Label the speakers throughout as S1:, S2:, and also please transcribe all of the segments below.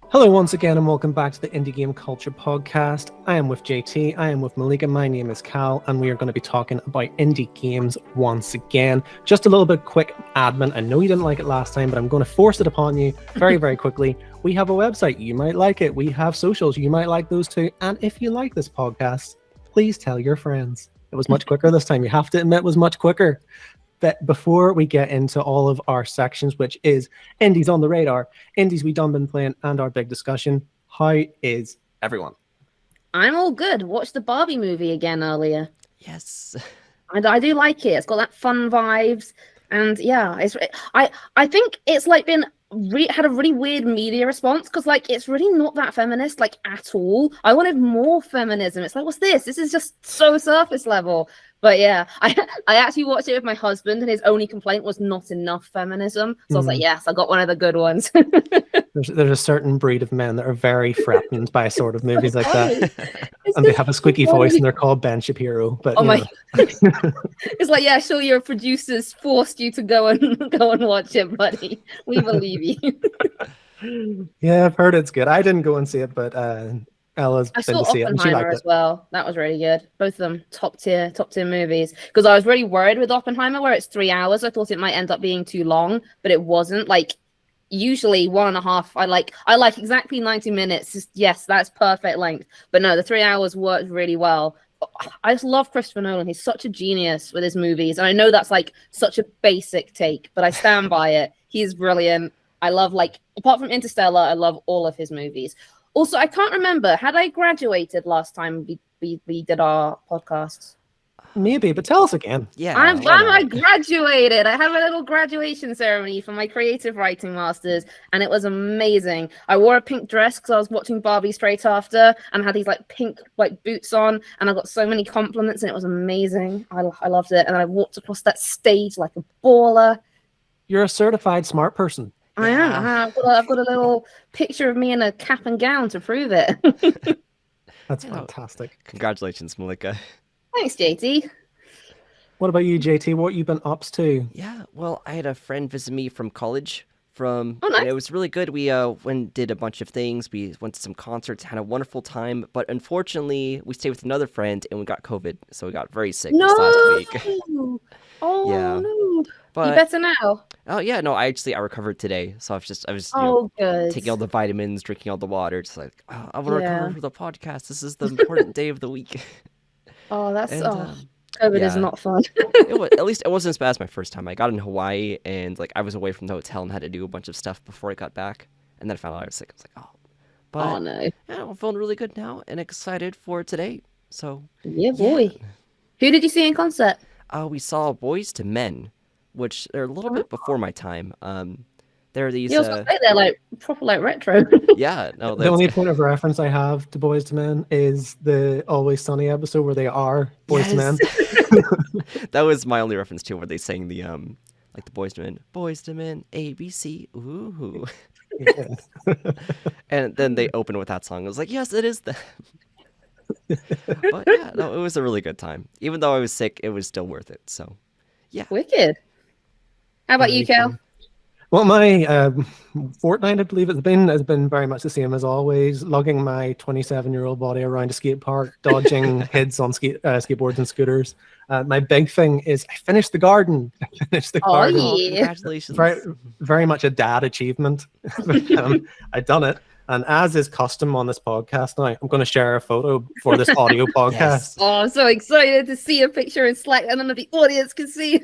S1: Hello once again and welcome back to the Indie Game Culture Podcast. I am with JT, I am with Melika, my name is Cal, and we are going to be talking about indie games once again. Just a little bit quick admin. I know you didn't like it last time, but I'm going to force it upon you very, very quickly. We have a website, you might like it. We have socials, you might like those too. And if you like this podcast, please tell your friends. It was much quicker this time. You have to admit it was much quicker. But before we get into all of our sections, which is Indies on the Radar, Indies we done been playing, and our big discussion, how is everyone?
S2: I'm all good. Watched the Barbie movie again earlier.
S3: Yes.
S2: I do like it. It's got that fun vibes. And yeah, I think it's like been had a really weird media response because like it's really not that feminist like at all. I wanted more feminism. It's like, what's this? This is just so surface level. But yeah, I actually watched it with my husband, and his only complaint was not enough feminism. So I was like, yes, I got one of the good ones.
S1: There's a certain breed of men that are very threatened by sort of movies like that, and they have a squeaky voice, and they're called Ben Shapiro. But
S2: it's like, yeah, sure, your producers forced you to go and watch it, buddy. We believe you.
S1: Yeah, I've heard it's good. I didn't go and see it, but Ella's
S2: I
S1: been
S2: saw
S1: to see it, and she liked
S2: Oppenheimer
S1: it
S2: as well. That was really good. Both of them top tier movies. Because I was really worried with Oppenheimer, where it's 3 hours. I thought it might end up being too long, but it wasn't. Like usually 1.5. I like exactly 90 minutes. Yes, that's perfect length. But no, the 3 hours worked really well. I just love Christopher Nolan. He's such a genius with his movies, and I know that's like such a basic take, but I stand by it. He's brilliant. I love, like, apart from Interstellar, I love all of his movies. Also, I can't remember. Had I graduated last time we did our podcast?
S1: Maybe, but tell us again.
S3: Yeah.
S2: I graduated. I had a little graduation ceremony for my creative writing masters, and it was amazing. I wore a pink dress because I was watching Barbie straight after, and had these like pink like boots on, and I got so many compliments, and it was amazing. I loved it, and then I walked across that stage like a baller.
S1: You're a certified smart person.
S2: I am. I've got a little picture of me in a cap and gown to prove it.
S1: That's fantastic.
S3: Congratulations, Melika.
S2: Thanks, JT.
S1: What about you, JT? What you been up to?
S3: Yeah, well, I had a friend visit me from college.
S2: Nice.
S3: And it was really good. We did a bunch of things. We went to some concerts, had a wonderful time. But unfortunately, we stayed with another friend, and we got COVID, so we got very sick this last week.
S2: Oh
S3: Yeah.
S2: no!
S3: But
S2: You better now.
S3: oh yeah, no, I recovered today. So I was
S2: Good.
S3: taking all the vitamins, drinking all the water. It's like, oh, I want to
S2: Yeah.
S3: recover for the podcast. This is the important day of the week.
S2: Oh, that's
S3: And,
S2: COVID is
S3: yeah.
S2: not fun.
S3: At least it wasn't as bad as my first time. I got in Hawaii, and like I was away from the hotel and had to do a bunch of stuff before I got back. And then I found out I was sick. I was like, oh. But
S2: Oh no!
S3: yeah, I'm feeling really good now and excited for today. So
S2: Yeah, boy. Who did you see in concert?
S3: we saw Boys to Men, which are a little bit before my time. There are these.
S2: You also say they're like proper like retro.
S3: Yeah, no.
S1: The only point of reference I have to Boys to Men is the Always Sunny episode where they are Boys to Men.
S3: That was my only reference to where they sang the like the Boys to Men, ABC, ooh.
S1: Yeah.
S3: And then they opened with that song. I was like, yes, it is them. But yeah, no, it was a really good time. Even though I was sick, it was still worth it. So yeah.
S2: Wicked. How about you, Cal?
S1: Well, my fortnight, I believe has been very much the same as always. Lugging my 27-year-old body around a skate park, dodging kids on skateboards and scooters. My big thing is I finished the garden.
S2: Oh, yeah.
S3: Congratulations.
S1: Very, very much a dad achievement. I done it. And as is custom on this podcast now, I'm going to share a photo for this audio podcast.
S3: Yes.
S2: Oh, I'm so excited to see a picture in Slack and none of the audience can see.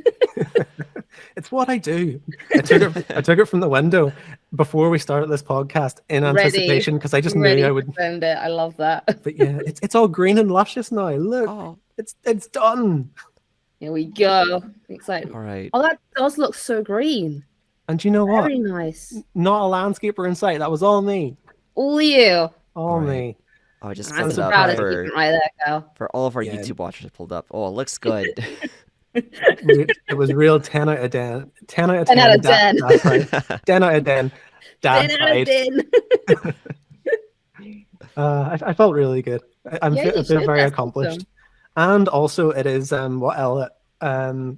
S1: It's what I do. I took it from the window before we started this podcast in anticipation because I just knew I would
S2: send it. I love that.
S1: But yeah, it's all green and luscious now. Look,
S3: Oh,
S1: it's done.
S2: Here we go. Excited.
S3: all right.
S2: Oh, that does look so green.
S1: And you know what?
S2: Very nice.
S1: Not a landscaper in sight. That was all me.
S2: All you.
S1: All
S3: Right.
S1: me.
S3: Oh, I just
S2: I'm
S3: pulled it
S2: so
S3: up
S2: proud of
S3: for
S2: you right there, Cal.
S3: all of our
S1: Yeah.
S3: YouTube watchers pulled up. Oh, it looks good.
S1: It was real 10 out of 10. 10 out of 10.
S2: 10 out of 10.
S1: That's right. 10 out of 10. Dad
S2: 10 out of
S1: pride.
S2: 10.
S1: I felt really good. I
S2: Yeah, you
S1: feel
S2: should.
S1: very
S2: That's
S1: accomplished.
S2: awesome.
S1: And also it is what Ella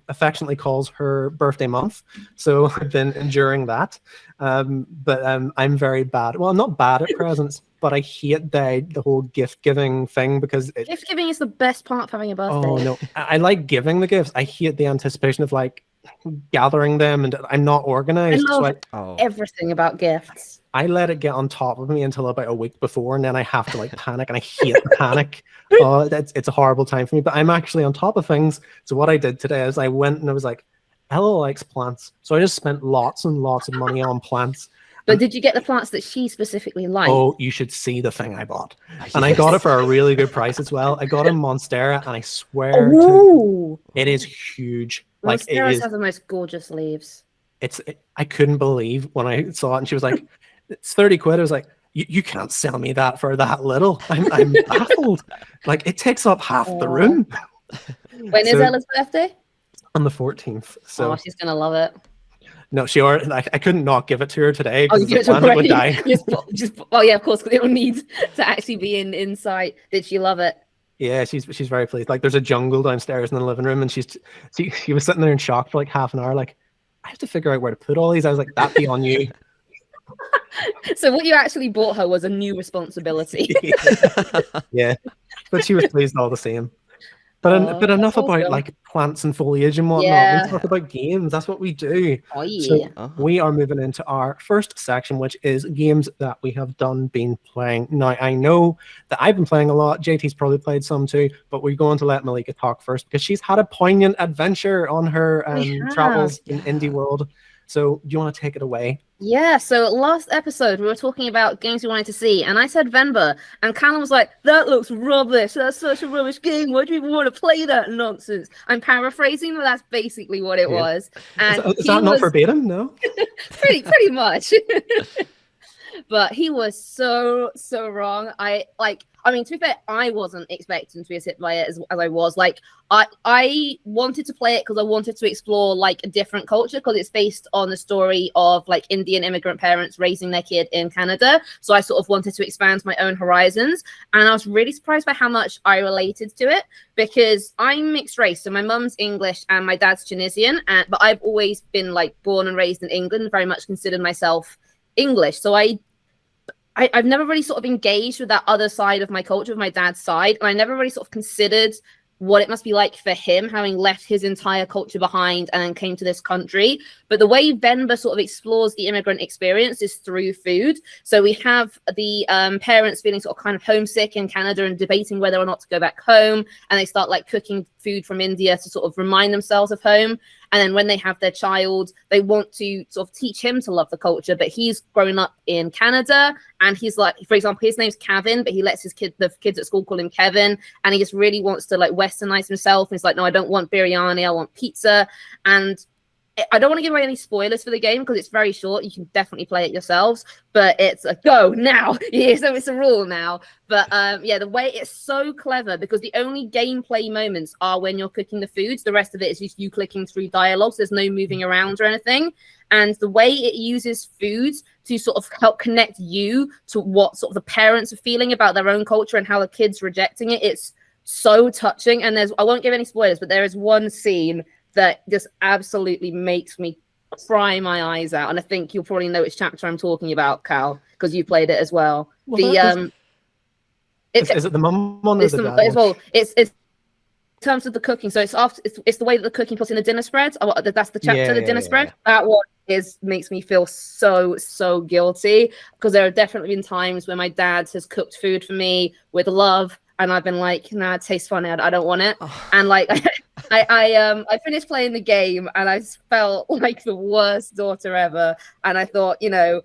S1: affectionately calls her birthday month. So I've been enduring that. But I'm very bad. Well, I'm not bad at presents, but I hate the whole gift giving thing because
S2: Gift giving is the best part of having a birthday.
S1: oh no, I like giving the gifts. I hate the anticipation of like gathering them, and I'm not
S2: I
S1: organized.
S2: love
S3: Oh,
S2: everything about gifts.
S1: I let it get on top of me until about a week before, and then I have to like panic, and I hate the panic. Oh, it's a horrible time for me. But I'm actually on top of things. So what I did today is I went and I was like, Ella likes plants, so I just spent lots and lots of money on plants.
S2: But did you get the plants that she specifically liked?
S1: Oh, you should see the thing I bought, and I got it for a really good price as well. I got a Monstera, and I swear to it is huge. Like it
S2: Monsteras
S1: is.
S2: have the most gorgeous leaves.
S1: I couldn't believe when I saw it, and she was like, "It's 30 quid." I was like, "You can't sell me that for that little." I'm baffled. Like it takes up half the room.
S2: When is Ella's birthday?
S1: On the 14th. So
S2: Oh, she's gonna love it.
S1: no, she already. I couldn't not give it to her today
S2: Oh,
S1: because
S2: you give it
S1: the
S2: to her
S1: planet would
S2: already?
S1: die.
S2: Oh yeah, of course, because it will need to actually be in sight. Did she love it?
S1: Yeah, she's very pleased. Like there's a jungle downstairs in the living room, and she was sitting there in shock for like half an hour. Like I have to figure out where to put all these. I was like, "That be on you."
S2: So what you actually bought her was a new responsibility.
S1: Yeah, but she was pleased all the same. But enough
S2: that's
S1: about
S2: awesome.
S1: like plants and foliage and whatnot.
S2: Yeah.
S1: Let's talk about games. That's what we do.
S2: Oh
S1: So
S2: yeah.
S1: we are moving into our first section, which is games that we have been playing. Now, I know that I've been playing a lot. JT's probably played some too, but we're going to let Melika talk first because she's had a poignant adventure on her
S2: We have.
S1: travels in Indie World. So do you want to take it away?
S2: Yeah, so last episode we were talking about games we wanted to see, and I said Venba, and Callum was like, "That looks rubbish. That's such a rubbish game. Why do you even want to play that nonsense?" I'm paraphrasing, but that's basically what it was. And
S1: Is that not verbatim? No.
S2: pretty much. But he was so wrong. I mean, to be fair, I wasn't expecting to be as hit by it as I was. Like, I wanted to play it because I wanted to explore like a different culture because it's based on the story of like Indian immigrant parents raising their kid in Canada. So I sort of wanted to expand my own horizons, and I was really surprised by how much I related to it because I'm mixed race. So my mum's English and my dad's Tunisian, but I've always been like born and raised in England, very much considered myself English. So I've never really sort of engaged with that other side of my culture, with my dad's side, and I never really sort of considered what it must be like for him having left his entire culture behind and then came to this country. But the way Venba sort of explores the immigrant experience is through food. So we have the parents feeling sort of kind of homesick in Canada and debating whether or not to go back home, and they start like cooking food from India to sort of remind themselves of home. And then when they have their child, they want to sort of teach him to love the culture, but he's grown up in Canada, and he's like, for example, his name's Kevin, but he lets the kids at school call him Kevin, and he just really wants to like westernize himself. And he's like, no, I don't want biryani, I want pizza. And I don't want to give away any spoilers for the game because it's very short. You can definitely play it yourselves, but it's a go now. Yeah, so it's a rule now. But yeah, the way it's so clever because the only gameplay moments are when you're cooking the foods. The rest of it is just you clicking through dialogues. There's no moving around or anything. And the way it uses foods to sort of help connect you to what sort of the parents are feeling about their own culture and how the kids rejecting it, it's so touching. And I won't give any spoilers, but there is one scene that just absolutely makes me cry my eyes out. And I think you'll probably know which chapter I'm talking about, Cal, because you played it as well.
S1: Is it the mum one or the dad one?
S2: Well, it's in terms of the cooking. So it's the way that the cooking puts in the dinner spread. That's the chapter, the dinner spread. That one makes me feel so guilty because there have definitely been times where my dad has cooked food for me with love, and I've been like, nah, it tastes funny. I don't want it. Oh. And like, I finished playing the game and I felt like the worst daughter ever. And I thought, you know,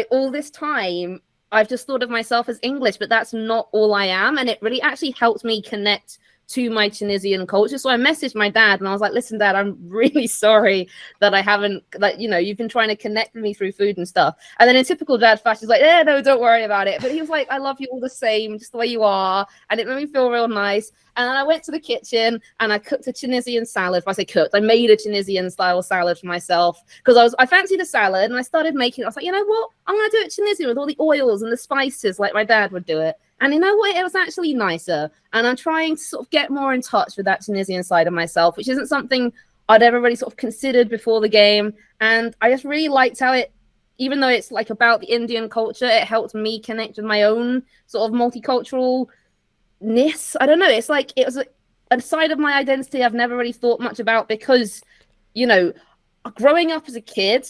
S2: all this time, I've just thought of myself as English, but that's not all I am. And it really actually helped me connect to my Tunisian culture. So I messaged my dad and I was like, listen, Dad, I'm really sorry that I haven't, like, you know, you've been trying to connect with me through food and stuff. And then in typical dad fashion, he's like, yeah, no, don't worry about it. But he was like, I love you all the same, just the way you are. And it made me feel real nice. And then I went to the kitchen and I cooked a Tunisian salad. If I say cooked, I made a Tunisian style salad for myself because I fancied a salad and I started making it. I was like, you know what? I'm going to do it Tunisian with all the oils and the spices like my dad would do it. And you know what? It was actually nicer. And I'm trying to sort of get more in touch with that Tunisian side of myself, which isn't something I'd ever really sort of considered before the game. And I just really liked how it, even though it's like about the Indian culture, it helped me connect with my own sort of multiculturalness. I don't know. It's like it was a side of my identity I've never really thought much about because, you know, growing up as a kid,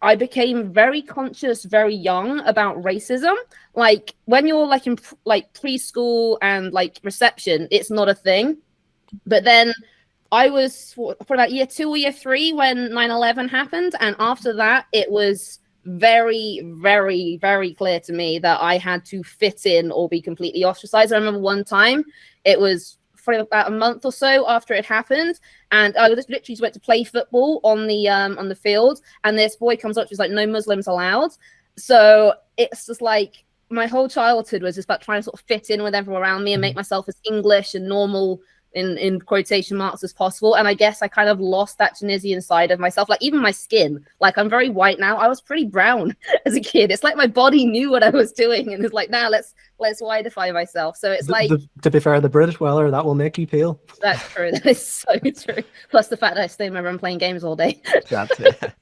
S2: I became very conscious very young about racism. Like when you're like in like preschool and like reception, it's not a thing. But then I was for about year 2 or year 3 when 9/11 happened. And after that, it was very, very, very clear to me that I had to fit in or be completely ostracized. I remember one time, it was for about a month or so after it happened, and I just literally went to play football on the field, and this boy comes up to me, like, no Muslims allowed. So it's just like my whole childhood was just about trying to sort of fit in with everyone around me and make myself as English and normal in quotation marks as possible. And I guess I kind of lost that Tunisian side of myself. Like even my skin, like I'm very white now. I was pretty brown as a kid. It's like my body knew what I was doing and it's like, now let's whiteify myself. So it's like,
S1: to be fair, the British weather, that will make you pale.
S2: That's true. That is so true. Plus the fact that I stay in my room playing games all day.
S1: That's it.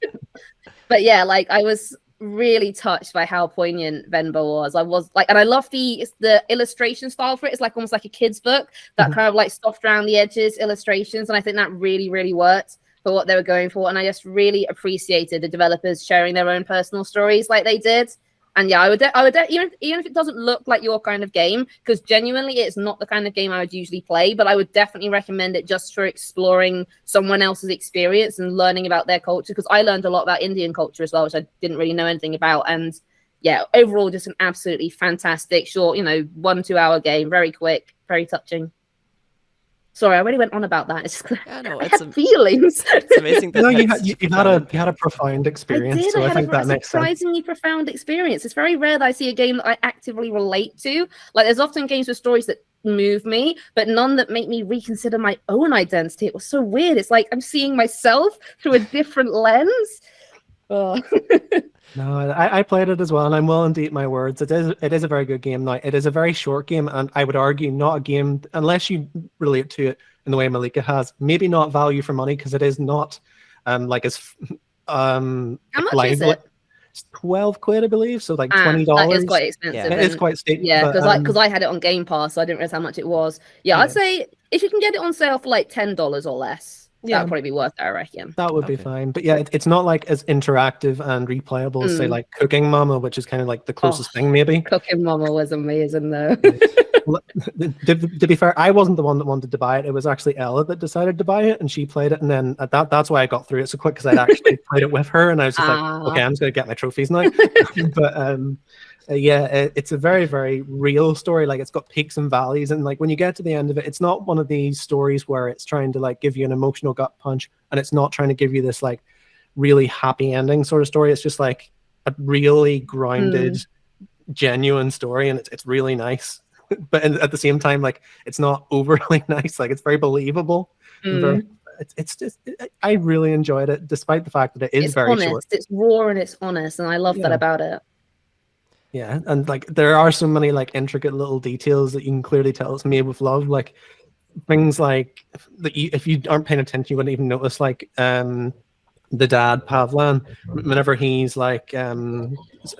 S2: But yeah, like I was really touched by how poignant Venba was. I was like, and I love the illustration style for it. It's like almost like a kid's book, that kind of like soft around the edges illustrations, and I think that really, really worked for what they were going for. And I just really appreciated the developers sharing their own personal stories like they did. And yeah, I would even if it doesn't look like your kind of game, because genuinely it's not the kind of game I would usually play, but I would definitely recommend it just for exploring someone else's experience and learning about their culture, because I learned a lot about Indian culture as well, which I didn't really know anything about. And yeah, overall just an absolutely fantastic short, 1-2 hour game, very quick, very touching. Sorry, I already went on about that. It's just feelings.
S3: It's amazing that
S1: you had a profound experience.
S2: I did.
S1: So
S2: I
S1: I
S2: had
S1: think that
S2: a
S1: makes
S2: surprisingly
S1: sense.
S2: profound experience. It's very rare that I see a game that I actively relate to. Like there's often games with stories that move me, but none that make me reconsider my own identity. It was so weird. It's like I'm seeing myself through a different lens. Oh.
S1: No, I played it as well, and I'm willing to eat my words. It is a very good game. Now, it is a very short game, and I would argue not a game, unless you relate to it in the way Melika has, maybe not value for money, because it is not like as
S2: How much
S1: lively.
S2: is it?
S1: It's 12 quid, I believe, so like $20.
S2: That is quite expensive.
S3: Yeah.
S1: It is quite steep.
S2: Yeah, because I had it on Game Pass, so I didn't realize how much it was. Yeah, I'd say if you can get it on sale for like $10 or less, that'd probably be worth it, I reckon.
S1: That would be fine. But yeah, it's not like as interactive and replayable as say like Cooking Mama, which is kind of like the closest thing maybe.
S2: Cooking Mama was amazing though.
S1: To be fair, I wasn't the one that wanted to buy it. It was actually Ella that decided to buy it, and she played it, and then that's why I got through it so quick, because I'd actually played it with her, and I was just like, okay, I'm just gonna get my trophies now. But it's a very, very real story. Like it's got peaks and valleys, and like when you get to the end of it, it's not one of these stories where it's trying to like give you an emotional gut punch, and it's not trying to give you this like really happy ending sort of story. It's just like a really grounded, genuine story, and it's really nice. But at the same time, like it's not overly nice. Like it's very believable. I really enjoyed it, despite the fact that it's very
S2: honest.
S1: short.
S2: It's raw and it's honest, and I love that about it.
S1: Yeah, and like there are so many like intricate little details that you can clearly tell it's made with love. Like things like that, if you aren't paying attention, you wouldn't even notice. Like the dad Pavlan, whenever he's like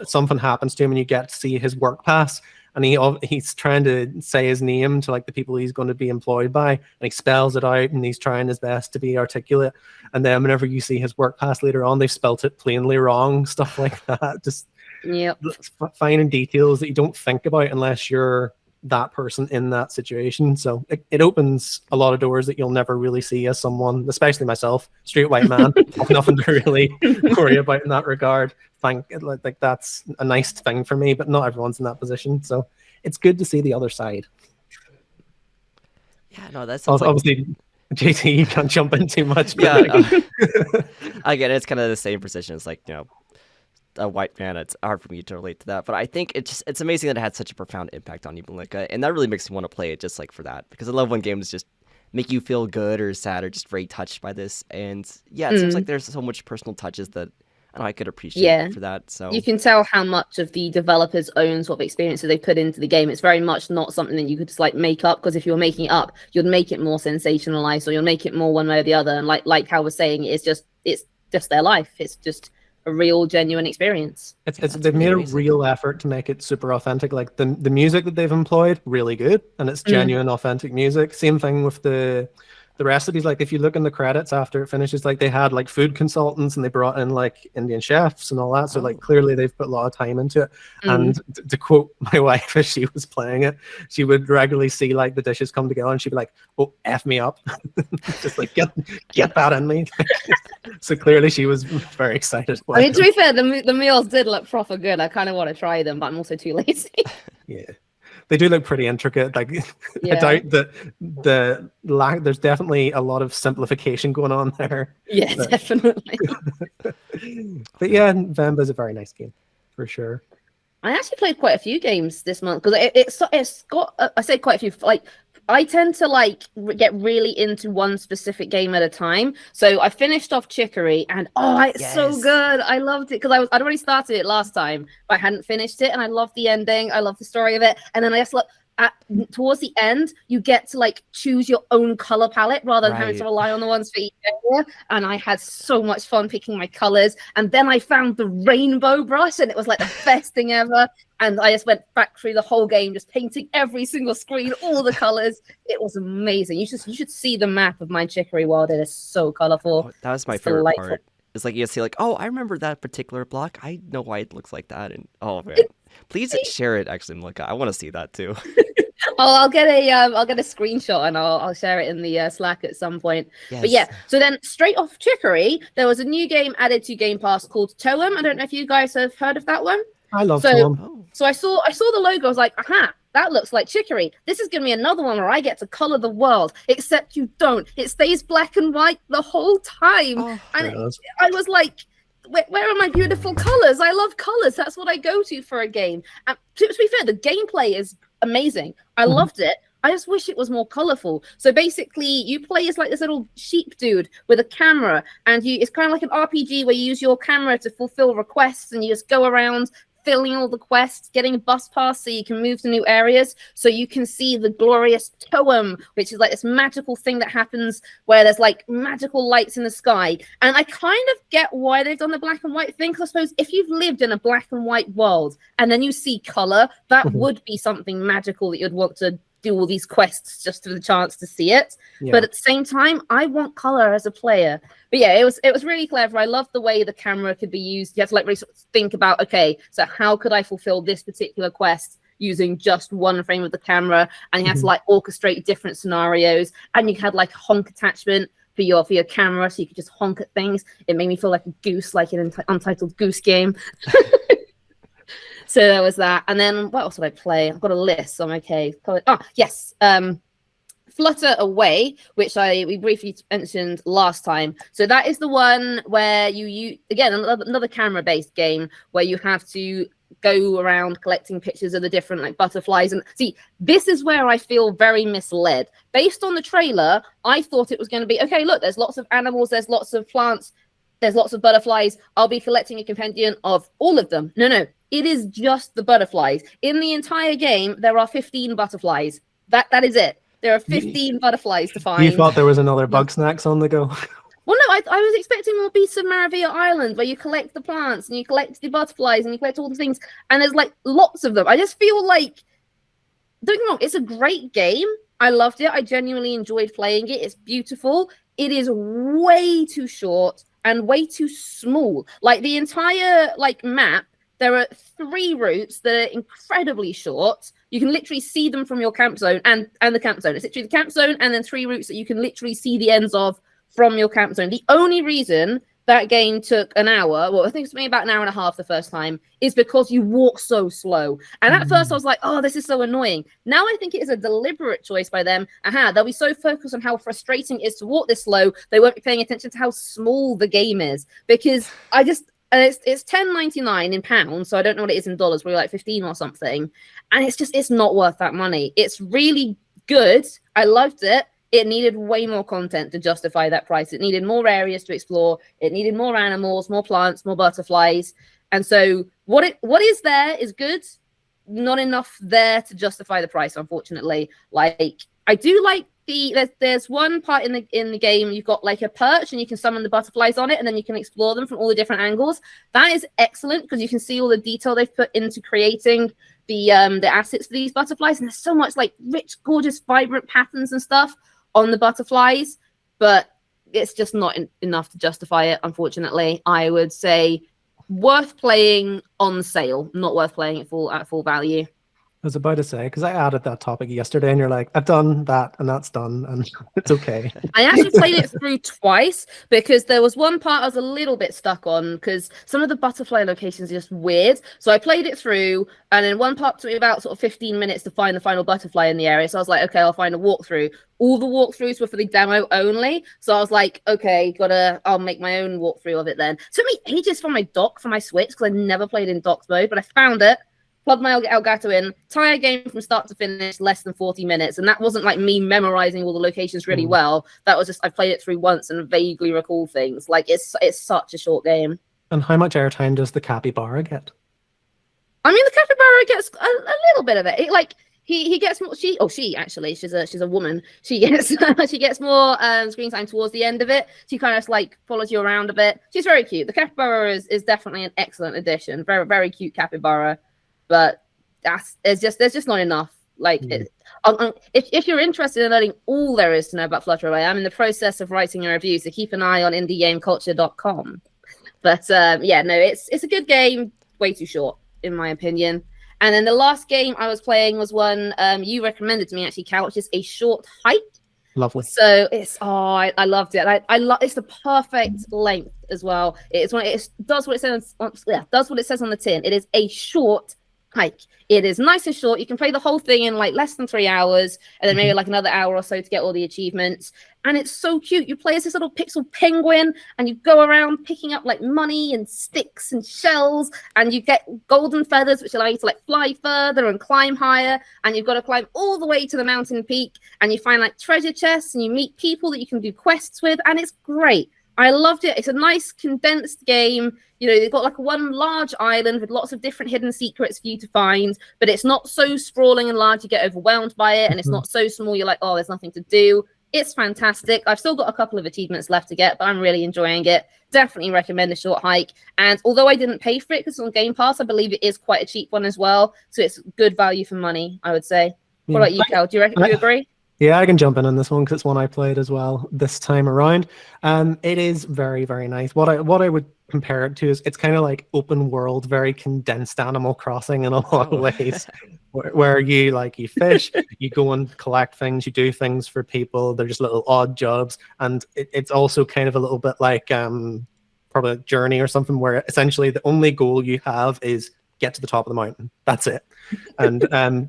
S1: something happens to him, and you get to see his work pass. And he's trying to say his name to like the people he's going to be employed by, and he spells it out, and he's trying his best to be articulate. And then whenever you see his work pass later on, they've spelt it plainly wrong, stuff like that. Just finding details that you don't think about unless you're that person in that situation. So it opens a lot of doors that you'll never really see as someone, especially myself, straight white man, have nothing to really worry about in that regard. Like that's a nice thing for me, but not everyone's in that position. So it's good to see the other side.
S3: Yeah, no, that's
S1: obviously JT, you can't jump in too much.
S3: Yeah, again, it's kind of the same position. It's like, a white man. It's hard for me to relate to that, but I think it's amazing that it had such a profound impact on you, Melika, and that really makes me want to play it just like for that, because I love when games just make you feel good or sad or just very touched by this. And yeah, it seems like there's so much personal touches that and I could appreciate
S2: Yeah.
S3: it for that. So
S2: You can tell how much of the developer's own sort of experiences they put into the game. It's very much not something that you could just like make up, because if you're making it up, you'd make it more sensationalized, or you'll make it more one way or the other. And like Hal was saying, it's just their life. It's just a real, genuine experience.
S1: They've made a real effort to make it super authentic. Like the music that they've employed, really good, and it's genuine, authentic music. Same thing with the recipes. Like if you look in the credits after it finishes, like they had like food consultants and they brought in like Indian chefs and all that. So like clearly they've put a lot of time into it. And to quote my wife as she was playing it, she would regularly see like the dishes come together and she'd be like, "Oh, F me up." Just like get that in me. So clearly she was very excited.
S2: I mean, to be fair, the meals did look proper good. I kind of want to try them, but I'm also too lazy.
S1: Yeah. They do look pretty intricate. Like I doubt that there's definitely a lot of simplification going on there.
S2: Yeah, definitely.
S1: But yeah, Venba's a very nice game for sure.
S2: I actually played quite a few games this month, because it's got I say quite a few. Like I tend to like get really into one specific game at a time. So I finished off Chicory, and it's so good. I loved it because I'd already started it last time, but I hadn't finished it, and I loved the ending. I loved the story of it, and then I just towards the end, you get to like choose your own color palette rather than having to rely on the ones for each area. And I had so much fun picking my colors. And then I found the rainbow brush, and it was like the best thing ever. And I just went back through the whole game, just painting every single screen, all the colors. It was amazing. You should see the map of my Chicory world. It is so colorful.
S3: Oh, that was my favorite part. It's like you see, like, oh, I remember that particular block. I know why it looks like that. And oh man, please share it. Actually, Melika, I want to see that too.
S2: I'll get a screenshot and I'll share it in the Slack at some point. Yes. But yeah, so then straight off Chicory, there was a new game added to Game Pass called Toem. I don't know if you guys have heard of that one.
S1: I love Toem.
S2: So I saw the logo. I was like, aha, that looks like Chicory. This is going to be another one where I get to color the world, except you don't. It stays black and white the whole time. I was like, where are my beautiful colors? I love colors. That's what I go to for a game. And to be fair, the gameplay is amazing. I loved it. I just wish it was more colorful. So basically, you play as like this little sheep dude with a camera, and it's kind of like an RPG where you use your camera to fulfill requests, and you just go around filling all the quests, getting a bus pass so you can move to new areas, so you can see the glorious Toem, which is like this magical thing that happens where there's like magical lights in the sky. And I kind of get why they've done the black and white thing, because I suppose if you've lived in a black and white world and then you see color, that would be something magical that you'd want to do all these quests just for the chance to see it. But at the same time, I want color as a player. But yeah, it was really clever. I loved the way the camera could be used. You have to like really sort of think about, okay, so how could I fulfill this particular quest using just one frame of the camera? And you have to like orchestrate different scenarios, and you had like a honk attachment for your camera, so you could just honk at things. It made me feel like a goose, like an Untitled Goose Game. So there was that. And then what else did I play? I've got a list, so I'm okay. Yes. Flutter Away, which we briefly mentioned last time. So that is the one where you again, another camera-based game where you have to go around collecting pictures of the different like butterflies. And see, this is where I feel very misled. Based on the trailer, I thought it was going to be, okay, look, there's lots of animals, there's lots of plants, there's lots of butterflies. I'll be collecting a compendium of all of them. No. It is just the butterflies. In the entire game, there are 15 butterflies. That is it. There are 15 butterflies to find.
S1: You thought there was another Bug Snacks on the go?
S2: Well, no, I was expecting more Beasts of Maravilla Island, where you collect the plants and you collect the butterflies and you collect all the things. And there's like lots of them. I just feel like, don't get me wrong, it's a great game. I loved it. I genuinely enjoyed playing it. It's beautiful. It is way too short and way too small. Like the entire like map, there are 3 routes that are incredibly short. You can literally see them from your camp zone and the camp zone. It's literally the camp zone and then 3 routes that you can literally see the ends of from your camp zone. The only reason that game took an hour, well, I think it's maybe about an hour and a half the first time, is because you walk so slow. And at first I was like, oh, this is so annoying. Now I think it is a deliberate choice by them. They'll be so focused on how frustrating it is to walk this slow, they won't be paying attention to how small the game is. Because it's $10.99 in pounds, so I don't know what it is in dollars, probably like 15 or something. And it's not worth that money. It's really good. I loved it. it needed way more content to justify that price. It needed more areas to explore. It needed more animals, more plants, more butterflies. And so what is there is good, not enough there to justify the price, unfortunately. Like, I do like there's one part in the game, you've got like a perch and you can summon the butterflies on it, and then you can explore them from all the different angles. That is excellent because you can see all the detail they've put into creating the assets for these butterflies, and there's so much like rich, gorgeous, vibrant patterns and stuff on the butterflies, but it's just not enough to justify it, unfortunately. I would say worth playing on sale, not worth playing at full value.
S1: I was about to say, because I added that topic yesterday, and you're like, I've done that, and that's done, and it's okay.
S2: I actually played it through twice because there was one part I was a little bit stuck on because some of the butterfly locations are just weird. So I played it through, and then one part took me about sort of 15 minutes to find the final butterfly in the area. So I was like, okay, I'll find a walkthrough. All the walkthroughs were for the demo only. So I was like, okay, I'll make my own walkthrough of it then. It took me ages for my dock for my Switch because I never played in docked mode, but I found it. Plugged my Elgato in, entire game from start to finish, less than 40 minutes. And that wasn't like me memorizing all the locations really well. That was just, I played it through once and vaguely recall things. Like, it's such a short game.
S1: And how much airtime does the capybara get?
S2: I mean, the capybara gets a little bit of it. He gets more. She actually, she's a woman. She gets more screen time towards the end of it. She kind of like follows you around a bit. She's very cute. The capybara is definitely an excellent addition. Very, very cute capybara. But there's just not enough. Like, if you're interested in learning all there is to know about Flutter Away, I'm in the process of writing a review, so keep an eye on indiegameculture.com. But it's a good game, way too short in my opinion. And then the last game I was playing was one you recommended to me actually, Cal, which is A Short Hike.
S1: Lovely.
S2: So I loved it. I love it's the perfect length as well. It does what it says on the tin. It is a short hike. It is nice and short. You can play the whole thing in like less than 3 hours, and then maybe like another hour or so to get all the achievements. And it's so cute. You play as this little pixel penguin, and you go around picking up like money and sticks and shells, and you get golden feathers, which allow you to like fly further and climb higher. And you've got to climb all the way to the mountain peak, and you find like treasure chests, and you meet people that you can do quests with, and it's great. I loved it. It's a nice condensed game. You know, they've got like one large island with lots of different hidden secrets for you to find, but it's not so sprawling and large you get overwhelmed by it, and it's not so small you're like, oh, there's nothing to do. It's fantastic. I've still got a couple of achievements left to get, but I'm really enjoying it. Definitely recommend A Short Hike. And although I didn't pay for it because it's on Game Pass, I believe it is quite a cheap one as well. So it's good value for money, I would say. What about you, Cal? Do you agree?
S1: Yeah, I can jump in on this one because it's one I played as well this time around. It is very, very nice. What I would compare it to is it's kind of like open world, very condensed Animal Crossing in a lot of ways, where you fish, you go and collect things, you do things for people. They're just little odd jobs, and it's also kind of a little bit like probably a Journey or something, where essentially the only goal you have is get to the top of the mountain. That's it. And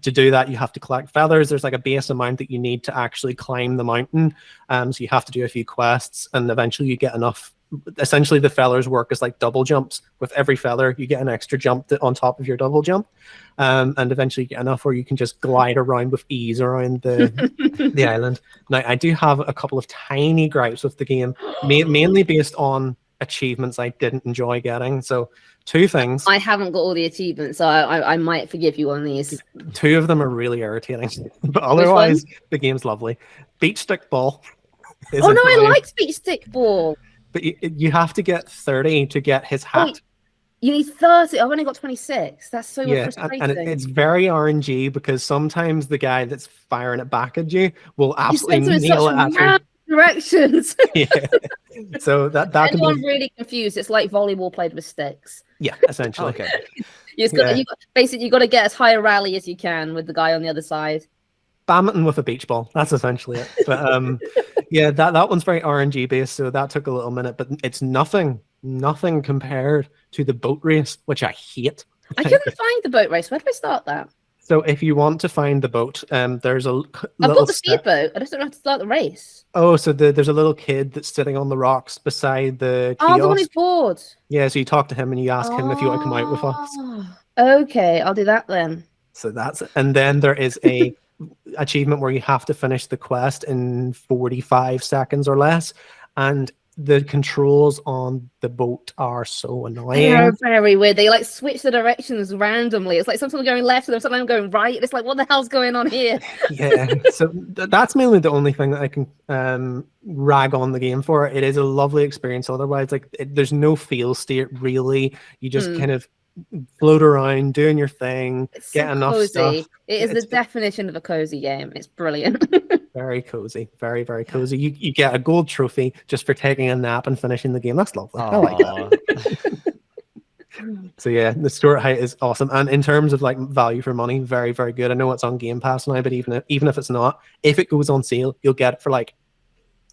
S1: to do that, you have to collect feathers. There's like a base amount that you need to actually climb the mountain. So you have to do a few quests, and eventually you get enough. Essentially, the feathers work as like double jumps. With every feather, you get an extra jump on top of your double jump. And eventually you get enough where you can just glide around with ease around the island. Now, I do have a couple of tiny gripes with the game, mainly based on achievements I didn't enjoy getting. So 2 things.
S2: I haven't got all the achievements, so I might forgive you on these.
S1: 2 of them are really irritating, but otherwise the game's lovely. Beach stick ball.
S2: Oh no, I like beach stick ball.
S1: But you have to get 30 to get his hat.
S2: Oh, you need 30. I've only got 26. That's so frustrating.
S1: And it's very RNG because sometimes the guy that's firing it back at you will absolutely nail it at you.
S2: Directions.
S1: Yeah. So that can be
S2: really confused. It's like volleyball played with sticks.
S1: Yeah, essentially.
S3: Okay.
S2: You got to get as high a rally as you can with the guy on the other side.
S1: Badminton with a beach ball. That's essentially it. But yeah, that one's very RNG based, so that took a little minute. But it's nothing compared to the boat race, which I hate.
S2: I couldn't find the boat race. Where do I start that?
S1: So if you want to find the boat, there's a
S2: I've got the speedboat. I just don't know how to start the race.
S1: Oh, so there's a little kid that's sitting on the rocks beside the kiosk.
S2: Oh, the one who's bored.
S1: Yeah, so you talk to him and you ask him if you want to come out with us.
S2: Okay, I'll do that then.
S1: So that's it. And then there is a achievement where you have to finish the quest in 45 seconds or less, and the controls on the boat are so
S2: They are
S1: annoying.
S2: very weird. They like switch the directions randomly. It's like sometimes I'm going left and then sometimes I'm going right. It's like, what the hell's going on here?
S1: Yeah, so that's mainly the only thing that I can rag on the game for. It is a lovely experience. Otherwise, like there's no feel state really. You just kind of float around doing your thing,
S2: It's
S1: get
S2: so
S1: enough
S2: cozy.
S1: stuff.
S2: It is the
S1: It's
S2: definition of a cozy game. It's brilliant.
S1: very cozy, very, very cozy. You get a gold trophy just for taking a nap and finishing the game. That's lovely. I like that.
S3: Aw.
S1: So yeah, the Stuart height is awesome, and in terms of like value for money, very, very good. I know it's on Game Pass now, but even if it's not, if it goes on sale, you'll get it for like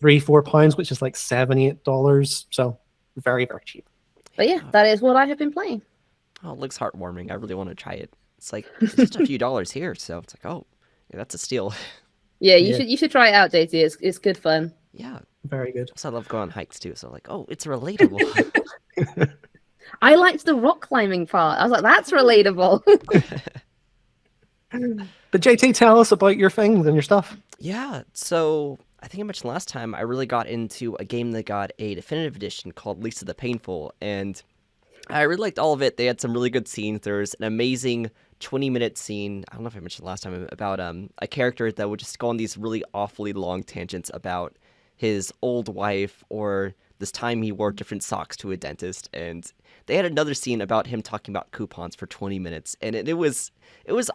S1: £3-4, which is like $7-8. So very, very cheap.
S2: But yeah, that is what I have been playing.
S3: Oh, it looks heartwarming. I really want to try it. It's like it's just a few dollars here, so it's like, oh, yeah, that's a steal.
S2: Yeah,
S1: Yeah.
S2: you should try it out, JT. It's good fun.
S3: Yeah.
S1: Very good.
S3: So I love going on hikes too. So like, oh, it's relatable.
S2: I liked the rock climbing part. I was like, that's relatable.
S1: But JT, tell us about your things and your stuff.
S3: Yeah, so I think I mentioned last time I really got into a game that got a definitive edition called Lisa the Painful, and I really liked all of it. They had some really good scenes. There was an amazing 20-minute scene, I don't know if I mentioned last time, about a character that would just go on these really awfully long tangents about his old wife or this time he wore different socks to a dentist, and they had another scene about him talking about coupons for 20 minutes, and it was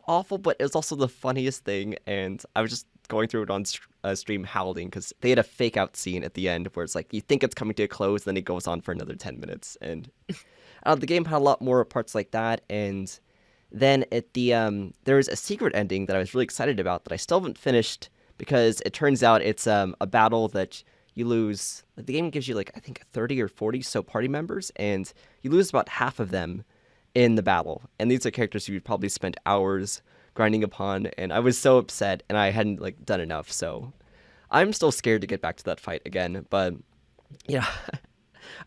S3: awful, but it was also the funniest thing, and I was just going through it on stream howling, because they had a fake out scene at the end where it's like, you think it's coming to a close, then it goes on for another 10 minutes, and the game had a lot more parts like that, and then at the there was a secret ending that I was really excited about that I still haven't finished, because it turns out it's a battle that you lose. The game gives you like, I think 30 or 40 so party members, and you lose about half of them in the battle. And these are characters you'd probably spent hours grinding upon, and I was so upset, and I hadn't like done enough. So I'm still scared to get back to that fight again. But yeah,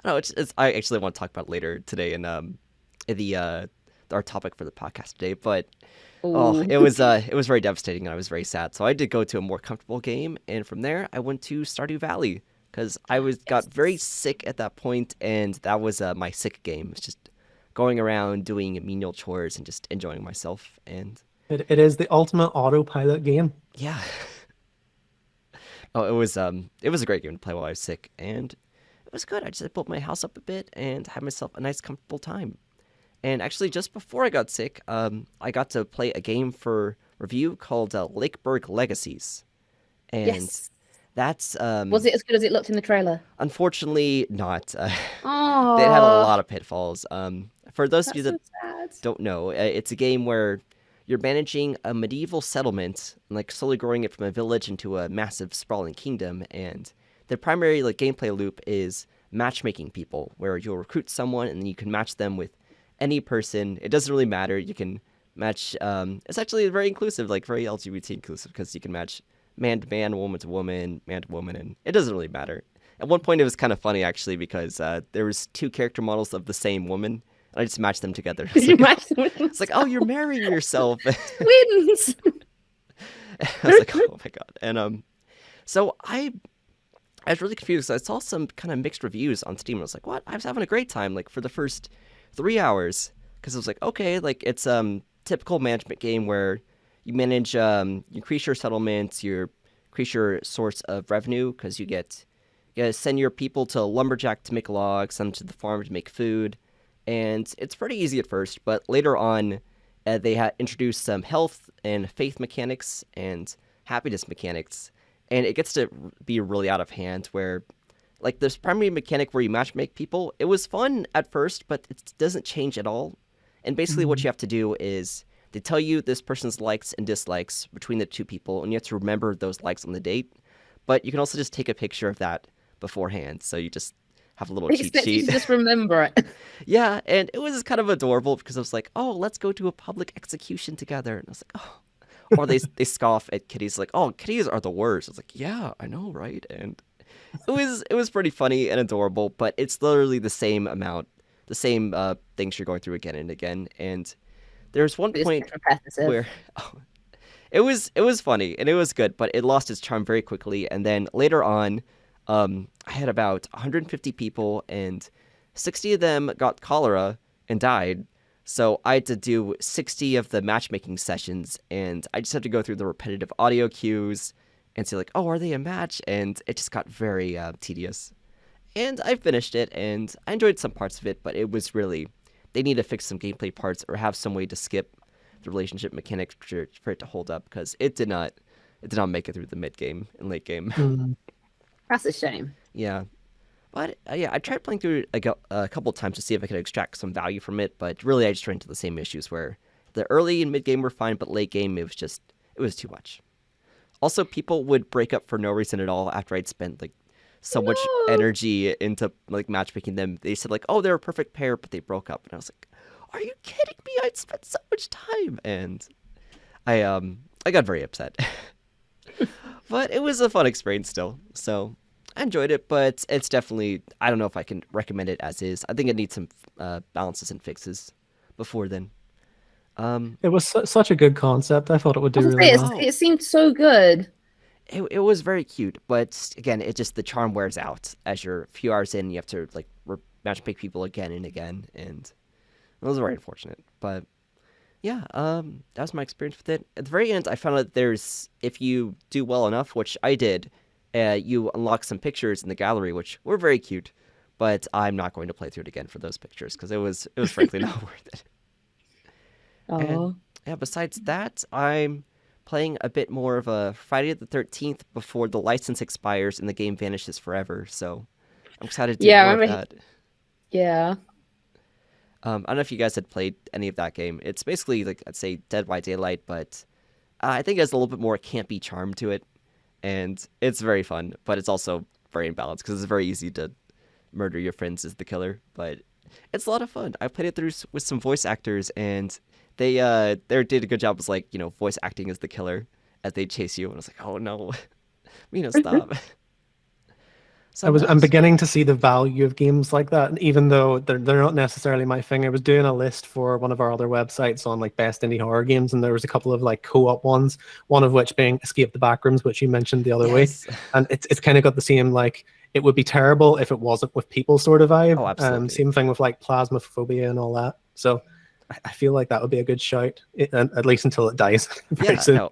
S3: I don't know. I actually want to talk about it later today in our topic for the podcast today. But oh, it was very devastating, and I was very sad. So I did go to a more comfortable game, and from there I went to Stardew Valley, because I got very sick at that point, and that was my sick game. It's just going around doing menial chores and just enjoying myself. And
S1: It is the ultimate autopilot game.
S3: yeah, oh, it was a great game to play while I was sick, and it was good. I just built my house up a bit and had myself a nice, comfortable time. And actually, just before I got sick, I got to play a game for review called Lakeburg Legacies. And
S2: Yes.
S3: that's...
S2: Was it as good as it looked in the trailer?
S3: Unfortunately, not.
S2: Oh,
S3: It had a lot of pitfalls. For those of you
S2: that's
S3: that
S2: so sad.
S3: don't know, it's a game where you're managing a medieval settlement, and like slowly growing it from a village into a massive sprawling kingdom, and the primary like gameplay loop is matchmaking people, where you'll recruit someone and then you can match them with any person. It doesn't really matter. You can match. It's actually very inclusive, like very LGBT inclusive, because you can match man to man, woman to woman, and it doesn't really matter. At one point, it was kind of funny actually, because there was 2 character models of the same woman, and I just matched them together.
S2: You matched them with
S3: It's like, oh, you're marrying yourself.
S2: twins.
S3: I was like, oh my god. And so I was really confused. I saw some kind of mixed reviews on Steam. I was like, what? I was having a great time, like for the first 3 hours, because I was like, okay, like it's typical management game where you manage, you increase your settlements, you increase your source of revenue, because you gotta send your people to lumberjack to make logs, send them to the farm to make food, and it's pretty easy at first, but later on, they introduced some health and faith mechanics and happiness mechanics, and it gets to be really out of hand, where like this primary mechanic where you matchmake people, it was fun at first, but it doesn't change at all. And basically what you have to do is they tell you this person's likes and dislikes between the 2 people, and you have to remember those likes on the date. But you can also just take a picture of that beforehand, so you just have a little
S2: They
S3: cheat
S2: expect you
S3: sheet.
S2: to just remember it.
S3: Yeah, and it was kind of adorable, because I was like, oh, let's go to a public execution together. And I was like, oh. Or they scoff at kitties, like, oh, kitties are the worst. I was like, yeah, I know, right? And it was pretty funny and adorable, but it's literally the same amount, the same things you're going through again and again. And there's one
S2: It's
S3: point
S2: repetitive.
S3: where it was funny and it was good, but it lost its charm very quickly. And then later on, I had about 150 people, and 60 of them got cholera and died. So I had to do 60 of the matchmaking sessions, and I just had to go through the repetitive audio cues and say like, oh, are they a match? And it just got very tedious. And I finished it, and I enjoyed some parts of it, but it was really, they need to fix some gameplay parts or have some way to skip the relationship mechanics for it to hold up, because it did not make it through the mid game and late game.
S1: Mm.
S2: That's a shame.
S3: Yeah. But yeah, I tried playing through it a couple times to see if I could extract some value from it, but really I just ran into the same issues where the early and mid game were fine, but late game it was too much. Also, people would break up for no reason at all after I'd spent like so much energy into like matchmaking them. They said like, oh, they're a perfect pair, but they broke up, and I was like, are you kidding me? I'd spent so much time, and I got very upset. But it was a fun experience still, so I enjoyed it. But it's definitely, I don't know if I can recommend it as is. I think it needs some balances and fixes before then.
S1: It was such a good concept. I thought it would do
S2: I was
S1: really
S2: gonna say,
S1: well.
S2: it seemed so good.
S3: It was very cute, but again, the charm wears out as you're a few hours in. You have to like matchmake people again and again, and it was very unfortunate. But yeah, that was my experience with it. At the very end, I found out if you do well enough, which I did, you unlock some pictures in the gallery, which were very cute. But I'm not going to play through it again for those pictures because it was frankly not worth it.
S2: Oh,
S3: And yeah, besides that, I'm playing a bit more of a Friday the 13th before the license expires and the game vanishes forever. So I'm excited to do
S2: Yeah, I
S3: more of
S2: remember
S3: that.
S2: yeah.
S3: I don't know if you guys had played any of that game. It's basically like, I'd say Dead by Daylight, but I think it has a little bit more campy charm to it, and it's very fun, but it's also very imbalanced because it's very easy to murder your friends as the killer, but it's a lot of fun. I played it through with some voice actors, and they did a good job as like, voice acting as the killer as they chase you, and I was like, oh no, stop. So
S1: I'm beginning to see the value of games like that, even though they're not necessarily my thing. I was doing a list for one of our other websites on like best indie horror games, and there was a couple of like co-op ones, one of which being Escape the Backrooms, which you mentioned the other
S3: Yes.
S1: week, and it's kind of got the same like it would be terrible if it wasn't with people sort of vibe.
S3: Oh, absolutely.
S1: Same thing with like Plasmophobia and all that. So I feel like that would be a good shout, at least until it dies. very
S3: Yeah,
S1: soon.
S3: no,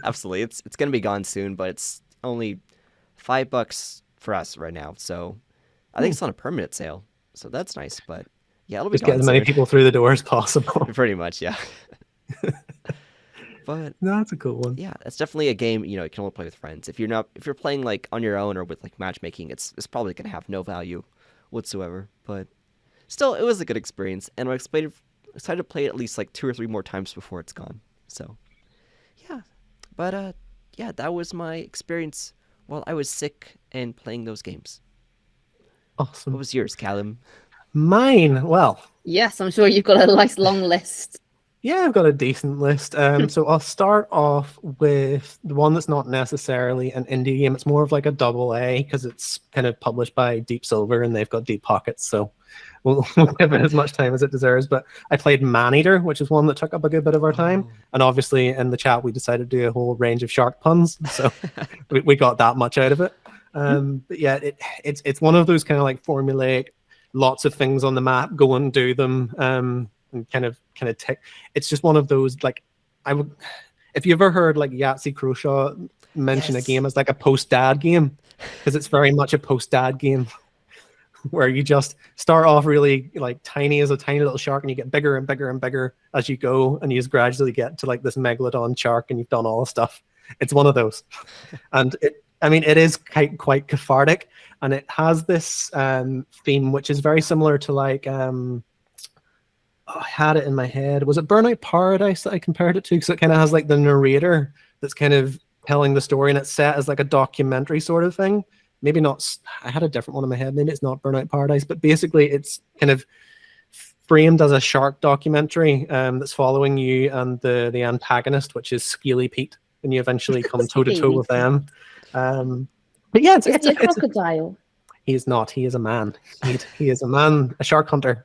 S3: absolutely. It's gonna be gone soon, but it's only $5 for us right now. So I think it's on a permanent sale, so that's nice. But yeah, it'll be
S1: Just get
S3: gone
S1: as many
S3: soon.
S1: people through the door as possible.
S3: Pretty much, yeah. But
S1: No, that's a cool one.
S3: yeah, it's definitely a game you can only play with friends. If you're playing like on your own or with like matchmaking, it's probably gonna have no value whatsoever. But still, it was a good experience, and I'm excited to play it at least like 2 or 3 more times before it's gone. So yeah, but yeah, that was my experience while I was sick and playing those games.
S1: Awesome.
S3: What was yours, Callum?
S1: Mine, well,
S2: Yes, I'm sure you've got a nice long list.
S1: yeah, I've got a decent list. So I'll start off with the one that's not necessarily an indie game. It's more of like a double A because it's kind of published by Deep Silver and they've got deep pockets. So we'll give it as much time as it deserves. But I played Maneatar, which is one that took up a good bit of our time. And obviously in the chat, we decided to do a whole range of shark puns. So we got that much out of it. But yeah, it's one of those kind of like formulaic, lots of things on the map, go and do them. And kind of tick. It's just one of those like if you ever heard like Yahtzee Croshaw mention
S3: Yes.
S1: a game as like a post-dad game, because it's very much a post-dad game where you just start off really like tiny as a tiny little shark and you get bigger and bigger and bigger as you go, and you just gradually get to like this megalodon shark and you've done all the stuff. It's one of those. And it is quite cathartic, and it has this theme which is very similar to like I had it in my head. Was it Burnout Paradise that I compared it to? Because it kind of has like the narrator that's kind of telling the story, and it's set as like a documentary sort of thing. Maybe not. I had a different one in my head. Maybe it's not Burnout Paradise, but basically it's kind of framed as a shark documentary that's following you and the antagonist, which is Scaly Pete, and you eventually come toe to toe with them. But yeah,
S2: Is he a crocodile?
S1: He is not. He is a man. He is a man, a shark hunter.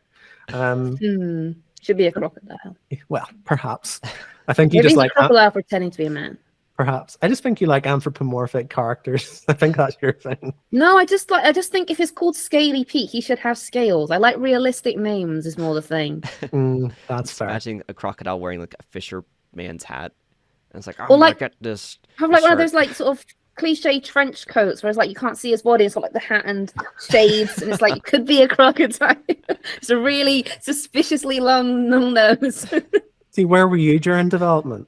S2: Should be a crocodile.
S1: Well, perhaps. I think you
S2: Maybe
S1: just
S2: he's a
S1: like
S2: crocodile pretending to be a man.
S1: perhaps. I just think you like anthropomorphic characters. I think that's your thing.
S2: No, I just think if it's called Scaly Pete, he should have scales. I like realistic names is more the thing.
S1: That's fair.
S3: Imagine a crocodile wearing like a fisherman's hat. And it's like, I'm
S2: Or
S3: gonna
S2: like
S3: get this.
S2: have like one of
S3: shirt."
S2: those like sort of cliche trench coats where it's like you can't see his body. It's got like the hat and shades, and it's like it could be a crocodile. It's a really suspiciously long nose.
S1: See, where were you during development?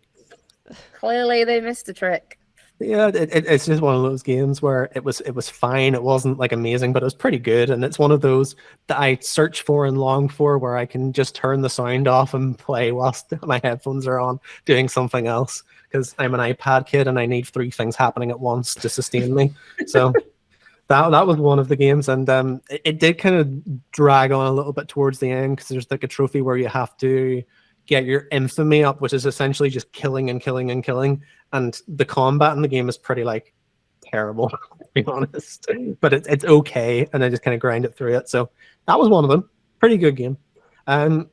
S2: Clearly, they missed a trick.
S1: Yeah, it's just one of those games where it was fine. It wasn't like amazing, but it was pretty good. And it's one of those that I search for and long for, where I can just turn the sound off and play whilst my headphones are on, doing something else. Because I'm an iPad kid and I need 3 things happening at once to sustain me. So that was one of the games, and it did kind of drag on a little bit towards the end because there's like a trophy where you have to get your infamy up, which is essentially just killing and killing and killing. And the combat in the game is pretty like terrible, to be honest. But it's okay, and I just kind of grind it through it. So that was one of them. Pretty good game.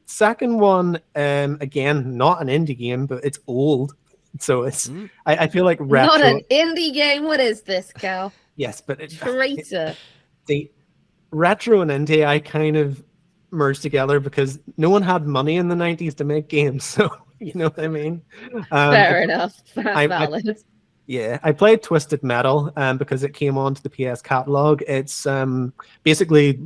S1: Second one, again, not an indie game, but it's old. So it's I feel like retro.
S2: Not an indie game. What is this, Cal?
S1: Yes, but
S2: Traitor.
S1: The retro and indie I kind of merged together because no one had money in the 90s to make games. So you know what I mean?
S2: Fair enough. That's valid.
S1: Yeah, I played Twisted Metal because it came onto the PS catalog. It's basically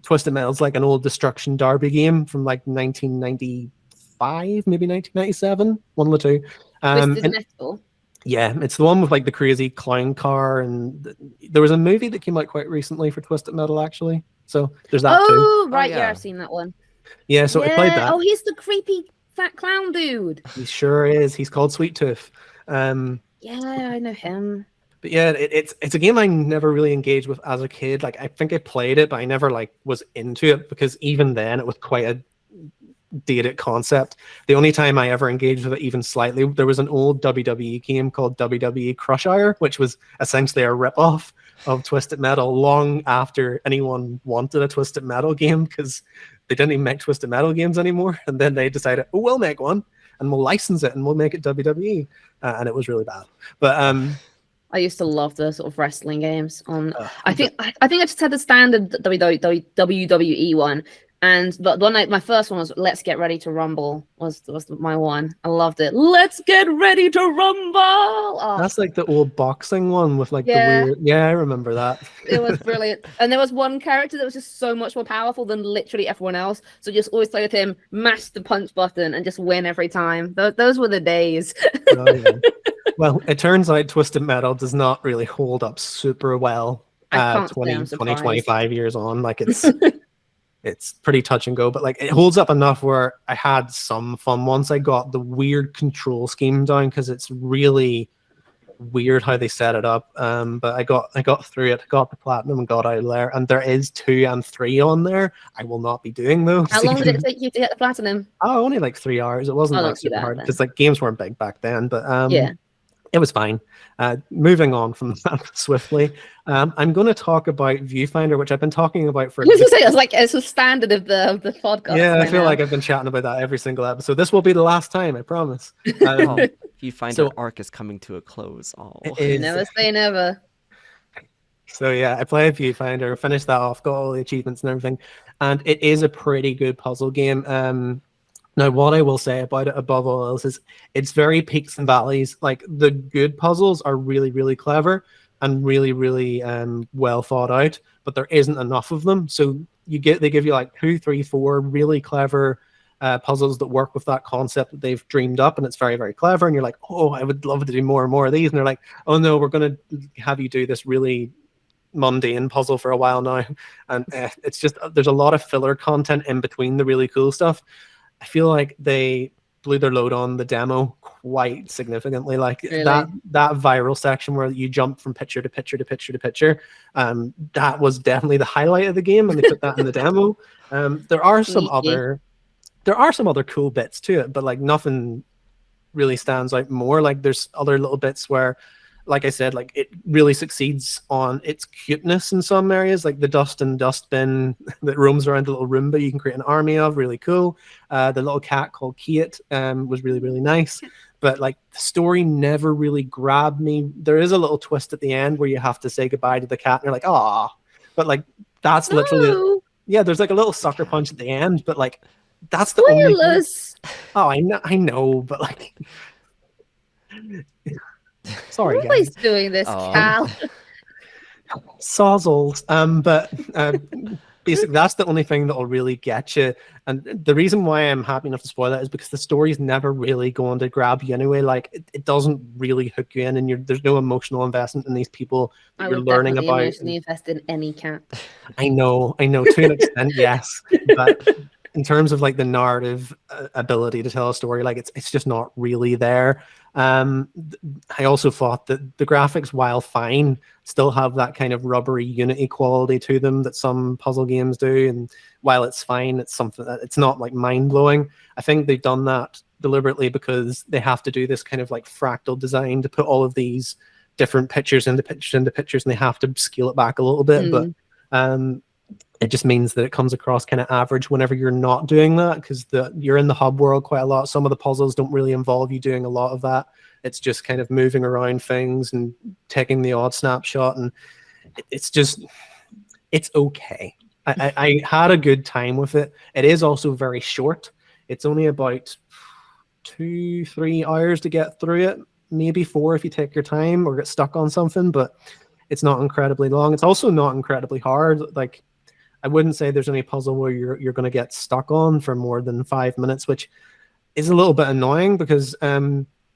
S1: Twisted Metal's like an old Destruction Derby game from like 1995, maybe 1997, one of the two.
S2: Twisted Metal.
S1: Yeah, it's the one with like the crazy clown car, and there was a movie that came out quite recently for Twisted Metal actually. So there's that too.
S2: Oh, right,
S3: yeah.
S2: yeah, I've seen that one.
S1: Yeah, so I played that.
S2: Oh, he's the creepy fat clown dude.
S1: He sure is. He's called Sweet Tooth.
S2: Yeah, I know him.
S1: But yeah, it's a game I never really engaged with as a kid. Like I think I played it, but I never like was into it because even then it was quite a dated concept. The only time I ever engaged with it even slightly, there was an old WWE game called WWE Crush Hour, which was essentially a ripoff of Twisted Metal long after anyone wanted a Twisted Metal game because they didn't even make Twisted Metal games anymore. And then they decided, oh, we'll make one and we'll license it and we'll make it WWE. And it was really bad. But
S2: I used to love the sort of wrestling games on. I think I just had the standard WWE one, but my first one was Let's Get Ready to Rumble was my one. I loved it. Let's get ready to rumble. Oh.
S1: That's like the old boxing one with like the weird. Yeah, I remember that.
S2: It was brilliant, and there was one character that was just so much more powerful than literally everyone else. So just always play with him, mash the punch button, and just win every time. Those were the days.
S1: Oh, yeah. Well, it turns out Twisted Metal does not really hold up super well 20, 25 years on. Like it's pretty touch and go, but like it holds up enough where I had some fun once I got the weird control scheme down because it's really weird how they set it up. But I got through it, got the platinum and got out of there. And there is 2 and 3 on there. I will not be doing those.
S2: How long did it take you to get the platinum?
S1: Oh, only like 3 hours. It wasn't like super hard because like games weren't big back then. But yeah. It was fine. Moving on from that swiftly, I'm going to talk about Viewfinder, which I've been talking about for.
S2: I was going to say, it's like it's a standard of the podcast.
S1: Yeah, I feel like I've been chatting about that every single episode. This will be the last time, I promise.
S3: Viewfinder arc is coming to a close. Oh,
S2: never say never.
S1: So yeah, I played Viewfinder, finished that off, got all the achievements and everything, and it is a pretty good puzzle game. Now, what I will say about it above all else is it's very peaks and valleys. Like the good puzzles are really, really clever and really, really well thought out, but there isn't enough of them. So they give you like 2, 3, 4 really clever puzzles that work with that concept that they've dreamed up, and it's very, very clever. And you're like, oh, I would love to do more and more of these. And they're like, oh no, we're going to have you do this really mundane puzzle for a while now. And it's just there's a lot of filler content in between the really cool stuff. I feel like they blew their load on the demo quite significantly. Like
S2: really?
S1: that viral section where you jump from picture to picture to picture to picture, that was definitely the highlight of the game, and they put that in the demo. There are some other cool bits to it, but like nothing really stands out more. Like there's other little bits where like I said, like it really succeeds on its cuteness in some areas, like the dust and dustbin that roams around the little Roomba you can create an army of, really cool. The little cat called Kate was really, really nice. But like the story never really grabbed me. There is a little twist at the end where you have to say goodbye to the cat and you're like, ah, but like that's literally yeah, there's like a little sucker punch at the end, but like that's the only thing. Oh, I know, but like sorry,
S2: You're always
S1: guys.
S2: doing this, Cal.
S1: Sozzles. But basically, that's the only thing that will really get you. And the reason why I'm happy enough to spoil that is because the story's never really going to grab you anyway. Like it doesn't really hook you in, and there's no emotional investment in these people that you're learning about.
S2: Emotionally invest in any cat.
S1: I know, to an extent, yes, but in terms of like the narrative ability to tell a story, like it's just not really there. I also thought that the graphics, while fine, still have that kind of rubbery Unity quality to them that some puzzle games do. And while it's fine, it's something that it's not like mind blowing. I think they've done that deliberately because they have to do this kind of like fractal design to put all of these different pictures into pictures, and they have to scale it back a little bit. But it just means that it comes across kind of average whenever you're not doing that, because you're in the hub world quite a lot. Some of the puzzles don't really involve you doing a lot of that. It's just kind of moving around things and taking the odd snapshot, and it's okay. I had a good time with it. It is also very short. It's only about 2-3 hours to get through it, maybe 4 if you take your time or get stuck on something, but it's not incredibly long. It's also not incredibly hard. Like, I wouldn't say there's any puzzle where you're going to get stuck on for more than 5 minutes, which is a little bit annoying because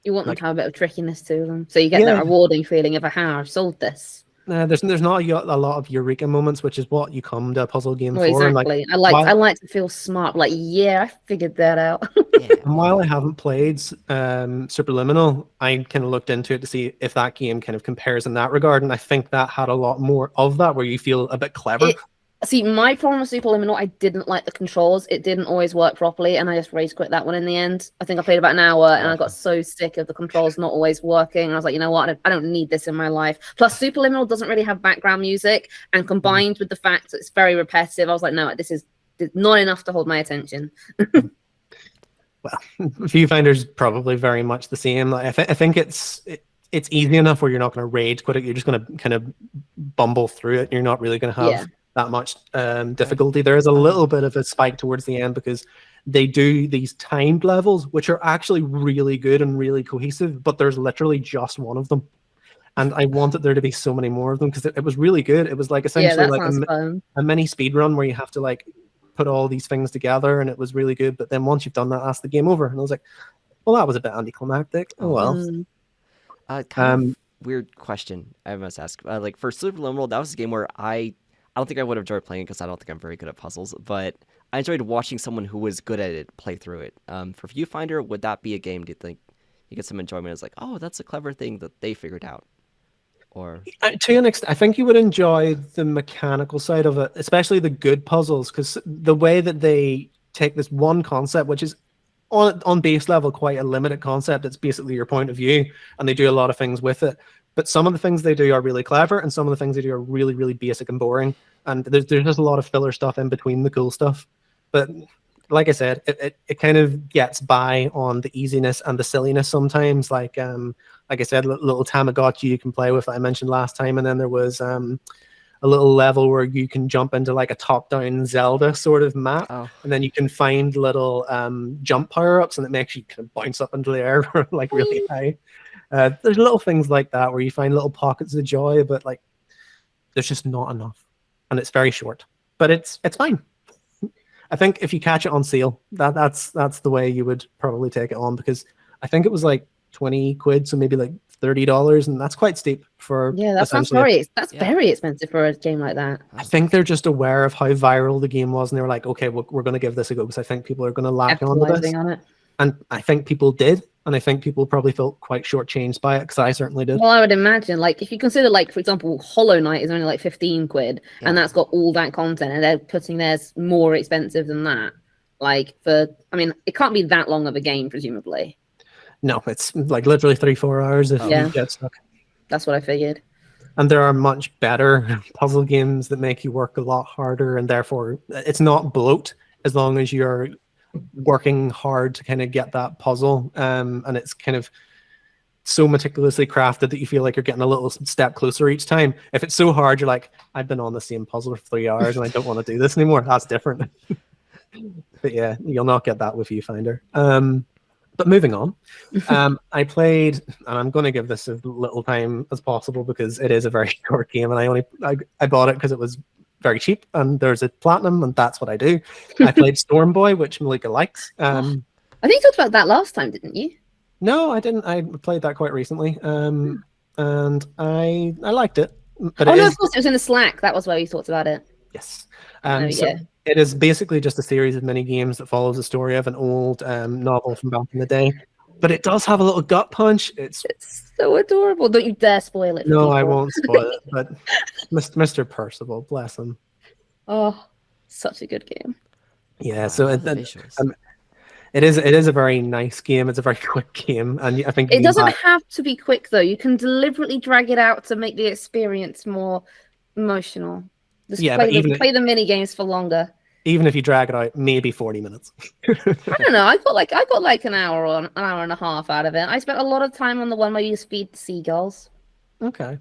S2: you want them to have a bit of trickiness to them, so you get that rewarding feeling of I've solved this.
S1: There's not a lot of eureka moments, which is what you come to a puzzle game for.
S2: Exactly.
S1: And like,
S2: I like to feel smart. Like, yeah, I figured that out.
S1: And while I haven't played Superliminal, I kind of looked into it to see if that game kind of compares in that regard, and I think that had a lot more of that, where you feel a bit clever.
S2: See, my problem with Superliminal, I didn't like the controls. It didn't always work properly, and I just rage quit that one in the end. I think I played about an hour, and I got so sick of the controls not always working. And I was like, you know what? I don't need this in my life. Plus, Superliminal doesn't really have background music, and combined with the fact that it's very repetitive, I was like, no, this is not enough to hold my attention.
S1: Well, Viewfinder's probably very much the same. I think it's easy enough where you're not going to rage quit it. You're just going to kind of bumble through it. You're not really going to have that much difficulty. There is a little bit of a spike towards the end because they do these timed levels, which are actually really good and really cohesive, but there's literally just one of them. And I wanted there to be so many more of them because it was really good. It was like essentially like a mini speed run where you have to like put all these things together, and it was really good. But then once you've done that, that's the game over. And I was like, well, that was a bit anticlimactic. Oh well.
S3: Kind of weird question I must ask. Like for Superliminal, that was a game where I don't think I would have enjoyed playing because I don't think I'm very good at puzzles, but I enjoyed watching someone who was good at it play through it. For Viewfinder, would that be a game, do you think you get some enjoyment? It's like, oh, that's a clever thing that they figured out. Or
S1: to an extent, I think you would enjoy the mechanical side of it, especially the good puzzles, because the way that they take this one concept, which is on base level quite a limited concept, it's basically your point of view, and they do a lot of things with it. But some of the things they do are really clever, and some of the things they do are really, really basic and boring. And there's just a lot of filler stuff in between the cool stuff. But like I said, it kind of gets by on the easiness and the silliness sometimes. Like I said, little Tamagotchi you can play with that I mentioned last time, and then there was a little level where you can jump into like a top-down Zelda sort of map, and then you can find little jump power-ups, and it makes you kind of bounce up into the air like really high. There's little things like that where you find little pockets of joy, but like there's just not enough, and it's very short. But it's fine. I think if you catch it on sale, that's the way you would probably take it on, because I think it was like 20 quid, so maybe like $30, and that's quite steep for
S2: that's very expensive for a game like that.
S1: I think they're just aware of how viral the game was, and they were like, okay, we're going to give this a go because I think people are going to latch on to this. And I think people did, and I think people probably felt quite shortchanged by it, because I certainly did.
S2: Well, I would imagine, like, if you consider, like, for example, Hollow Knight is only like 15 quid, and that's got all that content, and they're putting theirs more expensive than that. Like, it can't be that long of a game, presumably.
S1: No, it's like literally 3-4 hours if you get stuck.
S2: That's what I figured.
S1: And there are much better puzzle games that make you work a lot harder, and therefore it's not bloat as long as you're working hard to kind of get that puzzle. And it's kind of so meticulously crafted that you feel like you're getting a little step closer each time. If it's so hard, you're like, I've been on the same puzzle for 3 hours and I don't want to do this anymore. That's different. But yeah, you'll not get that with Viewfinder. But moving on, I played, and I'm going to give this as little time as possible because it is a very short game, and I bought it because it was very cheap, and there's a platinum, and that's what I do. I played Storm Boy, which Melika likes.
S2: I think you talked about that last time, didn't you?
S1: No, I didn't. I played that quite recently, and I liked it. But
S2: no, of course, it was in the Slack. That was where you talked about it.
S1: Yes.
S2: So
S1: it is basically just a series of mini games that follows the story of an old novel from back in the day. But it does have a little gut punch. It's
S2: so adorable. Don't you dare spoil it.
S1: No, I won't spoil it. But Mr. Percival, bless him.
S2: Oh, such a good game.
S1: Yeah. So it is a very nice game. It's a very quick game, and I think
S2: it doesn't have to be quick though. You can deliberately drag it out to make the experience more emotional. Just play the mini games for longer.
S1: Even if you drag it out, maybe 40 minutes.
S2: I don't know. I got like an hour or an hour and a half out of it. I spent a lot of time on the one where you feed seagulls.
S1: Okay.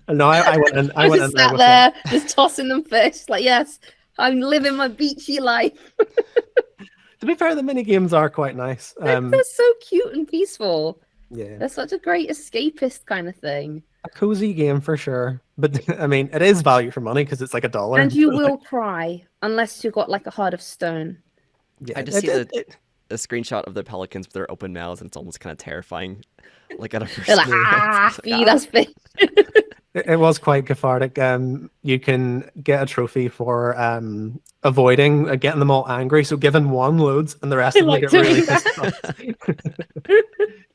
S1: No, I went in
S2: sat there just tossing them fish. Like, yes, I'm living my beachy life.
S1: To be fair, the mini games are quite nice.
S2: They're so cute and peaceful.
S1: Yeah,
S2: they're such a great escapist kind of thing.
S1: A cozy game for sure, but I mean, it is value for money because it's like $1.
S2: And you will cry unless you've got like a heart of stone.
S3: Yeah, I just see a screenshot of the pelicans with their open mouths, and it's almost kind of terrifying. Like at a first,
S2: they're like, feed us fish.
S1: It was quite cathartic. You can get a trophy for avoiding getting them all angry. So giving one loads, and the rest of them get really pissed off.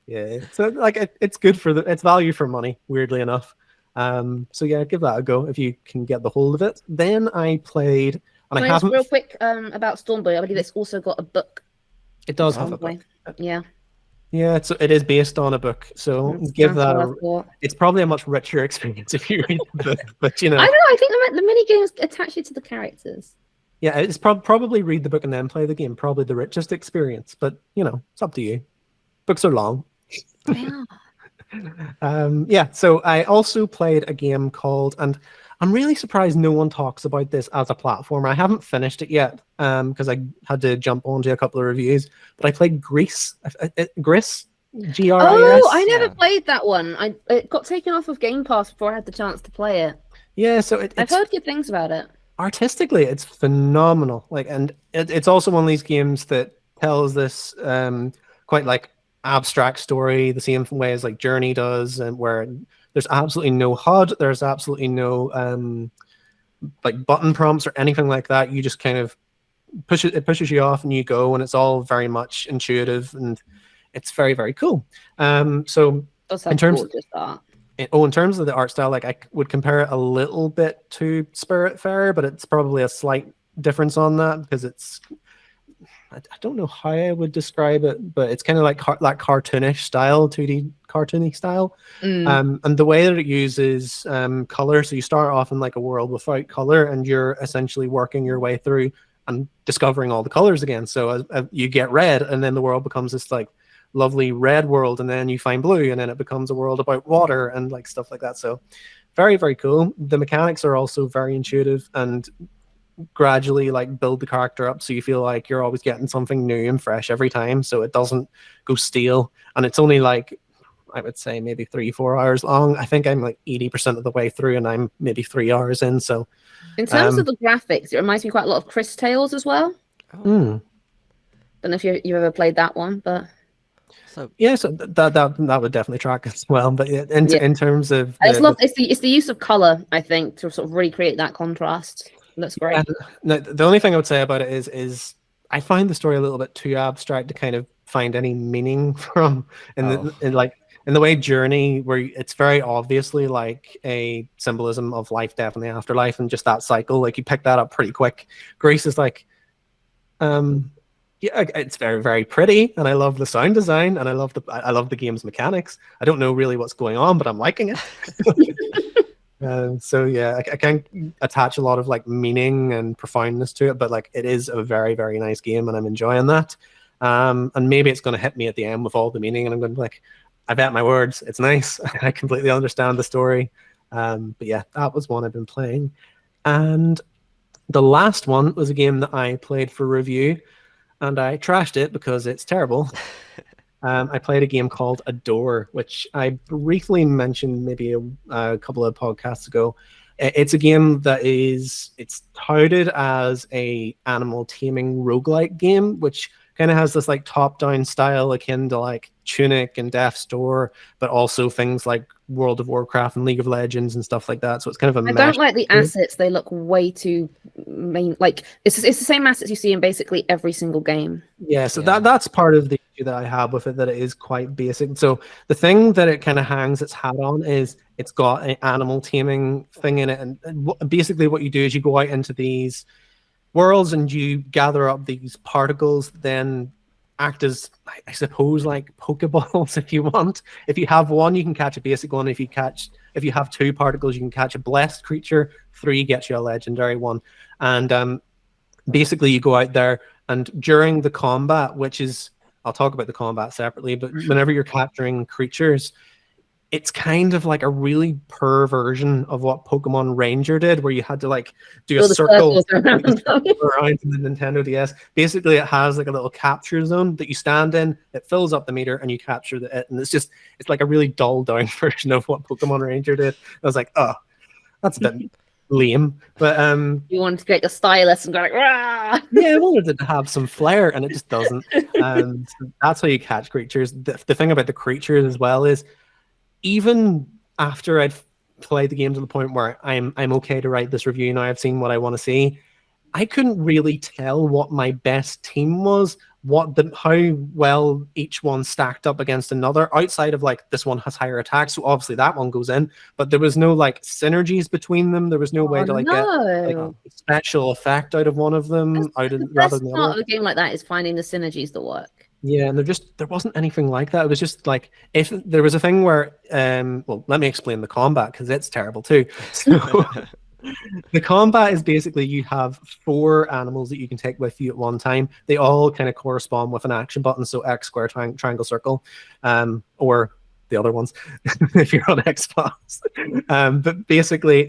S1: Yeah, so like it's good it's value for money. Weirdly enough, so yeah, give that a go if you can get the hold of it. Then I played, and I haven't.
S2: Real quick about Storm Boy. I believe it's also got a book.
S1: It does have a book.
S2: Yeah.
S1: Yeah, it is based on a book, so give that it's probably a much richer experience if you read the book, but you know.
S2: I don't know, I think the mini games attach you to the characters.
S1: Yeah, it's probably read the book and then play the game, probably the richest experience, but you know, it's up to you. Books are long.
S2: Yeah.
S1: Yeah, so I also played a game called, and I'm really surprised no one talks about this as a platformer. I haven't finished it yet because I had to jump onto a couple of reviews. But I played Gris, Gris, Gris.
S2: Oh, I never played that one. It got taken off of Game Pass before I had the chance to play it.
S1: Yeah, so
S2: I've heard good things about it.
S1: Artistically, it's phenomenal. And it's also one of these games that tells this quite like abstract story the same way as like Journey does, and where there's absolutely no HUD, there's absolutely no like button prompts or anything like that. You just kind of pushes you off and you go, and it's all very much intuitive, and it's very, very cool. So in terms of the art style, like I would compare it a little bit to Spiritfarer, but it's probably a slight difference on that because it's, I don't know how I would describe it, but it's kind of like that cartoonish style, 2D cartoony style. And the way that it uses color, so you start off in like a world without color, and you're essentially working your way through and discovering all the colors again. So you get red, and then the world becomes this like lovely red world, and then you find blue, and then it becomes a world about water and like stuff like that. So very, very cool. The mechanics are also very intuitive and gradually like build the character up so you feel like you're always getting something new and fresh every time, so it doesn't go stale. And it's only like, I would say maybe 3-4 hours long. I think I'm like 80% of the way through, and I'm maybe 3 hours in. So
S2: in terms of the graphics, it reminds me quite a lot of Chris Tales as well. Don't know if you ever played that one, but
S1: so yeah, so that would definitely track as well. But in terms of
S2: it's the use of color, I think, to sort of recreate that contrast. That's great.
S1: And no, the only thing I would say about it is I find the story a little bit too abstract to kind of find any meaning from in the way Journey, where it's very obviously like a symbolism of life, death, and the afterlife, and just that cycle. Like you pick that up pretty quick. Grace is like, Yeah, it's very, very pretty, and I love the sound design, and I love the game's mechanics. I don't know really what's going on, but I'm liking it. So yeah, I can't attach a lot of like meaning and profoundness to it, but like it is a very, very nice game, and I'm enjoying that. And maybe it's going to hit me at the end with all the meaning, and I'm going to be like, I bet my words, it's nice. I completely understand the story. But yeah, that was one I've been playing, and the last one was a game that I played for review, and I trashed it because it's terrible. I played a game called Adore, which I briefly mentioned maybe a couple of podcasts ago. It's a game that it's touted as a animal taming roguelike game, which kind of has this like top-down style akin to like Tunic and Death's Door, but also things like World of Warcraft and League of Legends and stuff like that. So it's kind of a
S2: I don't like the assets. They look way too main. Like it's the same assets you see in basically every single game.
S1: Yeah, so that's part of the issue that I have with it, that it is quite basic. So the thing that it kind of hangs its hat on is it's got an animal taming thing in it, and basically what you do is you go out into these worlds and you gather up these particles, then act as, I suppose, like Pokeballs if you want. If you have one, you can catch a basic one. If you have two particles, you can catch a blessed creature. 3 gets you a legendary one. And basically you go out there, and during the combat, I'll talk about the combat separately, but whenever you're capturing creatures, it's kind of like a really poor version of what Pokemon Ranger did, where you had to like do a circle around the Nintendo DS. Basically, it has like a little capture zone that you stand in, it fills up the meter, and you capture it. And it's like a really dulled down version of what Pokemon Ranger did. I was like, oh, that's a bit lame. But
S2: you wanted to get your stylus and go like, rah!
S1: Yeah, I wanted it to have some flair, and it just doesn't. And that's how you catch creatures. The thing about the creatures as well is, even after I'd played the game to the point where I'm okay to write this review now, I've seen what I want to see, I couldn't really tell what my best team was, how well each one stacked up against another, outside of like this one has higher attacks, so obviously that one goes in, but there was no like synergies between them. There was no way to like get like a special effect out of one of them rather than the other.
S2: The best part of a game like that is finding the synergies that work.
S1: Yeah, and there wasn't anything like that. It was just like, if there was a thing where, well, let me explain the combat because it's terrible too. So the combat is basically you have 4 animals that you can take with you at one time. They all kind of correspond with an action button, so X, square, triangle, circle, or the other ones if you're on Xbox. But basically,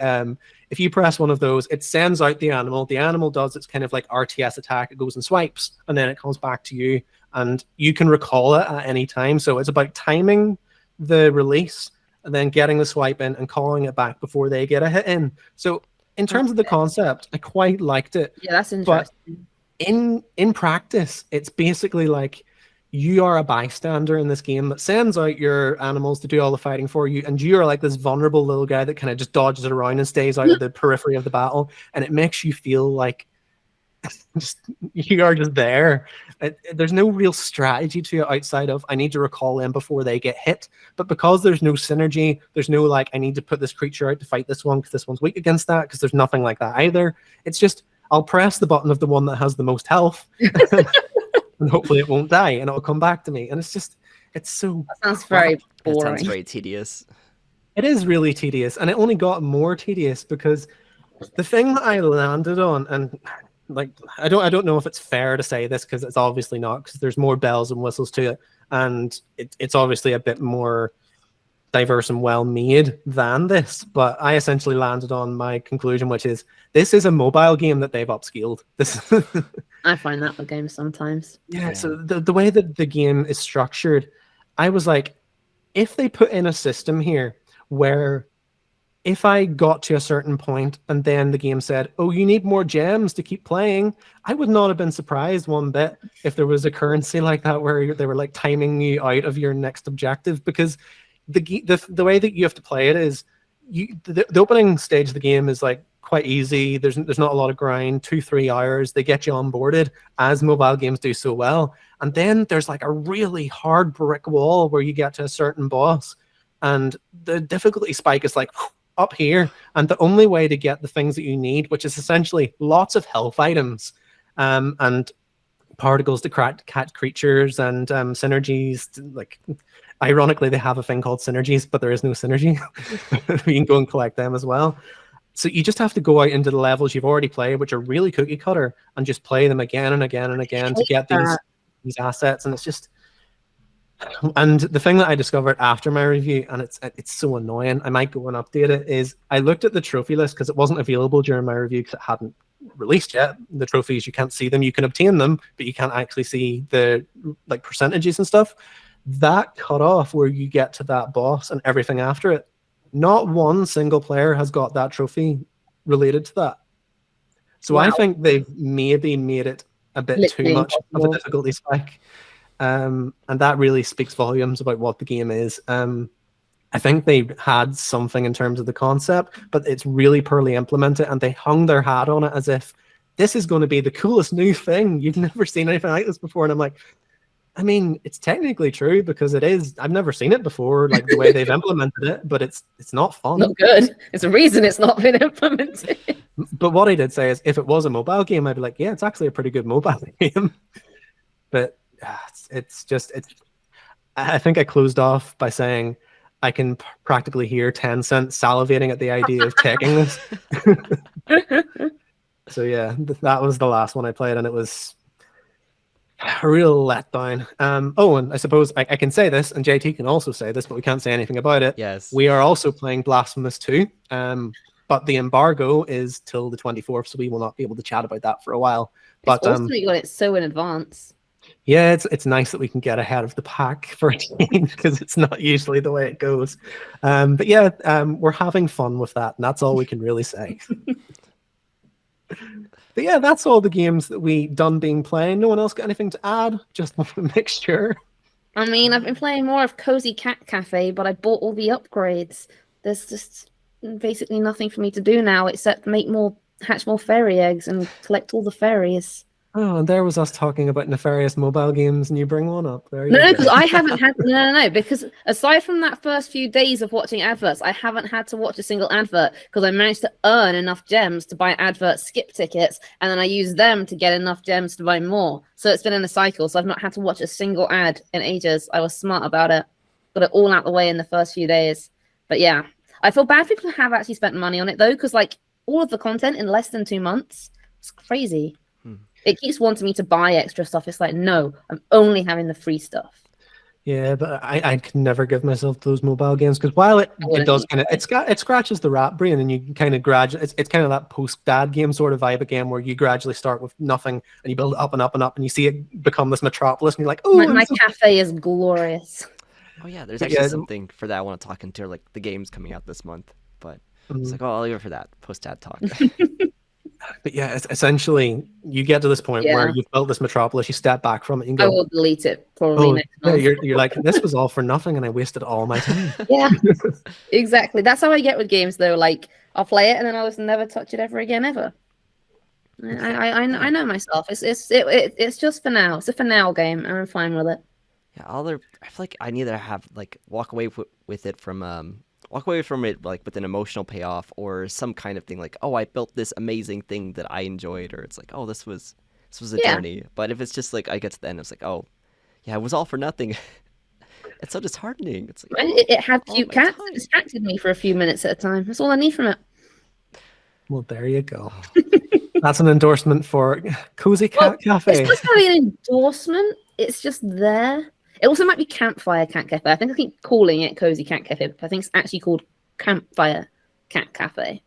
S1: if you press one of those, it sends out the animal. The animal does its kind of like RTS attack. It goes and swipes, and then it comes back to you, and you can recall it at any time. So it's about timing the release and then getting the swipe in and calling it back before they get a hit in. So in terms of the concept, I quite liked it.
S2: Yeah, that's interesting.
S1: But in practice, it's basically like you are a bystander in this game that sends out your animals to do all the fighting for you, and you are like this vulnerable little guy that kind of just dodges it around and stays out of the periphery of the battle, and it makes you feel like you are just there. There's no real strategy to it outside of I need to recall them before they get hit, but because there's no synergy, there's no like I need to put this creature out to fight this one because this one's weak against that, because there's nothing like that either. It's just I'll press the button of the one that has the most health and hopefully it won't die and it'll come back to me, and it's so
S2: that sounds very boring.
S3: That sounds very tedious.
S1: It is really tedious, and it only got more tedious because the thing that I landed on, and like I don't know if it's fair to say this because it's obviously not, because there's more bells and whistles to it, and it's obviously a bit more diverse and well made than this, but I essentially landed on my conclusion, which is this is a mobile game that they've upscaled.
S2: I find that with games sometimes.
S1: Yeah, so the way that the game is structured, I was like, if they put in a system here where if I got to a certain point and then the game said, oh, you need more gems to keep playing, I would not have been surprised one bit if there was a currency like that where they were like timing you out of your next objective, because the way that you have to play it is the opening stage of the game is like quite easy. There's not a lot of grind, 2-3 hours. They get you onboarded, as mobile games do so well. And then there's like a really hard brick wall where you get to a certain boss, and the difficulty spike is like up here, and the only way to get the things that you need, which is essentially lots of health items and particles to catch creatures and synergies. Like, ironically, they have a thing called synergies, but there is no synergy. You can go and collect them as well. So you just have to go out into the levels you've already played, which are really cookie cutter, and just play them again and again and again to get these assets. And it's just, and the thing that I discovered after my review, and it's so annoying, I might go and update it, is I looked at the trophy list because it wasn't available during my review because it hadn't released yet. The trophies, you can't see them. You can obtain them, but you can't actually see the like percentages and stuff. That cut off where you get to that boss and everything after it, not one single player has got that trophy related to that. So I think they've maybe made it a bit too much of a difficulty spike. And that really speaks volumes about what the game is. I think they had something in terms of the concept, but it's really poorly implemented, and they hung their hat on it as if this is going to be the coolest new thing. You've never seen anything like this before. And I'm like, I mean, it's technically true because it is. I've never seen it before, like the way they've implemented it, but it's not fun.
S2: Not good. It's a reason it's not been implemented.
S1: But what I did say is, if it was a mobile game, I'd be like, yeah, it's actually a pretty good mobile game. But it's just. I think I closed off by saying I can practically hear Tencent salivating at the idea of taking this. So yeah, that was the last one I played, and it was a real letdown. And I suppose I can say this, and JT can also say this, but we can't say anything about it.
S3: Yes.
S1: We are also playing Blasphemous 2, but the embargo is till the 24th, so we will not be able to chat about that for a while. But
S2: it's awesome that you got it so in advance.
S1: Yeah, it's nice that we can get ahead of the pack for a game because it's not usually the way it goes. But yeah, we're having fun with that, and that's all we can really say. But yeah, that's all the games that we done being playing. No one else got anything to add? Just a mixture.
S2: I mean, I've been playing more of Cozy Cat Cafe, but I bought all the upgrades. There's just basically nothing for me to do now except hatch more fairy eggs and collect all the fairies.
S1: Oh, and there was us talking about nefarious mobile games, and you bring one up. There you
S2: No,
S1: go.
S2: because I haven't had no, because aside from that first few days of watching adverts, I haven't had to watch a single advert because I managed to earn enough gems to buy advert skip tickets, and then I use them to get enough gems to buy more. So it's been in a cycle, so I've not had to watch a single ad in ages. I was smart about it. Got it all out the way in the first few days. But yeah, I feel bad for people who have actually spent money on it, though, because like all of the content in less than 2 months, it's crazy. It keeps wanting me to buy extra stuff. It's like, no, I'm only having the free stuff.
S1: Yeah, but I can never give myself those mobile games because while it does kind of it scratches the rat brain, and you kind of gradually it's kind of that post dad game sort of vibe again where you gradually start with nothing and you build up and up and up and you see it become this metropolis and you're like, oh,
S2: my cafe is glorious.
S3: Oh yeah, there's actually something for that I want to talk into, like the games coming out this month, but it's like, oh, I'll leave it for that post dad talk.
S1: But yeah, it's essentially you get to this point where you've built this metropolis, you step back from it and go,
S2: I will delete it probably next month.
S1: You're like, this was all for nothing and I wasted all my time.
S2: Yeah, exactly. That's how I get with games though. Like I'll play it and then I'll just never touch it ever again, ever. I know myself. It's just for now. It's a for now game and I'm fine with it.
S3: Yeah, I feel like I need to have like walk away with it from like with an emotional payoff or some kind of thing like, oh, I built this amazing thing that I enjoyed, or it's like, oh, this was a journey. But if it's just like I get to the end, it's like, oh, yeah, it was all for nothing. It's so disheartening. It's like
S2: it had cute cats that distracted me for a few minutes at a time. That's all I need from it.
S1: Well, there you go. That's an endorsement for Cozy Cat Cafe.
S2: It's not really an endorsement. It's just there. It also might be Campfire Cat Cafe. I think I keep calling it Cozy Cat Cafe, but I think it's actually called Campfire Cat Cafe.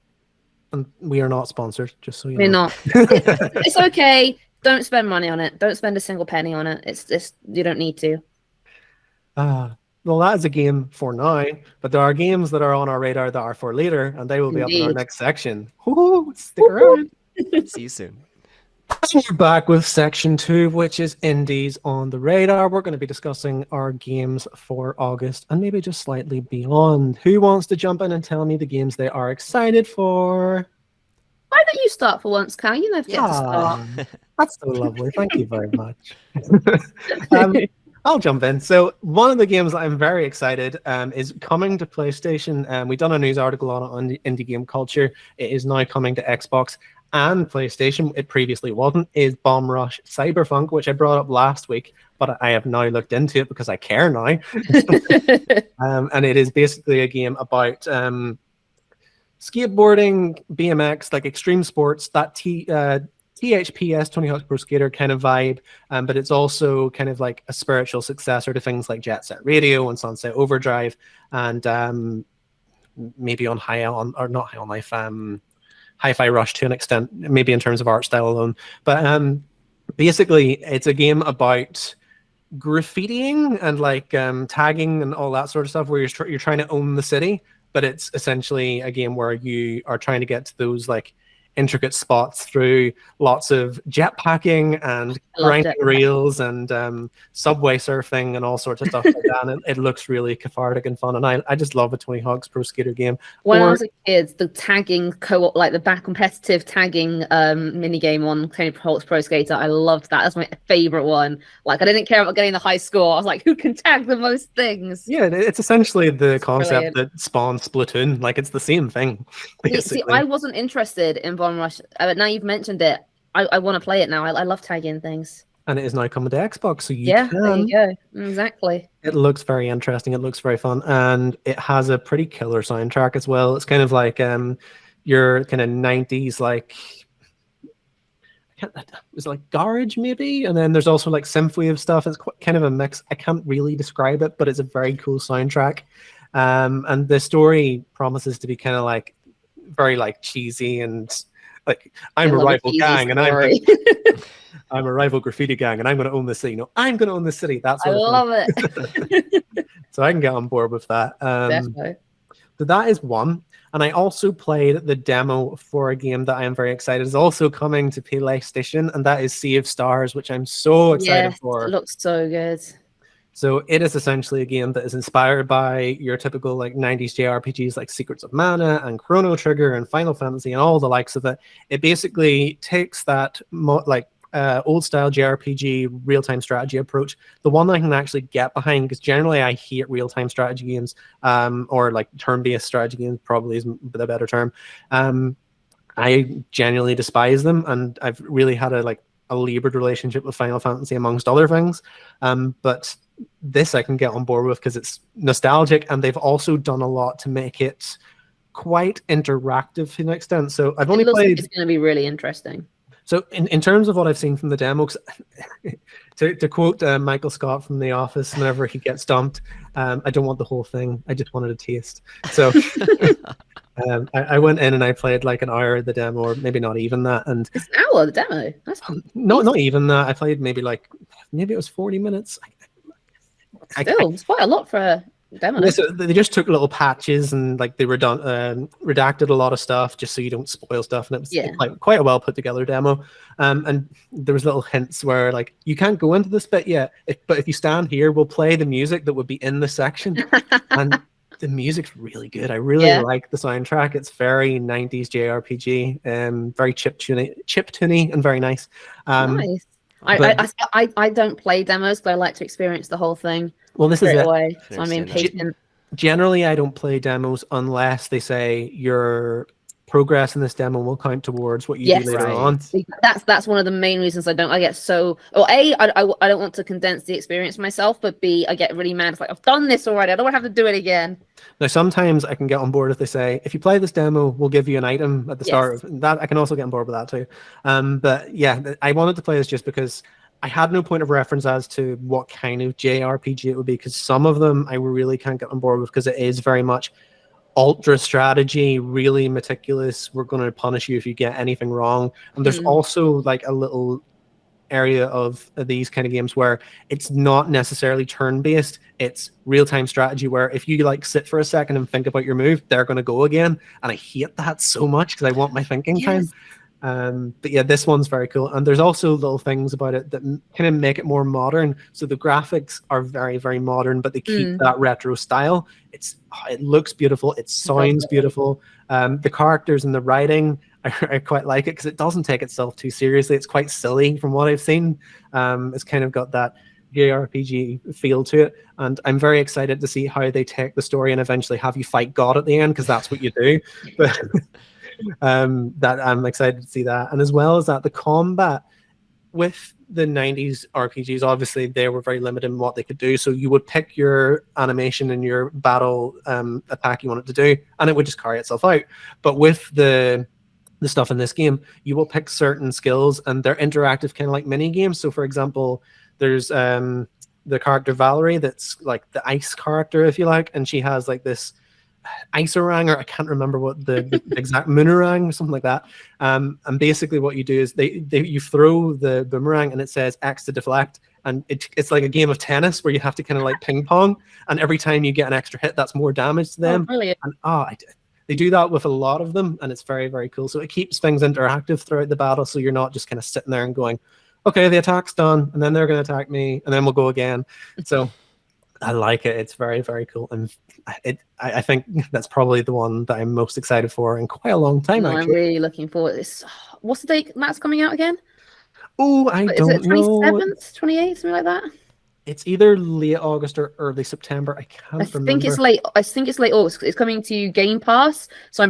S1: And we are not sponsored, just so you know.
S2: We're not. It's okay. Don't spend money on it. Don't spend a single penny on it. It's just, you don't need to.
S1: Well, that is a game for now, but there are games that are on our radar that are for later, and they will be up in our next section. Ooh, stick around.
S3: See you soon.
S1: We're back with section 2, which is indies on the radar. We're going to be discussing our games for August and maybe just slightly beyond. Who wants to jump in and tell me the games they are excited for?
S2: Why don't you start for once, Cal? You never get to start.
S1: That's so lovely. Thank you very much. I'll jump in. So one of the games that I'm very excited is coming to PlayStation. We've done a news article on it on Indie Game Culture. It is now coming to Xbox. and PlayStation, it previously wasn't, is Bomb Rush Cyberpunk, which I brought up last week, but I have now looked into it because I care now. And it is basically a game about skateboarding, BMX, like extreme sports, that THPS, Tony Hawk's Pro Skater kind of vibe, but it's also kind of like a spiritual successor to things like Jet Set Radio and Sunset Overdrive, and maybe on not High on Life, Hi-Fi Rush to an extent, maybe in terms of art style alone. But basically, it's a game about graffitiing and like tagging and all that sort of stuff, where you're trying to own the city. But it's essentially a game where you are trying to get to those like intricate spots through lots of jetpacking and grinding rails and subway surfing and all sorts of stuff like that. And it looks really cathartic and fun. And I just love a Tony Hawk's Pro Skater game.
S2: When I was a kid, the tagging co-op, like the back competitive tagging mini game on Tony Hawk's Pro Skater, I loved that. That's my favorite one. Like, I didn't care about getting the high score. I was like, who can tag the most things?
S1: Yeah, it's essentially the concept that spawned Splatoon. Like, it's the same thing.
S2: See, I wasn't interested in Bomb Rush, but now you've mentioned it. I want to play it now. I love tagging things.
S1: And it is now coming to Xbox, so you
S2: can.
S1: There you
S2: go. Exactly.
S1: It looks very interesting. It looks very fun, and it has a pretty killer soundtrack as well. It's kind of like your kind of 90s, like it's like garage maybe, and then there's also like synthwave stuff. It's kind of a mix. I can't really describe it, but it's a very cool soundtrack. And the story promises to be kind of like very like cheesy and like I'm a rival gang and I'm a rival graffiti gang and I'm going to own the city. No, I'm going to own the city. That's what
S2: I love it.
S1: So I can get on board with that.
S2: Definitely.
S1: So that is one. And I also played the demo for a game that I am very excited is also coming to PlayStation, and that is Sea of Stars, which I'm so excited for.
S2: It looks so good.
S1: So it is essentially a game that is inspired by your typical like 90s JRPGs like Secrets of Mana and Chrono Trigger and Final Fantasy and all the likes of it. It basically takes that old style JRPG real-time strategy approach, the one that I can actually get behind, because generally I hate real-time strategy games, or like turn-based strategy games probably is the better term. I genuinely despise them, and I've really had a labored relationship with Final Fantasy amongst other things. But this I can get on board with because it's nostalgic, and they've also done a lot to make it quite interactive to an extent. So I've only played.
S2: It's going to be really interesting.
S1: So in terms of what I've seen from the demo, to quote Michael Scott from The Office, whenever he gets dumped, I don't want the whole thing. I just wanted a taste. So I went in and I played like an hour of the demo, or maybe not even that. And
S2: it's an hour of the demo. That's
S1: not even that. I played maybe it was 40 minutes.
S2: Still, it's quite a lot for a demo.
S1: So they just took little patches and like they redacted a lot of stuff just so you don't spoil stuff, and it was quite a well put together demo. And there was little hints where like you can't go into this bit yet, but if you stand here, we'll play the music that would be in the section. And the music's really good. I really like the soundtrack. It's very 90s JRPG, very chiptune and very nice.
S2: Nice. I don't play demos, but I like to experience the whole thing.
S1: Well, this is it.
S2: Away, so I'm impatient.
S1: Generally, I don't play demos unless they say your progress in this demo will count towards what you do later on.
S2: That's one of the main reasons I don't. I get so. Well, I don't want to condense the experience myself, but B, I get really mad. It's like I've done this already. I don't want to have to do it again.
S1: Now, sometimes I can get on board if they say, if you play this demo, we'll give you an item at the start of that. I can also get on board with that too. But yeah, I wanted to play this just because I had no point of reference as to what kind of JRPG it would be, because some of them I really can't get on board with because it is very much ultra strategy, really meticulous. We're going to punish you if you get anything wrong. And there's also like a little area of these kind of games where it's not necessarily turn-based, it's real-time strategy where if you like sit for a second and think about your move, they're going to go again, and I hate that so much because I want my thinking time. But yeah, this one's very cool, and there's also little things about it that kind of make it more modern. So the graphics are very, very modern, but they keep that retro style. It looks beautiful, it sounds beautiful. The characters and the writing, I quite like it because it doesn't take itself too seriously. It's quite silly from what I've seen. It's kind of got that JRPG feel to it, and I'm very excited to see how they take the story and eventually have you fight God at the end, because that's what you do. that I'm excited to see that. And as well as that, the combat with the 90s RPGs, obviously they were very limited in what they could do. So you would pick your animation and your battle attack you wanted to do, and it would just carry itself out. But with the stuff in this game, you will pick certain skills, and they're interactive, kind of like mini games. So, for example, there's the character Valerie, that's like the ice character, if you like, and she has like this ice orang, or I can't remember what the exact moonerang, something like that. And basically, what you do is you throw the boomerang, and it says X to deflect, and it's like a game of tennis where you have to kind of like ping pong, and every time you get an extra hit, that's more damage to them.
S2: Oh, brilliant.
S1: And they do that with a lot of them, and it's very, very cool. So it keeps things interactive throughout the battle, so you're not just kind of sitting there and going, okay, the attack's done, and then they're going to attack me, and then we'll go again. So I like it. It's very, very cool. And I think that's probably the one that I'm most excited for in quite a long time,
S2: No,
S1: actually.
S2: I'm really looking forward to this. What's the date that's coming out again?
S1: Oh, I
S2: Is
S1: don't
S2: it
S1: know.
S2: 27th, 28th, something like that?
S1: It's either late August or early September. I can't remember.
S2: I think it's late August. It's coming to Game Pass. So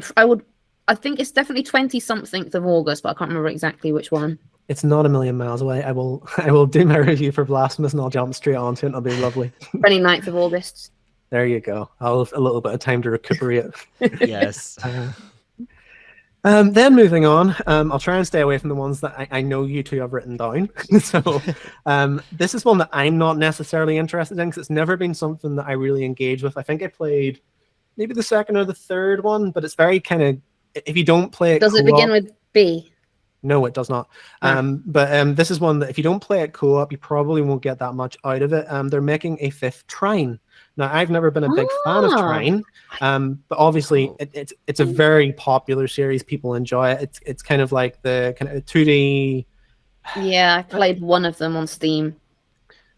S2: I think it's definitely 20-something of August, but I can't remember exactly which one.
S1: It's not a million miles away. I will do my review for Blasphemous, and I'll jump straight onto it. It'll be lovely.
S2: 29th of August.
S1: There you go. I'll have a little bit of time to recuperate.
S3: Yes.
S1: Then moving on, I'll try and stay away from the ones that I know you two have written down. So this is one that I'm not necessarily interested in, because it's never been something that I really engage with. I think I played maybe the second or the third one, but it's very kind of, if you don't play it
S2: Does it begin with B?
S1: No, it does not. But this is one that if you don't play it co-op, you probably won't get that much out of it. They're making a fifth Trine. Now, I've never been a big fan of Trine, but obviously it's a very popular series. People enjoy it. It's kind of like the kind of 2D.
S2: Yeah, I played one of them on Steam.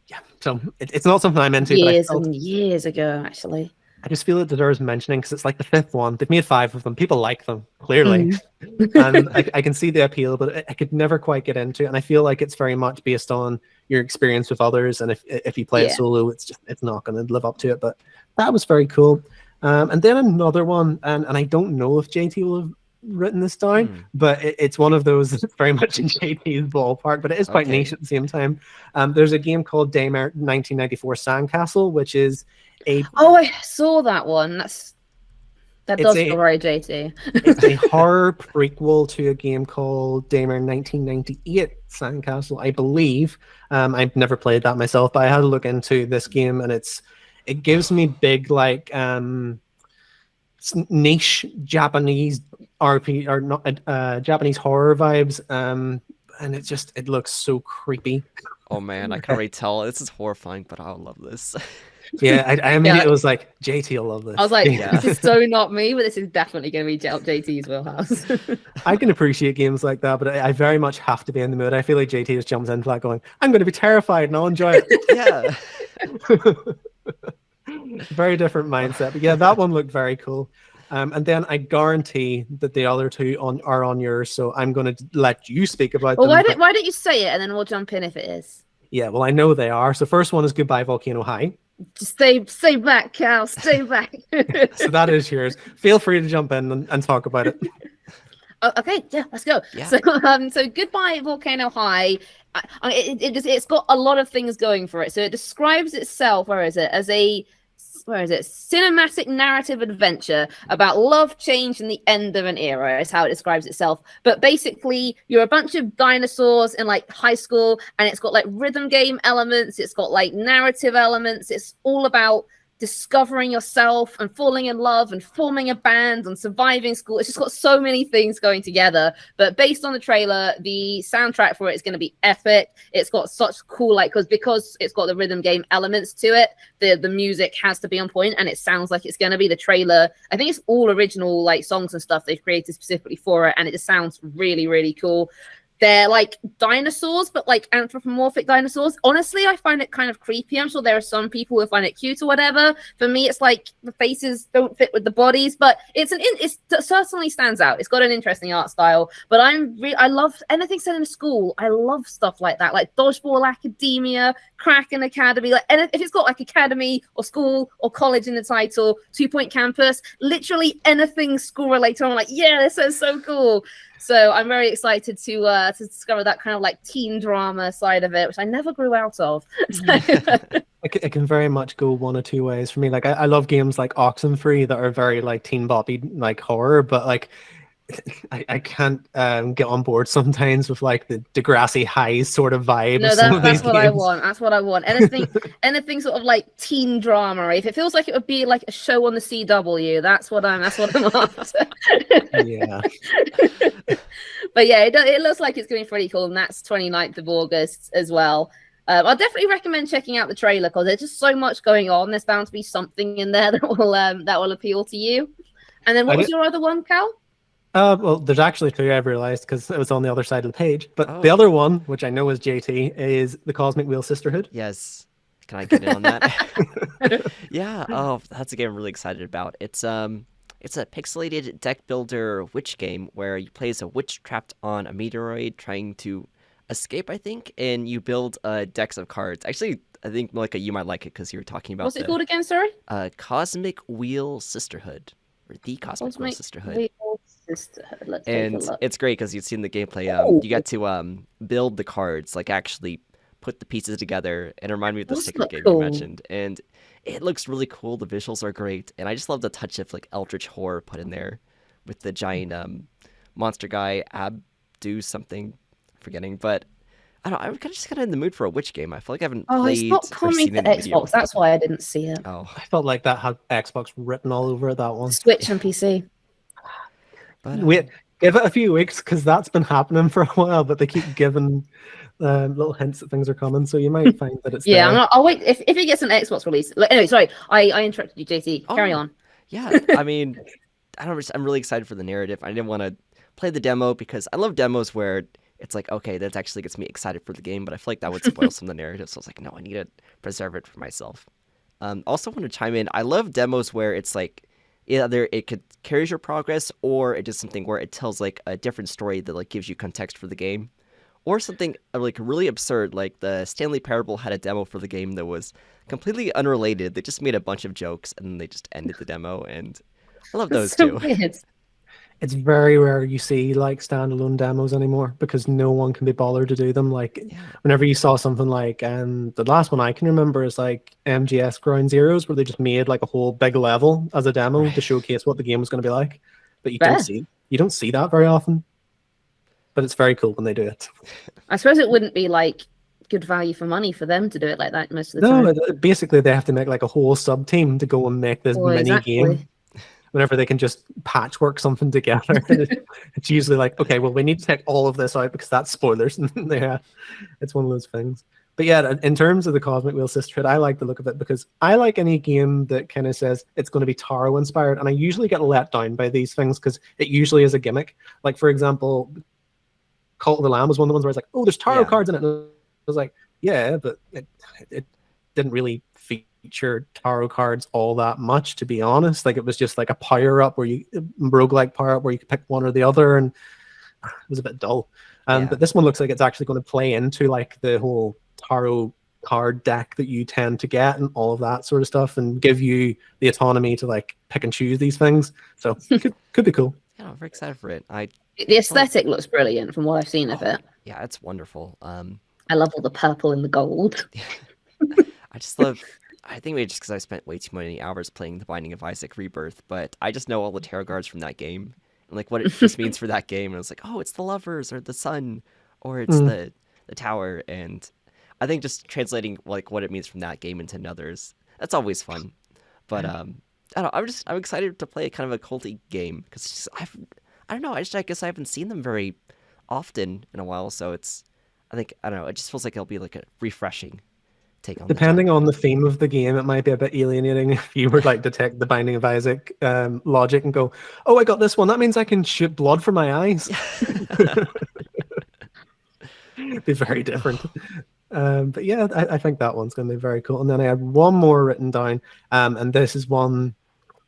S1: Yeah, so it's not something I'm into.
S2: Years
S1: but
S2: and years ago, actually.
S1: I just feel it deserves mentioning because it's like the fifth one. They've made 5 of them. People like them, clearly. And I can see the appeal, but I could never quite get into it. And I feel like it's very much based on your experience with others. And if you play it solo, it's not going to live up to it. But that was very cool. And then another one, and I don't know if JT will have written this down, but it's one of those that's very much in JT's ballpark, but it is quite niche at the same time. There's a game called Daymare 1994 Sandcastle, which is
S2: I saw that one. That does feel very JT.
S1: It's a horror prequel to a game called Daymare 1998 Sandcastle, I believe. I've never played that myself, but I had to look into this game, and it gives me big like niche Japanese RP or not Japanese horror vibes, and it looks so creepy.
S3: Oh man, I can already tell this is horrifying, but I love this.
S1: Yeah, I immediately was like, JT will love this.
S2: I was like, this is so not me, but this is definitely going to be JT's wheelhouse.
S1: I can appreciate games like that, but I very much have to be in the mood. I feel like JT just jumps into that going, I'm going to be terrified and I'll enjoy it.
S3: Yeah.
S1: Very different mindset. But yeah, that one looked very cool. And then I guarantee that the other two are on yours, so I'm going to let you speak about them.
S2: Why don't you say it, and then we'll jump in if it is.
S1: Yeah, well, I know they are. So first one is Goodbye Volcano High.
S2: Just stay back, Cal. Stay back.
S1: So that is yours. Feel free to jump in and talk about it.
S2: Okay, yeah, let's go. Yeah. So Goodbye Volcano High. It's got a lot of things going for it. So it describes itself. As a cinematic narrative adventure about love, change, and the end of an era is how it describes itself. But basically, you're a bunch of dinosaurs in like high school, and it's got like rhythm game elements. It's got like narrative elements. It's all about discovering yourself and falling in love and forming a band and surviving school. It's just got so many things going together. But based on the trailer, the soundtrack for it is going to be epic. It's got such cool, because it's got the rhythm game elements to it, the music has to be on point, and it sounds like it's going to be. The trailer, I think it's all original like songs and stuff they've created specifically for it, and it just sounds really, really cool. they're like dinosaurs, but like anthropomorphic dinosaurs. Honestly, I find it kind of creepy. I'm sure there are some people who find it cute or whatever. For me, it's like the faces don't fit with the bodies, but it certainly stands out. It's got an interesting art style. But I love anything set in a school. I love stuff like that, like Dodgeball Academia, Kraken Academy. Like, and if it's got like academy or school or college in the title, 2 Point Campus, literally anything school related, I'm like, yeah, this is so cool. So I'm very excited to discover that kind of like teen drama side of it, which I never grew out of.
S1: It can very much go one or two ways for me. Like I love games like Oxenfree that are very like teen boppy like horror, but like I can't get on board sometimes with like the Degrassi Highs sort of vibe.
S2: No, that's what I want. That's what I want. Anything sort of like teen drama. If it feels like it would be like a show on the CW, that's what I'm after.
S1: Yeah.
S2: But yeah, it looks like it's going to be pretty cool, and that's 29th of August as well. I'll definitely recommend checking out the trailer because there's just so much going on. There's bound to be something in there that will appeal to you. And then what was your other one, Cal?
S1: Well, there's actually two I've realized because it was on the other side of the page. But the other one, which I know is JT, is the Cosmic Wheel Sisterhood.
S3: Yes. Can I get in on that? Yeah. Oh, that's a game I'm really excited about. It's a pixelated deck builder witch game where you play as a witch trapped on a meteoroid trying to escape, I think, and you build decks of cards. Actually, I think, Melika, you might like it because you were talking about
S2: What's it called again, sorry?
S3: Cosmic Wheel Sisterhood. Or the Cosmic Wheel Sisterhood.
S2: Let's
S3: and
S2: take a look.
S3: It's great because you've seen the gameplay. You get to build the cards, like actually put the pieces together, and remind me of the second game you mentioned. And it looks really cool. The visuals are great, and I just love the touch of like eldritch horror put in there with the giant monster guy Abdu something, I'm forgetting. But I don't know, I'm just kind of in the mood for a witch game. I feel like I haven't played.
S2: It's not coming to Xbox. That's why I didn't see it.
S3: Oh,
S1: I felt like that had Xbox written all over it, that one.
S2: Switch and PC.
S1: But wait, give it a few weeks because that's been happening for a while, but they keep giving little hints that things are coming, so you might find that it's there.
S2: I'll wait if it gets an Xbox release. Anyway, sorry, I interrupted you, JT. Carry on.
S3: Yeah, I mean, I'm really excited for the narrative. I didn't want to play the demo because I love demos where it's like, okay, that actually gets me excited for the game, but I feel like that would spoil some of the narrative, so I was like, no, I need to preserve it for myself. Also want to chime in, I love demos where it's like, either it could carries your progress, or it does something where it tells like a different story that like gives you context for the game, or something like really absurd. Like the Stanley Parable had a demo for the game that was completely unrelated. They just made a bunch of jokes and then they just ended the demo, and I love those too.
S2: Weird.
S1: It's very rare you see like standalone demos anymore because no one can be bothered to do them. Like whenever you saw something like, the last one I can remember is like MGS Ground Zeroes, where they just made like a whole big level as a demo to showcase what the game was going to be like. But you don't see that very often. But it's very cool when they do it.
S2: I suppose it wouldn't be like good value for money for them to do it like that most of the time.
S1: No, basically they have to make like a whole sub team to go and make this mini game. Whenever they can just patchwork something together. It's usually like, okay, well, we need to take all of this out because that's spoilers. Yeah, it's one of those things. But yeah, in terms of the Cosmic Wheel Sisterhood, I like the look of it because I like any game that kind of says it's going to be Taro inspired, and I usually get let down by these things because it usually is a gimmick. Like, for example, Cult of the Lamb was one of the ones where I was like, oh, there's Taro cards in it. And I was like, yeah, but it didn't really feature Taro cards all that much, to be honest. Like, it was just like a power up roguelike power up where you could pick one or the other, and it was a bit dull. But this one looks like it's actually going to play into like the whole Taro card deck that you tend to get and all of that sort of stuff, and give you the autonomy to like pick and choose these things. So could be cool.
S3: Yeah, I'm very excited for it.
S2: The aesthetic looks brilliant from what I've seen of it.
S3: Yeah, it's wonderful.
S2: I love all the purple and the gold.
S3: I just love. I think maybe just because I spent way too many hours playing The Binding of Isaac Rebirth, but I just know all the tarot cards from that game and like what it just means for that game. And I was like, oh, it's the lovers or the sun, or it's the tower. And I think just translating like what it means from that game into another's, that's always fun. But I don't know, I'm excited to play kind of a culty game because I don't know, I guess I haven't seen them very often in a while. So I don't know, it just feels like it'll be like a refreshing take on.
S1: Depending on the theme of the game, it might be a bit alienating if you were like detect the Binding of Isaac logic and go, oh, I got this one, that means I can shoot blood from my eyes. be very different. But yeah, I think that one's going to be very cool. And then I had one more written down, and this is one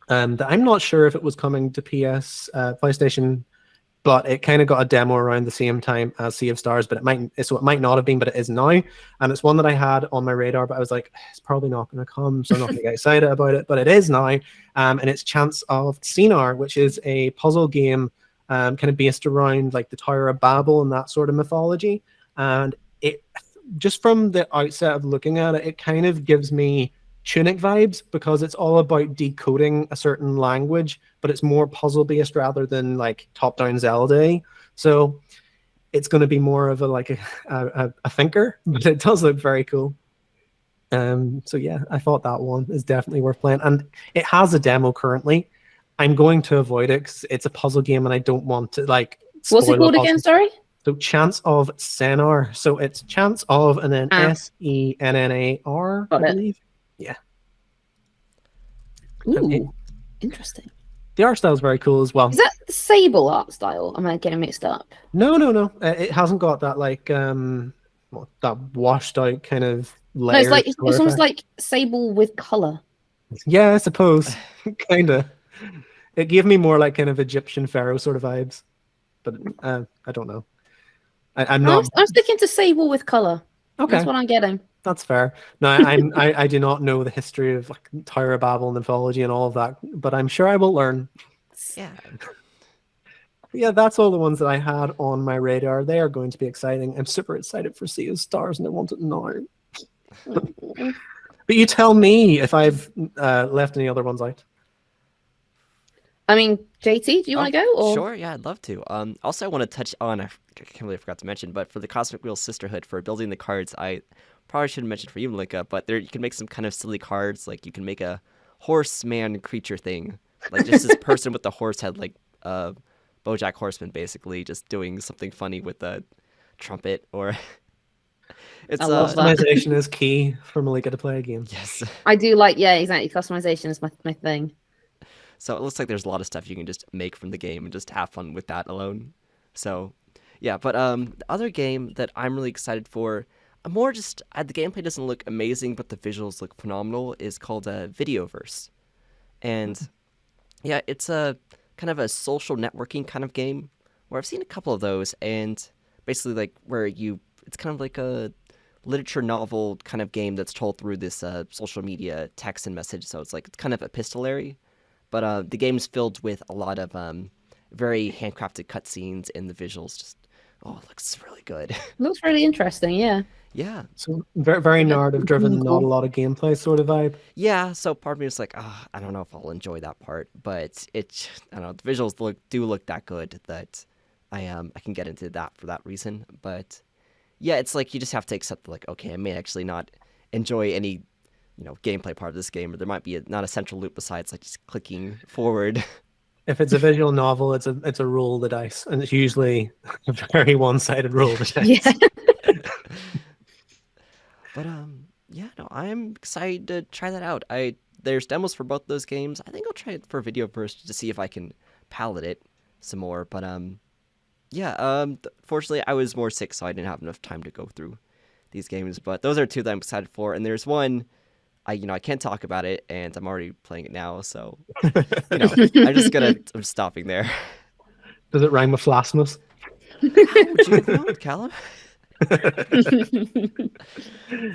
S1: that I'm not sure if it was coming to PlayStation, but it kind of got a demo around the same time as Sea of Stars, but it might not have been, but it is now. And it's one that I had on my radar, but I was like, it's probably not going to come, so I'm not going to get excited about it. But it is now, and it's Chance of Sennaar, which is a puzzle game, kind of based around like the Tower of Babel and that sort of mythology. And it, just from the outset of looking at it, it kind of gives me Tunic vibes, because it's all about decoding a certain language, but it's more puzzle based rather than like top down Zelda. So it's going to be more of a thinker, but it does look very cool. So yeah, I thought that one is definitely worth playing, and it has a demo currently. I'm going to avoid it because it's a puzzle game, and I don't want to like.
S2: What's it called again? Sorry.
S1: So Chance of Sennaar. So it's Chance of and then Sennar, I believe. Yeah.
S2: Ooh, interesting.
S1: The art style is very cool as well.
S2: Is that the Sable art style? Am I getting mixed up?
S1: No. It hasn't got that like that washed out kind of layer.
S2: No, it's like it's almost like Sable with color.
S1: Yeah, I suppose. Kinda. It gave me more like kind of Egyptian pharaoh sort of vibes, but I don't know. I'm
S2: sticking to Sable with color. Okay, that's what I'm getting.
S1: That's fair. No, I do not know the history of like Tower of Babel mythology and all of that, but I'm sure I will learn.
S3: Yeah.
S1: Yeah, that's all the ones that I had on my radar. They are going to be exciting. I'm super excited for Sea of Stars, and I want it now. But you tell me if I've left any other ones out.
S2: I mean, JT, do you want to go? Or?
S3: Sure, yeah, I'd love to. Also, I want to touch on, I can't believe I forgot to mention, but for the Cosmic Wheel Sisterhood, for building the cards, I probably should have mentioned for you, Melika, but there you can make some kind of silly cards. Like you can make a horseman creature thing, like just this person with the horse head, like BoJack Horseman, basically just doing something funny with a trumpet. Or it's
S1: customization is key for Melika to play a game.
S3: Yes,
S2: I do like. Yeah, exactly. Customization is my thing.
S3: So it looks like there's a lot of stuff you can just make from the game and just have fun with that alone. So yeah, but the other game that I'm really excited for. More just the gameplay doesn't look amazing, but the visuals look phenomenal. Is called Videoverse, and yeah, it's a kind of a social networking kind of game where I've seen a couple of those, and basically like where it's kind of like a literature novel kind of game that's told through this social media text and message. So it's kind of epistolary, but the game's filled with a lot of very handcrafted cutscenes, and the visuals just it looks really good.
S2: Looks really interesting, yeah.
S3: Yeah.
S1: So very, very narrative driven, not a lot of gameplay sort of vibe.
S3: Yeah, so part of me is like, I don't know if I'll enjoy that part, but I don't know, the visuals do look that good that I can get into that for that reason. But yeah, it's like you just have to accept like, okay, I may actually not enjoy any, gameplay part of this game, or there might be not a central loop besides like just clicking forward.
S1: If it's a visual novel, it's a roll the dice, and it's usually a very one-sided roll the dice.
S2: Yeah.
S3: But I'm excited to try that out. There's demos for both those games. I think I'll try it for Videoverse to see if I can palette it some more. But fortunately I was more sick, so I didn't have enough time to go through these games. But those are two that I'm excited for, and there's one I can't talk about it, and I'm already playing it now, so I'm stopping there.
S1: Does it rhyme with Phlasmus?
S3: How would you know, Callum?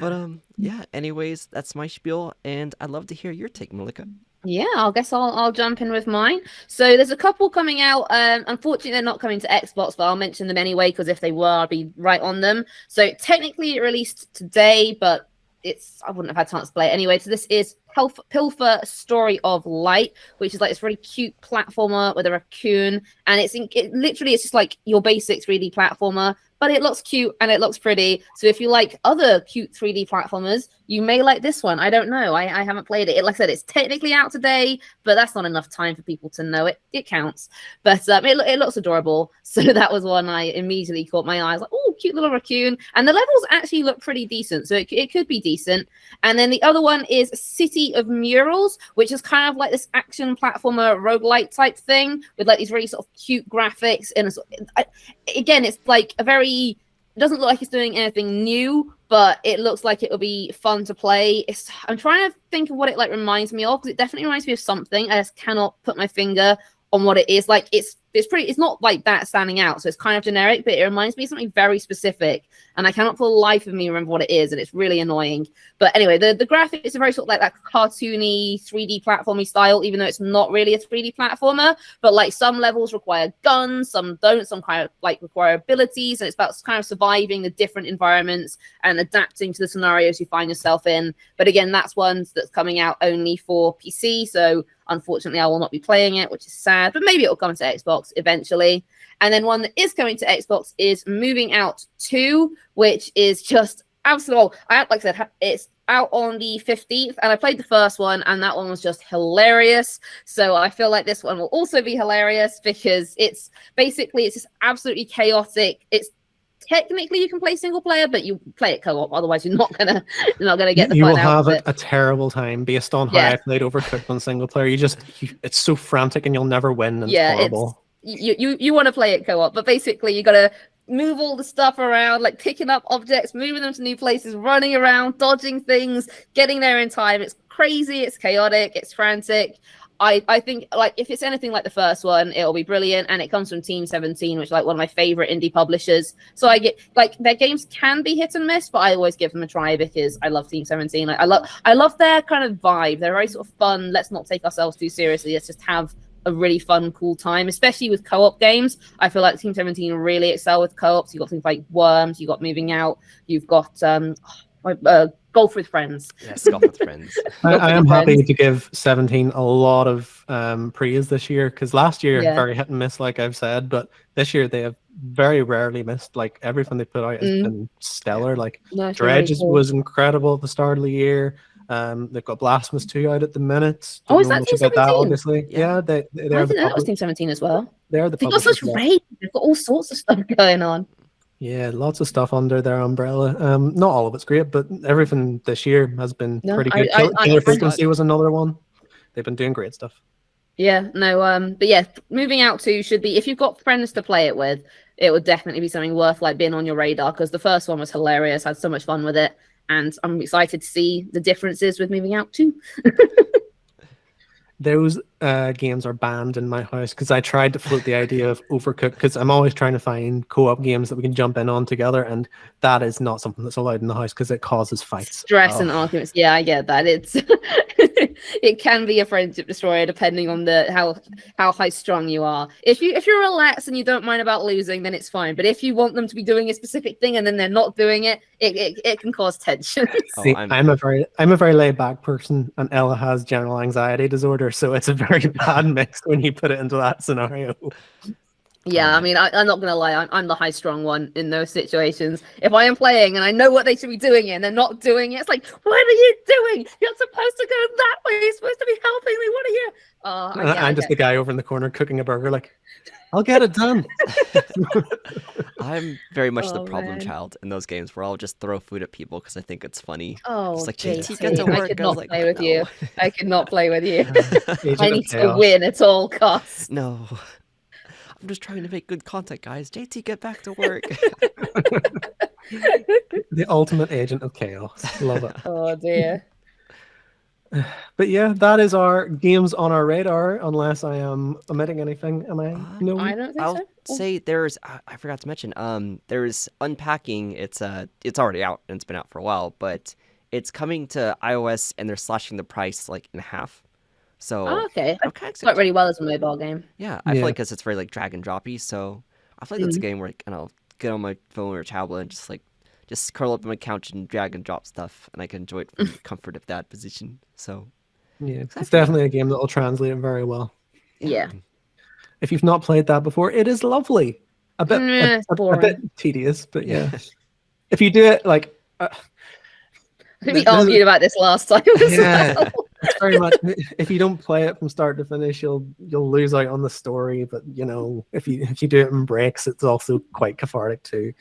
S3: But yeah, anyways, that's my spiel, and I'd love to hear your take, Melika.
S2: Yeah, I guess I'll jump in with mine. So there's a couple coming out. Unfortunately, they're not coming to Xbox, but I'll mention them anyway, because if they were, I'd be right on them. So technically it released today, but I wouldn't have had a chance to play it anyway. So this is Pilfer Story of Light, which is like this really cute platformer with a raccoon, and it's just like your basic 3D platformer, but it looks cute and it looks pretty. So if you like other cute 3D platformers, you may like this one. I don't know. I haven't played it. Like I said, it's technically out today, but that's not enough time for people to know it. It counts. But it looks adorable. So that was one I immediately caught my eyes. Like, oh, cute little raccoon. And the levels actually look pretty decent. So it could be decent. And then the other one is City of Murals, which is kind of like this action platformer roguelite type thing with like these really sort of cute graphics. And again, it's like a very It doesn't look like it's doing anything new, but it looks like it'll be fun to play. I'm trying to think of what it like reminds me of, because it definitely reminds me of something. I just cannot put my finger on what it is. Like it's not like that standing out, so it's kind of generic, but it reminds me of something very specific, and I cannot for the life of me remember what it is, and it's really annoying. But anyway, the graphics are very sort of like that cartoony 3D platformy style, even though it's not really a 3D platformer. But like some levels require guns, some don't, some kind of like require abilities, and it's about kind of surviving the different environments and adapting to the scenarios you find yourself in. But again, that's one that's coming out only for PC, so unfortunately I will not be playing it, which is sad, but maybe it'll come to Xbox eventually. And then one that is coming to Xbox is Moving Out 2, which is just absolutely, like I said, it's out on the 15th, and I played the first one, and that one was just hilarious. So I feel like this one will also be hilarious, because it's just absolutely chaotic. It's technically you can play single player, but you play it co-op, otherwise you're not gonna get the
S1: you
S2: fun
S1: will
S2: out
S1: have
S2: of it.
S1: a terrible time based on how I played Overcooked on single player. It's so frantic and you'll never win, and it's horrible.
S2: You want to play it co-op, but basically you gotta move all the stuff around, like picking up objects, moving them to new places, running around, dodging things, getting there in time. It's crazy, it's chaotic, it's frantic. I think like if it's anything like the first one, it'll be brilliant, and it comes from Team 17, which is like one of my favorite indie publishers. So I get like their games can be hit and miss, but I always give them a try because I love Team 17. Like, I love their kind of vibe. They're very sort of fun. Let's not take ourselves too seriously. Let's just have a really fun, cool time, especially with co-op games. I feel like Team 17 really excel with co-ops. You've got things like Worms, you've got Moving Out, you've got Golf with Friends.
S3: Yes, Golf with Friends.
S1: I am happy to give 17 a lot of praise this year, because last year very hit and miss, like I've said, but this year they have very rarely missed. Like everything they put out has been stellar. Like Dredge was incredible at the start of the year. They've got Blasphemous 2 out at the minute.
S2: Don't is that Team 17?
S1: That, obviously. Yeah, they
S2: I didn't know that was Team 17 as well.
S1: They've
S2: got such range. They've got all sorts of stuff going on.
S1: Yeah, lots of stuff under their umbrella. Not all of it's great, but everything this year has been pretty good. Killer Frequency was another one. They've been doing great stuff.
S2: Yeah, no, but yeah, Moving Out 2 should be, if you've got friends to play it with, it would definitely be something worth like being on your radar, because the first one was hilarious. I had so much fun with it, and I'm excited to see the differences with Moving Out 2.
S1: Those games are banned in my house, because I tried to float the idea of Overcooked, because I'm always trying to find co-op games that we can jump in on together, and that is not something that's allowed in the house because it causes fights.
S2: Stress and arguments. Yeah, I get that. It's it can be a friendship destroyer depending on how high strung you are. If you're relaxed and you don't mind about losing, then it's fine. But if you want them to be doing a specific thing and then they're not doing it, it can cause tension.
S1: See, I'm a very laid back person, and Ella has general anxiety disorder, so it's a very bad mix when you put it into that scenario.
S2: Yeah, I mean, I'm not gonna lie, I'm the high strung one in those situations. If I am playing and I know what they should be doing and they're not doing it, it's like, what are you doing? You're supposed to go that way. You're supposed to be helping me. What are you?
S1: I'm just the guy over in the corner cooking a burger, like, I'll get it done.
S3: I'm very much the problem child in those games where I'll just throw food at people because I think it's funny.
S2: Oh,
S3: it's like,
S2: JT,
S3: get to work.
S2: I could not play with you. I could not play with you.
S1: Agent
S2: I need to win at all costs.
S3: No. I'm just trying to make good content, guys. JT, get back to work.
S1: The ultimate agent of chaos. Love it.
S2: Oh, dear.
S1: But yeah, that is our games on our radar, unless I am omitting anything. Am I? No,
S2: I don't think
S3: I'll
S2: so.
S3: say there's, I forgot to mention, there's Unpacking. It's already out and it's been out for a while, but it's coming to iOS and they're slashing the price like in half. So
S2: okay, it's quite really well as a mobile game.
S3: Yeah, I feel like because it's very like drag and droppy, so I feel like that's a game where I'll get on my phone or tablet and just curl up on my couch and drag and drop stuff, and I can enjoy it from the comfort of that position. So
S1: yeah, it's definitely a game that will translate very well.
S2: Yeah.
S1: If you've not played that before, it is lovely. A bit tedious, but yeah. If you do it like,
S2: I think we argued about this last time.
S1: Yeah. It's very much, if you don't play it from start to finish, you'll lose out on the story. But you know, if you do it in breaks, it's also quite cathartic too.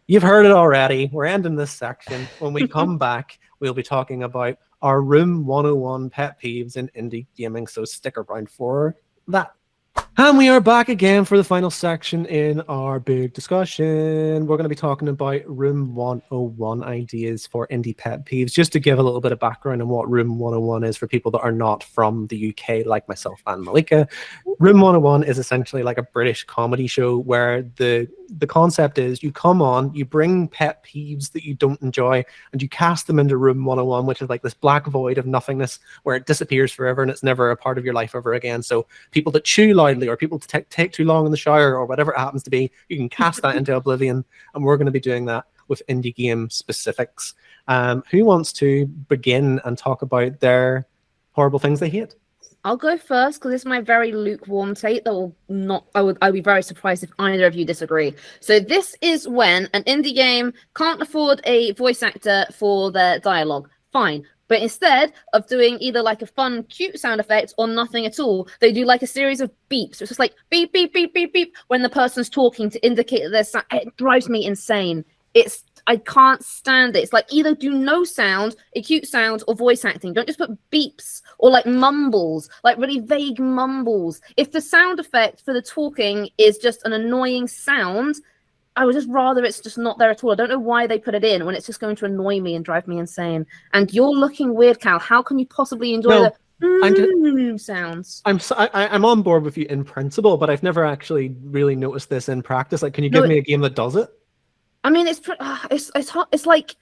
S1: You've heard it already. We're ending this section. When we come back, we'll be talking about our Room 101 pet peeves in indie gaming. So stick around for that. And we are back again for the final section in our big discussion. We're going to be talking about Room 101 ideas for indie pet peeves. Just to give a little bit of background on what Room 101 is for people that are not from the UK, like myself and Melika. Room 101 is essentially like a British comedy show where the concept is you come on, you bring pet peeves that you don't enjoy, and you cast them into Room 101, which is like this black void of nothingness where it disappears forever and it's never a part of your life ever again. So people that chew loudly or people to take too long in the shower or whatever it happens to be, you can cast that into oblivion, and we're going to be doing that with indie game specifics. Who wants to begin and talk about their horrible things they hate?
S2: I'll go first because it's my very lukewarm take that will not. I'd be very surprised if either of you disagree. So this is when an indie game can't afford a voice actor for their dialogue. Fine. But instead of doing either like a fun, cute sound effect or nothing at all, they do like a series of beeps. So it's just like beep, beep, beep, beep, beep when the person's talking to indicate that there's. It drives me insane. I can't stand it. It's like either do no sound, a cute sound, or voice acting. Don't just put beeps or like mumbles, like really vague mumbles. If the sound effect for the talking is just an annoying sound, I would just rather it's just not there at all. I don't know why they put it in when it's just going to annoy me and drive me insane. And you're looking weird, Cal. How can you possibly enjoy the sounds?
S1: I'm on board with you in principle, but I've never actually really noticed this in practice. Like, can you give me a game that does it?
S2: I mean, it's hard. It's like,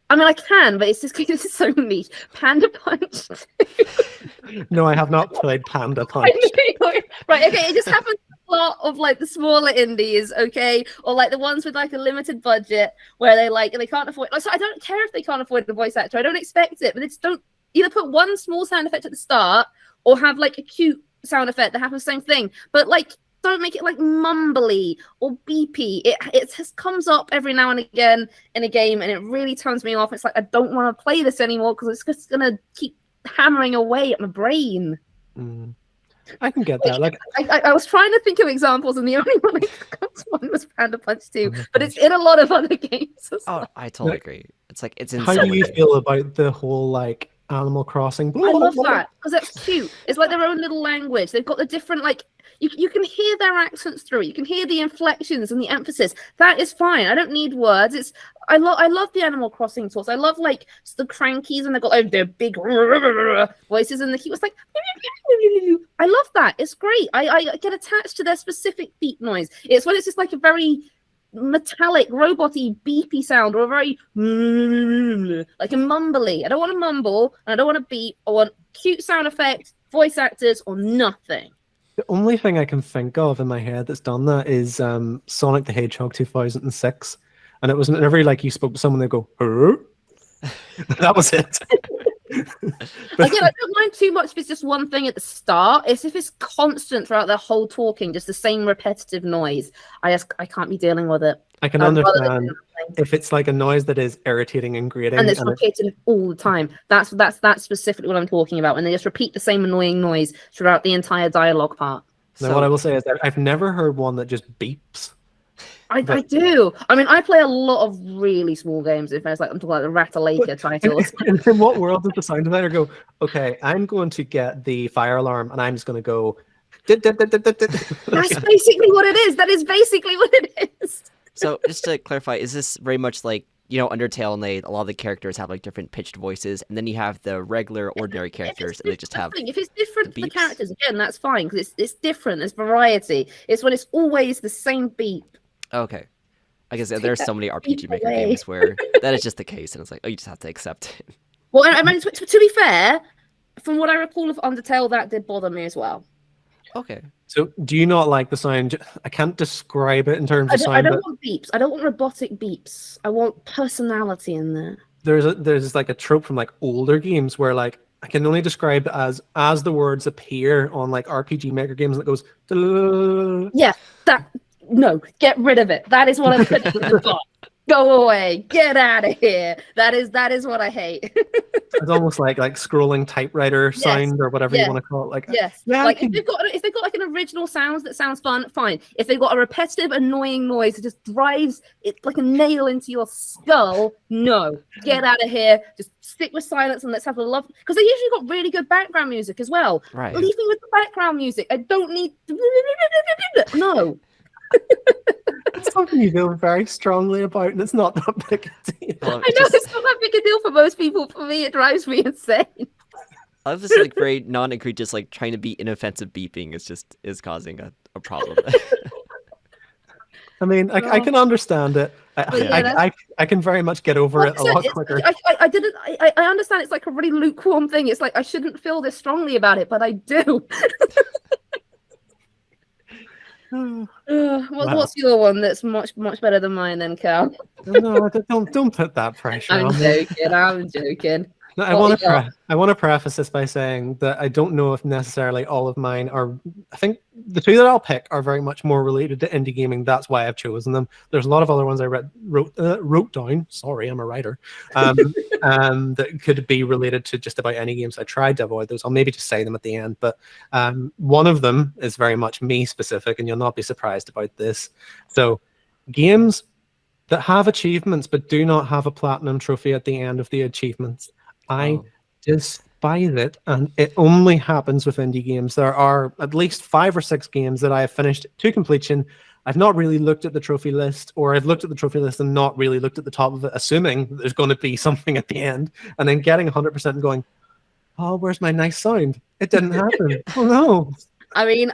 S2: I mean, I can, but it's just because it's so niche. Panda Punch.
S1: No, I have not played Panda Punch.
S2: Right, okay, it just happens a lot of like the smaller indies, okay, or like the ones with like a limited budget where they can't afford. So I don't care if they can't afford the voice actor. I don't expect it, but it's don't either put one small sound effect at the start or have like a cute sound effect that happens the same thing, but like. Don't make it like mumbly or beepy. It just comes up every now and again in a game, and it really turns me off. It's like I don't want to play this anymore because it's just gonna keep hammering away at my brain.
S1: I can get that. Like
S2: I was trying to think of examples, and the only one I got one was Panda Punch 2, but it's in a lot of other games as well.
S3: I totally agree. It's like it's
S1: how do you feel about the whole like Animal Crossing?
S2: I love that because that's cute. It's like their own little language. They've got the different like. You can hear their accents through it. You can hear the inflections and the emphasis. That is fine. I don't need words. I love the Animal Crossing talks. I love like the crankies and they've got like, their big voices and the key was like I love that. It's great. I get attached to their specific beep noise. It's when it's just like a very metallic, roboty, beepy sound or a very like a mumbly. I don't want to mumble and I don't want to beep. I want cute sound effects, voice actors, or nothing.
S1: The only thing I can think of in my head that's done that is Sonic the Hedgehog 2006. And it was whenever like you spoke to someone, they go, that was it.
S2: Again, I don't mind too much if it's just one thing at the start. It's if it's constant throughout their whole talking, just the same repetitive noise. I can't be dealing with it.
S1: I can understand if it's like a noise that is irritating and grating,
S2: and it's repeated all the time. That's specifically what I'm talking about. When they just repeat the same annoying noise throughout the entire dialogue part.
S1: Now, what I will say is that I've never heard one that just beeps.
S2: I do. I mean, I play a lot of really small games. If it's like I'm talking about the litle titles.
S1: In what world does the sound designer go? Okay, I'm going to get the fire alarm, and I'm just going to go. That's
S2: basically what it is. That is basically what it is.
S3: So just to clarify, is this very much like, you know, Undertale and a lot of the characters have like different pitched voices and then you have the regular ordinary characters and they just have
S2: if it's different for the characters, again, that's fine because it's different, there's variety. It's when it's always the same beat.
S3: Okay. I guess there's so many RPG Maker games where that is just the case and it's like, oh, you just have to accept it.
S2: Well, I mean, to be fair, from what I recall of Undertale, that did bother me as well.
S3: Okay.
S1: So, do you not like the sound? I can't describe it in terms of sound.
S2: I don't want beeps. I don't want robotic beeps. I want personality in there.
S1: There's like a trope from like older games where like I can only describe it as the words appear on like RPG Maker games and it goes.
S2: Yeah, no, get rid of it. That is what I'm putting in the box. Go away. Get out of here. That is what I hate.
S1: It's almost like scrolling typewriter
S2: Yes,
S1: sound or whatever you
S2: yeah,
S1: want to call it. Like,
S2: yes.
S1: yeah,
S2: Like if they've got like an original sound that sounds fun, fine. If they've got a repetitive, annoying noise that just drives it like a nail into your skull, no. Get out of here. Just stick with silence and let's have a love. Because they usually got really good background music as well.
S3: Right.
S2: Leave me with the background music. I don't need no.
S1: it's something you feel very strongly about, and it's not that big a deal.
S3: Well,
S2: I know it's not that big a deal for most people. For me, it drives me insane.
S3: I love this like very non-egregious, like trying to be inoffensive beeping is causing a problem.
S1: I mean, I can understand it. I can very much get over it a lot quicker.
S2: I understand it's like a really lukewarm thing. It's like I shouldn't feel this strongly about it, but I do. What's your one that's much better than mine then, Cal?
S1: No, don't put that pressure
S2: I'm
S1: on me.
S2: joking. I'm joking.
S1: No, I want to preface this by saying that I don't know if necessarily all of mine are. I think the two that I'll pick are very much more related to indie gaming. That's why I've chosen them. There's a lot of other ones I wrote down. Sorry, I'm a writer. That could be related to just about any games. I tried to avoid those. I'll maybe just say them at the end. But one of them is very much me specific, and you'll not be surprised about this. So, games that have achievements but do not have a platinum trophy at the end of the achievements. I despise it, and it only happens with indie games. There are at least 5 or 6 games that I have finished to completion. I've not really looked at the trophy list, or I've looked at the trophy list and not really looked at the top of it, assuming that there's going to be something at the end, and then getting 100% and going, oh, where's my nice sound? It didn't happen. Oh, no.
S2: I mean,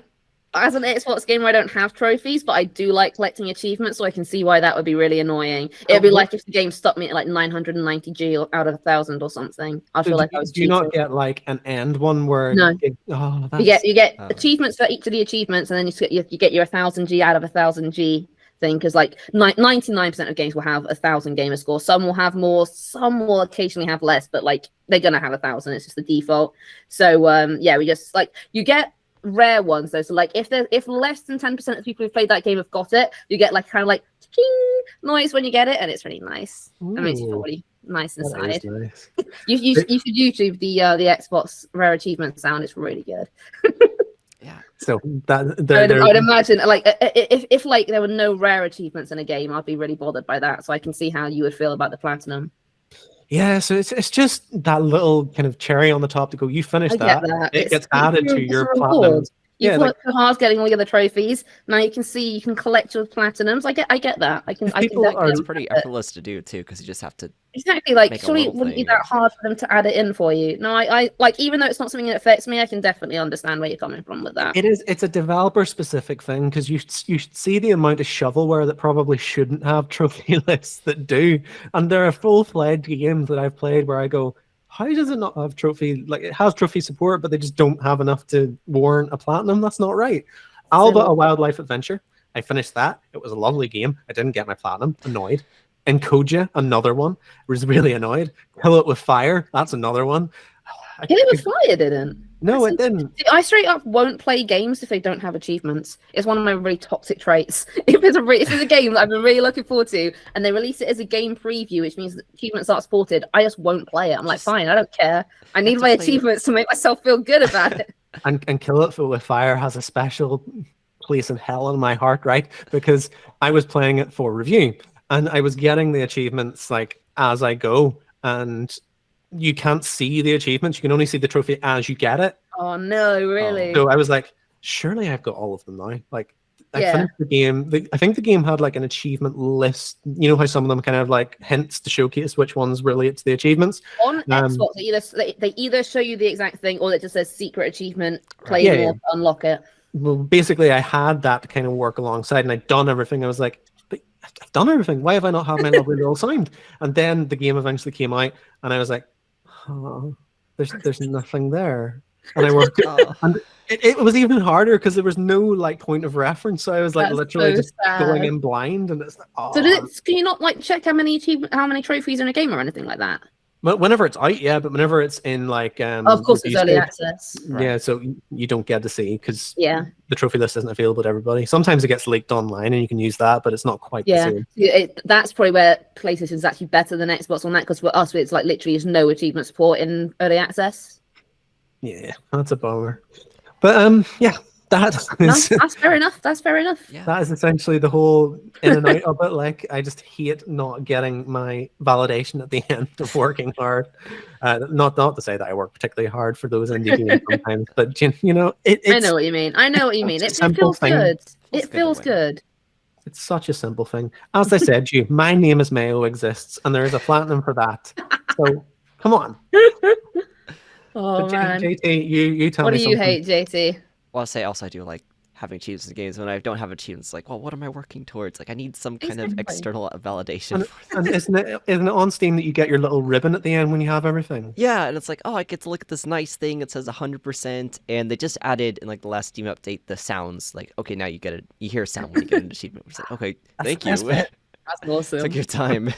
S2: as an Xbox gamer, I don't have trophies, but I do like collecting achievements, so I can see why that would be really annoying. It'd be like if the game stopped me at like 990G out of 1,000 or something. I feel like I was
S1: cheating. Do you not get like an end one where
S2: no. You get achievements for each of the achievements, and then you get your 1,000G out of 1,000G thing, because like 99% of games will have 1,000 gamer score. Some will have more, some will occasionally have less, but like they're gonna have 1,000. It's just the default. So we just like you get rare ones though. So like if less than 10% of the people who've played that game have got it, you get like kind of like ting noise when you get it, and it's really nice.
S1: Ooh,
S2: I mean, it's really nice inside.
S1: Nice.
S2: You should YouTube the Xbox rare achievement sound. It's really good.
S3: Yeah.
S1: So
S2: I would imagine like if like there were no rare achievements in a game, I'd be really bothered by that. So I can see how you would feel about the platinum.
S1: Yeah, so it's just that little kind of cherry on the top to go, you finished that. It gets added to your platinums.
S2: You've worked so hard getting all the other trophies. Now you can see you can collect your platinums. I get that.
S3: It's pretty effortless to do too, because you just have to
S2: exactly like surely it wouldn't be that hard for them to add it in for you. No, I like even though it's not something that affects me, I can definitely understand where you're coming from with that.
S1: It's a developer specific thing, because you see the amount of shovelware that probably shouldn't have trophy lists that do, and there are full-fledged games that I've played where I go, how does it not have trophy? Like, it has trophy support, but they just don't have enough to warrant a platinum. That's not right. Alba, A Wildlife Adventure. I finished that. It was a lovely game. I didn't get my platinum. Annoyed. Encodia, another one. Was really annoyed. Kill It With Fire. That's another one.
S2: Kill It With Fire didn't.
S1: No, it didn't.
S2: See, I straight up won't play games if they don't have achievements. It's one of my really toxic traits. If it's a game that I've been really looking forward to, and they release it as a game preview, which means that achievements aren't supported, I just won't play it. I'm like, fine, I don't care. I need my achievements to make myself feel good about it.
S1: And Kill It With Fire has a special place in hell in my heart, right? Because I was playing it for review, and I was getting the achievements like as I go, and you can't see the achievements. You can only see the trophy as you get it.
S2: Oh no, really?
S1: So I was like, surely I've got all of them now. Like, I finished the game. I think the game had like an achievement list. You know how some of them kind of like hints to showcase which ones relate to the achievements.
S2: On Xbox, they either show you the exact thing, or it just says secret achievement, play more to unlock it.
S1: Well, basically, I had that kind of work alongside, and I'd done everything. I was like, I've done everything. Why have I not had my lovely little sound? And then the game eventually came out, and I was like, oh, there's nothing there. And I worked, and it was even harder because there was no like point of reference. So I was like literally just going in blind, and it's like, oh.
S2: So can you not like check how many trophies in a game or anything like that?
S1: Whenever it's out, yeah, but whenever it's in like
S2: Of course, it's
S1: review
S2: early
S1: stage,
S2: access.
S1: yeah, so you don't get to see because
S2: Yeah,
S1: the trophy list isn't available to everybody. Sometimes it gets leaked online and you can use that, but it's not quite the
S2: yeah.
S1: same.
S2: That's probably where PlayStation is actually better than Xbox on that, because for us, it's like literally there's no achievement support in early access.
S1: Yeah, that's a bummer. But yeah, that
S2: No,
S1: is
S2: that's fair enough. That's fair enough.
S3: Yeah.
S1: that is essentially the whole in and out of it. Like, I just hate not getting my validation at the end of working hard. Not to say that I work particularly hard for those indie games sometimes, but you know, it's
S2: I know what you mean. I know what you mean.
S1: a
S2: It
S1: simple
S2: feels
S1: thing.
S2: good.
S3: Feels
S2: It
S3: good
S2: feels
S3: to win.
S2: good.
S1: It's such a simple thing. As I said to you, my name is Mayo exists, and there is a platinum for that. So come on.
S2: Oh
S1: But
S2: man,
S1: JT, you tell
S2: what
S1: me
S2: do you
S1: something.
S2: hate, JT?
S3: Well, I'll say also I do like having achievements in games. When I don't have achievements, like, well, what am I working towards? Like, I need some kind of
S2: Exactly.
S3: external validation.
S1: And isn't it on Steam that you get your little ribbon at the end when you have everything?
S3: Yeah, and it's like, oh, I get to look at this nice thing. It says 100%, and they just added in like the last Steam update the sounds. Like, okay, now you get it. You hear a sound when you get an achievement. It's like, okay, thank you.
S1: That's it.
S2: That's awesome.
S3: Took your time.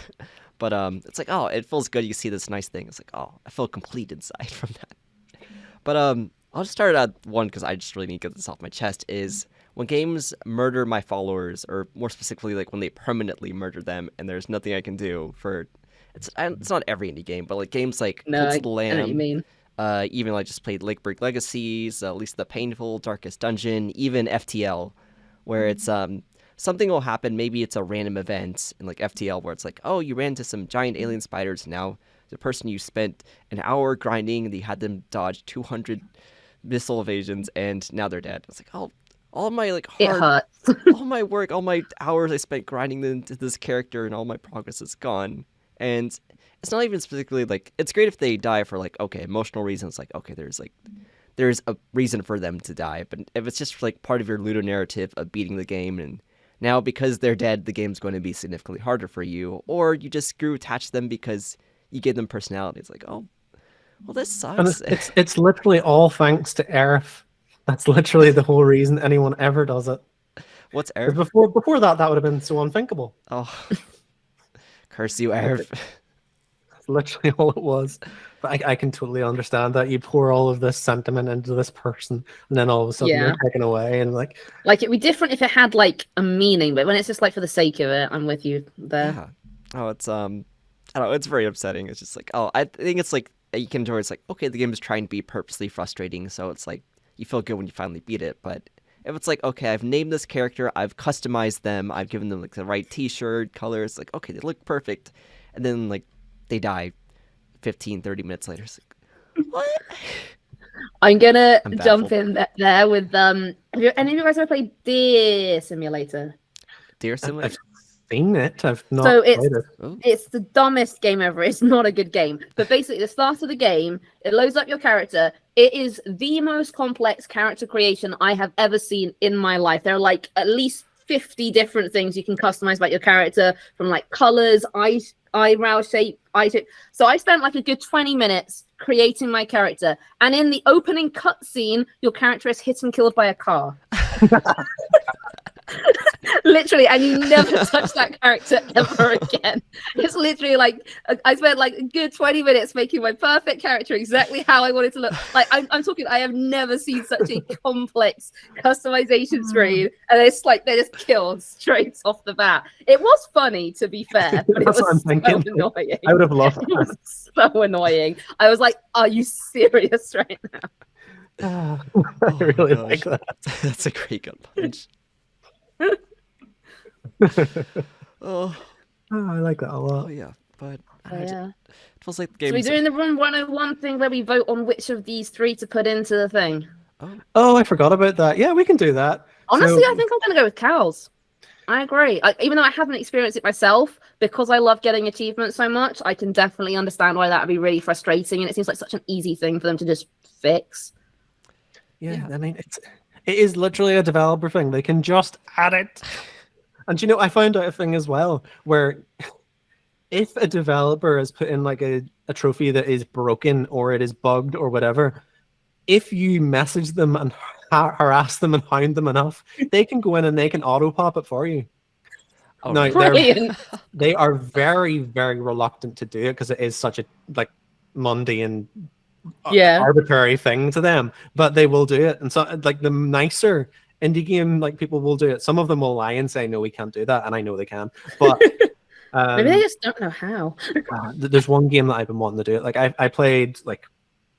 S3: But it's like, oh, it feels good. You see this nice thing. It's like, oh, I feel complete inside from that. But I'll just start at one because I just really need to get this off my chest. Is when games murder my followers, or more specifically, like when they permanently murder them, and there's nothing I can do for. It's not every indie game, but like games like
S2: No,
S3: Cult
S2: I
S3: of the
S2: know what you
S3: Lamb.
S2: mean.
S3: Even like just played Lakebreak Legacies, at least the Painful, Darkest Dungeon, even FTL, where it's something will happen. Maybe it's a random event in like FTL where it's like, oh, you ran into some giant alien spiders. Now the person you spent an hour grinding, and you had them dodge 200 missile evasions, and now they're dead. It's like, oh, all my like
S2: It
S3: hard,
S2: hurts.
S3: all my work, all my hours I spent grinding into this character, and all my progress is gone. And it's not even specifically like, it's great if they die for like, okay, emotional reasons. Like, okay, there's a reason for them to die. But if it's just like part of your ludo narrative of beating the game, and now because they're dead, the game's going to be significantly harder for you, or you just grew attached to them because you give them personality. It's like, oh, well, this
S1: And
S3: sucks.
S1: it's literally all thanks to Aerith. That's literally the whole reason anyone ever does it.
S3: What's
S1: 'Cause
S3: Aerith?
S1: before that would have been so unthinkable.
S3: Oh, curse you, Aerith.
S1: That's literally all it was. But I can totally understand that. You pour all of this sentiment into this person, and then all of a sudden
S2: Yeah.
S1: they're taken away, and like,
S2: Like, it'd be different if it had like a meaning, but when it's just like for the sake of it, I'm with you there.
S3: Yeah. Oh, it's I don't know. It's very upsetting. It's just like, oh, I think it's like you can enjoy. It's like, okay, the game is trying to be purposely frustrating, so it's like you feel good when you finally beat it. But if it's like, okay, I've named this character, I've customized them, I've given them like the right T-shirt colors, like, okay, they look perfect, and then like they die 15, 30 minutes later. It's like, what?
S2: I'm gonna
S3: I'm
S2: jump
S3: baffled.
S2: in there with Have any of you guys ever played Deer Simulator?
S3: Dear Simulator.
S1: I've seen it. I've not
S2: So
S1: played it.
S3: Oh,
S2: It's the dumbest game ever. It's not a good game. But basically, the start of the game, it loads up your character. It is the most complex character creation I have ever seen in my life. There are like at least 50 different things you can customize about your character, from like colors, eyebrow shape, eye shape. So I spent like a good 20 minutes creating my character. And in the opening cutscene, your character is hit and killed by a car. Literally, and you never touch that character ever again. It's literally like I spent like a good 20 minutes making my perfect character exactly how I wanted to look. Like I'm talking, I have never seen such a complex customization screen, and it's like they're just killed straight off the bat. It was funny, to be fair, but it
S1: That's what I'm
S2: was so
S1: thinking.
S2: annoying.
S1: I would have loved
S2: It was so annoying. I was like, "Are you serious right now?"
S1: that.
S3: Oh
S1: I
S3: my
S1: really
S3: gosh.
S1: like that.
S3: That's a great gut punch. Oh,
S1: I like that a
S3: oh
S1: lot.
S3: yeah, but
S2: Oh, yeah.
S3: it feels like the
S2: So
S3: game.
S2: we're doing the Run 101 thing where we vote on which of these three to put into the thing.
S1: Oh, I forgot about that. Yeah, we can do that.
S2: Honestly,
S1: So-
S2: I think I'm going to go with cows. I agree. Even though I haven't experienced it myself, because I love getting achievements so much, I can definitely understand why that would be really frustrating. And it seems like such an easy thing for them to just fix.
S1: Yeah, I mean, it is literally a developer thing. They can just add it. And you know, I found out a thing as well where if a developer has put in like a trophy that is broken or it is bugged or whatever, if you message them and harass them and hound them enough, they can go in and they can auto pop it for you.
S3: Oh,
S1: No,
S3: really?
S2: Brilliant.
S1: they are very, very reluctant to do it because it is such a like mundane,
S2: Yeah.
S1: arbitrary thing to them. But they will do it, and so like the nicer indie game like people will do it. Some of them will lie and say no, we can't do that, and I know they can. But
S2: Maybe they just don't know how.
S1: there's one game that I've been wanting to do it. Like I played like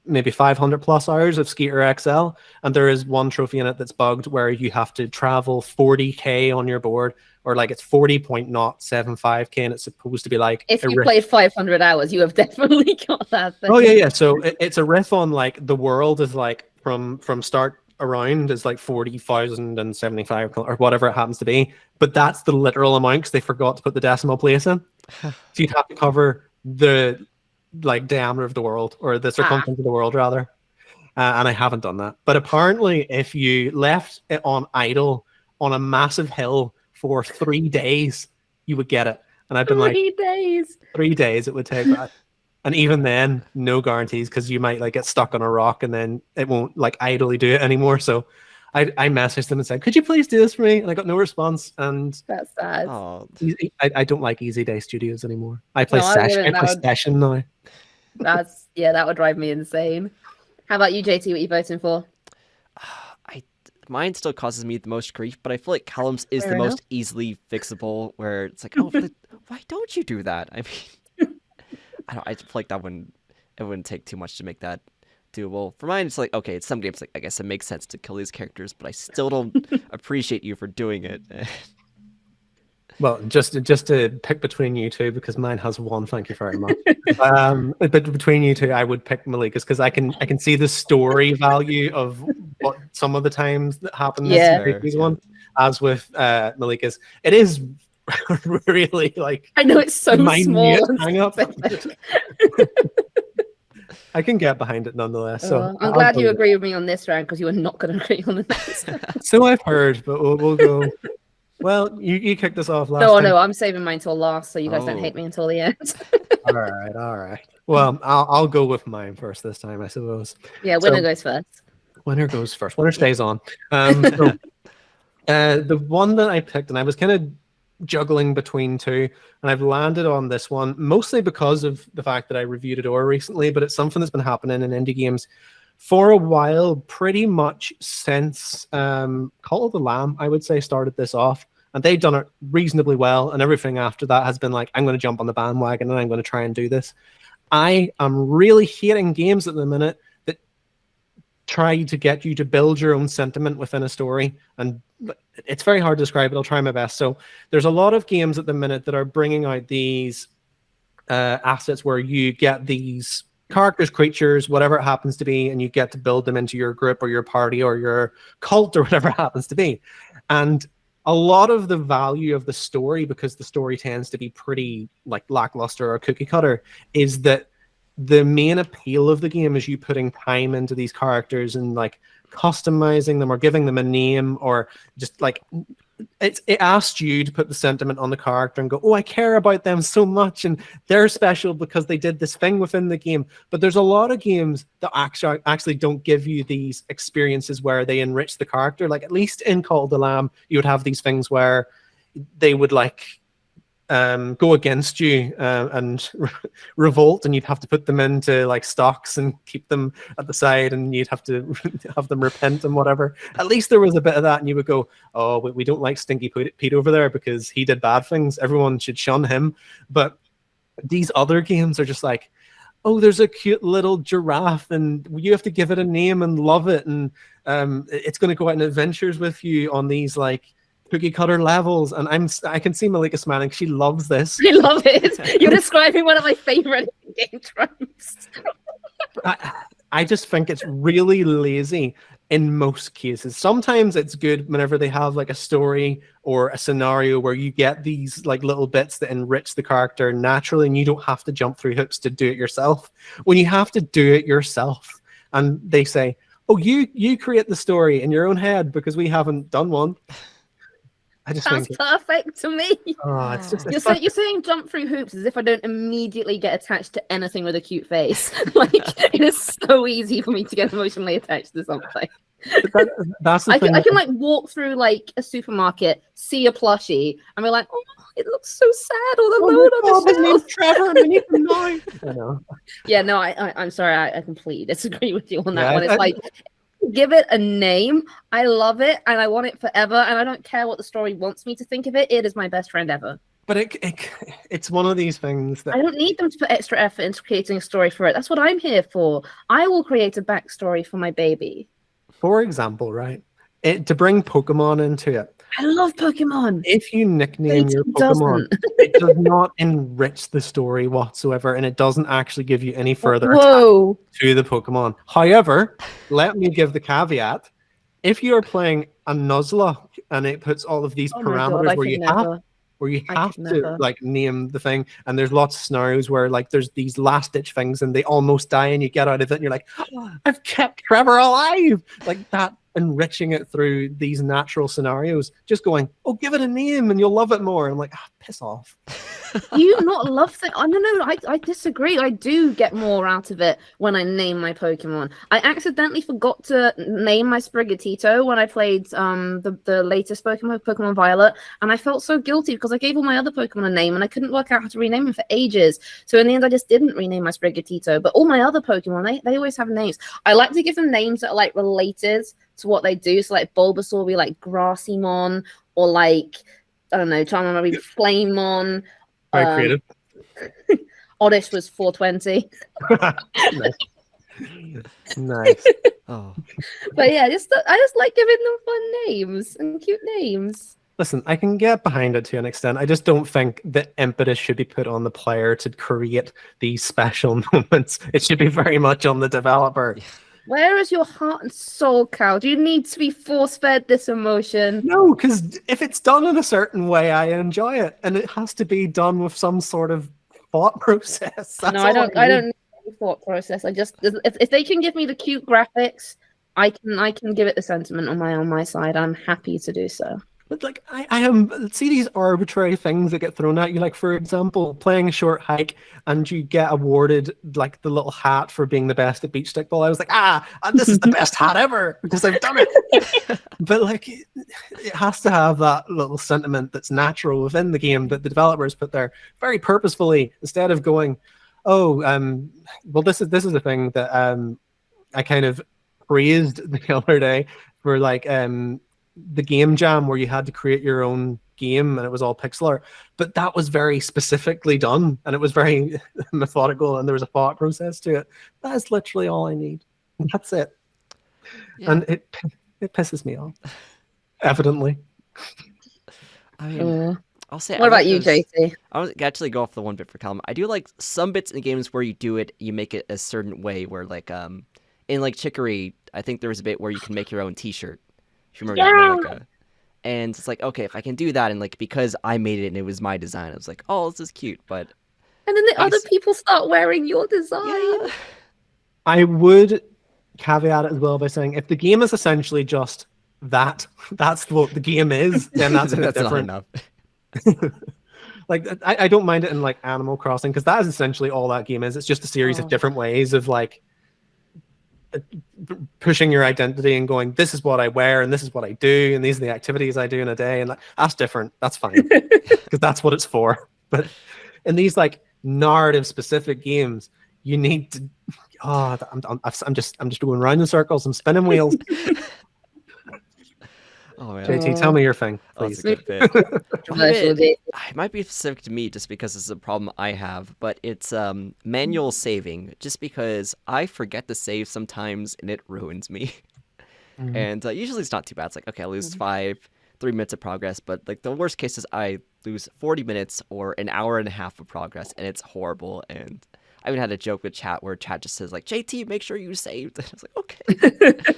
S1: maybe 500 plus hours of Skeeter XL, and there is one trophy in it that's bugged where you have to travel 40k on your board, or like it's 40.075k, and it's supposed to be like
S2: If you played 500 hours, you have definitely got that thing.
S1: Oh yeah. So it's a riff on like the world is like from start around is like 40,075 or whatever it happens to be, but that's the literal amount because they forgot to put the decimal place in. So you'd have to cover the like diameter of the world, or the circumference of the world rather. And I haven't done that. But apparently, if you left it on idle on a massive hill for 3 days, you would get it. And I've been
S2: 3 days.
S1: 3 days it would take that. And even then, no guarantees because you might like get stuck on a rock and then it won't like idly do it anymore. So I messaged them and said, "Could you please do this for me?" And I got no response. And
S2: that's sad.
S3: Oh,
S1: I don't like Easy Day Studios anymore. I play
S2: No, I
S1: session.
S2: wouldn't.
S1: I play session now.
S2: That would drive me insane. How about you, JT? What are you voting for?
S3: Mine still causes me the most grief, but I feel like Callum's is
S2: Fair
S3: the
S2: enough.
S3: most easily fixable. Where it's like, oh, but why don't you do that? I mean, I feel like it wouldn't take too much to make that doable. For mine, it's like, okay, it's some games like I guess it makes sense to kill these characters, but I still don't appreciate you for doing it.
S1: Well, just to pick between you two, because mine has one. Thank you very much. But between you two, I would pick Malika's because I can see the story value of what some of the times that happen
S2: Yeah.
S1: in this one, as with Malika's. It is really like
S2: I know it's so
S1: minute
S2: small. And
S1: hang up.
S2: specific.
S1: I can get behind it nonetheless. So
S2: I'm glad you agree with me on this round because you are not going to agree on the next.
S1: So I've heard, but we'll go. Well, you kicked us off last time.
S2: No, I'm saving mine till last, so you guys don't hate me until the end.
S1: All right. Well, I'll go with mine first this time, I suppose.
S2: Yeah, winner goes first.
S1: Winner goes first. Winner stays on. The one that I picked, and I was kind of juggling between two, and I've landed on this one mostly because of the fact that I reviewed Adora recently, but it's something that's been happening in indie games for a while, pretty much since Call of the Lamb, I would say, started this off. And they've done it reasonably well. And everything after that has been like, I'm going to jump on the bandwagon and I'm going to try and do this. I am really hating games at the minute that try to get you to build your own sentiment within a story. And it's very hard to describe, but I'll try my best. So there's a lot of games at the minute that are bringing out these assets where you get these characters, creatures, whatever it happens to be, and you get to build them into your group or your party or your cult or whatever it happens to be. And a lot of the value of the story, because the story tends to be pretty like lackluster or cookie cutter, is that the main appeal of the game is you putting time into these characters and like customizing them or giving them a name, or just like it asked you to put the sentiment on the character and go, oh, I care about them so much and they're special because they did this thing within the game. But there's a lot of games that actually don't give you these experiences where they enrich the character. Like at least in Call of the Lamb, you would have these things where they would like go against you and revolt, and you'd have to put them into like stocks and keep them at the side, and you'd have to have them repent and whatever. At least there was a bit of that, and you would go, oh, we don't like Stinky Pete over there because he did bad things. Everyone should shun him. But these other games are just like, oh, there's a cute little giraffe and you have to give it a name and love it, and it's going to go out on adventures with you on these like cookie cutter levels. And I can see Melika smiling. She loves this.
S2: I love it. You're describing one of my favorite game tropes.
S1: I just think it's really lazy in most cases. Sometimes it's good whenever they have like a story or a scenario where you get these like little bits that enrich the character naturally and you don't have to jump through hoops to do it yourself. When you have to do it yourself and they say, oh, you create the story in your own head because we haven't done one. I just
S2: Sounds
S1: think
S2: perfect to me.
S1: it's just,
S2: You're saying jump through hoops as if I don't immediately get attached to anything with a cute face. Like it is so easy for me to get emotionally attached to something.
S1: that's the
S2: I
S1: thing.
S2: can like walk through like a supermarket, see a plushie, and be like, oh, it looks so sad all
S1: Oh
S2: alone
S1: my
S2: on
S1: God, his
S2: the
S1: name's
S2: shelf.
S1: Trevor, and I need him now. I know.
S2: Yeah, no, I'm sorry, I completely disagree with you on that
S1: Yeah,
S2: one. It's like, give it a name. I love it, and I want it forever, and I don't care what the story wants me to think of it. It is my best friend ever.
S1: But it's one of these things that
S2: I don't need them to put extra effort into creating a story for it. That's what I'm here for. I will create a backstory for my baby.
S1: for example, right? To bring Pokemon into it,
S2: I love Pokemon.
S1: if you nickname your
S2: It
S1: Pokemon,
S2: doesn't.
S1: it does not enrich the story whatsoever, and it doesn't actually give you any further
S2: Whoa.
S1: to the Pokemon. However, let me give the caveat. If you're playing a Nuzlocke and it puts all of these
S2: Oh my God,
S1: parameters
S2: I
S1: where
S2: could
S1: you
S2: never. I
S1: have
S2: could
S1: to
S2: never.
S1: like name the thing, and there's lots of scenarios where like there's these last ditch things and they almost die and you get out of it and you're like, oh, I've kept Trevor alive, like that, enriching it through these natural scenarios, just going, oh, give it a name and you'll love it more. I'm like, piss off.
S2: Do you not love things? Oh, no, I disagree. I do get more out of it when I name my Pokemon. I accidentally forgot to name my Sprigatito when I played the latest Pokemon Violet, and I felt so guilty because I gave all my other Pokemon a name and I couldn't work out how to rename them for ages. So in the end, I just didn't rename my Sprigatito. But all my other Pokemon, they always have names. I like to give them names that are like related to what they do. So like Bulbasaur will be like Grassymon, or like, I don't know, Charmander will be Flamemon.
S1: Very creative.
S2: Oddish was 420.
S1: Nice.
S3: Oh,
S2: But yeah, I just like giving them fun names and cute names.
S1: Listen, I can get behind it to an extent. I just don't think the impetus should be put on the player to create these special moments. It should be very much on the developer.
S2: Where is your heart and soul, Cal? Do you need to be force-fed this emotion?
S1: No, because if it's done in a certain way, I enjoy it, and it has to be done with some sort of thought process. That's
S2: No,
S1: all
S2: I don't
S1: need.
S2: need any thought process. I just, if they can give me the cute graphics, I can give it the sentiment on my side. I'm happy to do so.
S1: But like I am see these arbitrary things that get thrown at you, like for example, playing a short hike and you get awarded like the little hat for being the best at beach stickball. I was like, this is the best hat ever because I've done it. But like it has to have that little sentiment that's natural within the game that the developers put there very purposefully, instead of going, oh, well, this is a thing that I kind of praised the other day for like the game jam where you had to create your own game and it was all pixel art, but that was very specifically done and it was very methodical and there was a thought process to it. That is literally all I need. That's it.
S3: yeah.
S1: And it pisses me off, evidently.
S3: I mean, I'll say.
S2: What about you, JT?
S3: I'll actually go off the one bit for Callum. I do like some bits in games where you do it, you make it a certain way. Where like in like Chicory, I think there was a bit where you can make your own T-shirt. If you remember that, Melika. And it's like, okay, if I can do that, and like because I made it and it was my design, I was like, oh, this is cute. But
S2: And then the other people start wearing your design.
S3: yeah,
S1: I would caveat it as well by saying if the game is essentially just that's what the game is, then that's a bit
S3: that's not
S1: different.
S3: enough.
S1: Like I don't mind it in like Animal Crossing because that is essentially all that game is. It's just a series of different ways of like pushing your identity and going, this is what I wear and this is what I do and these are the activities I do in a day, and that's different. That's fine because that's what it's for. But in these like narrative specific games, you need to. Oh, I'm just going round in circles. I'm spinning wheels.
S3: Oh man,
S1: JT, tell me your thing,
S3: oh, that's
S1: please.
S3: a good bit.
S2: Commercial day.
S3: It might be specific to me just because it's a problem I have, but it's manual saving. Just because I forget to save sometimes and it ruins me. And usually it's not too bad. It's like, okay, I lose 3 minutes of progress, but like the worst case is I lose 40 minutes or an hour and a half of progress, and it's horrible. And I even had a joke with chat where chat just says like, JT, make sure you saved. And I was like, okay.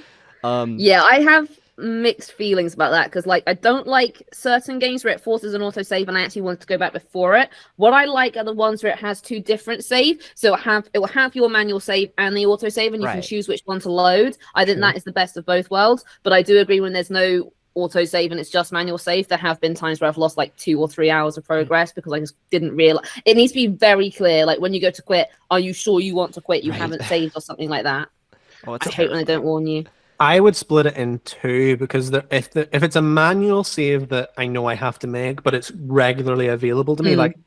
S2: Yeah, I have mixed feelings about that because like I don't like certain games where it forces an autosave and I actually want to go back before it. What I like are the ones where it has 2 different saves, so it will have your manual save and the autosave, and you can choose which one to load. I think that is the best of both worlds, but I do agree when there's no autosave and it's just manual save, there have been times where I've lost like 2 or 3 hours of progress because I just didn't realize. It needs to be very clear, like when you go to quit, are you sure you want to quit? You haven't saved or something like that.
S3: Oh, it's
S2: I hate when they don't warn you.
S1: I would split it in two because if it's a manual save that I know I have to make, but it's regularly available to me, like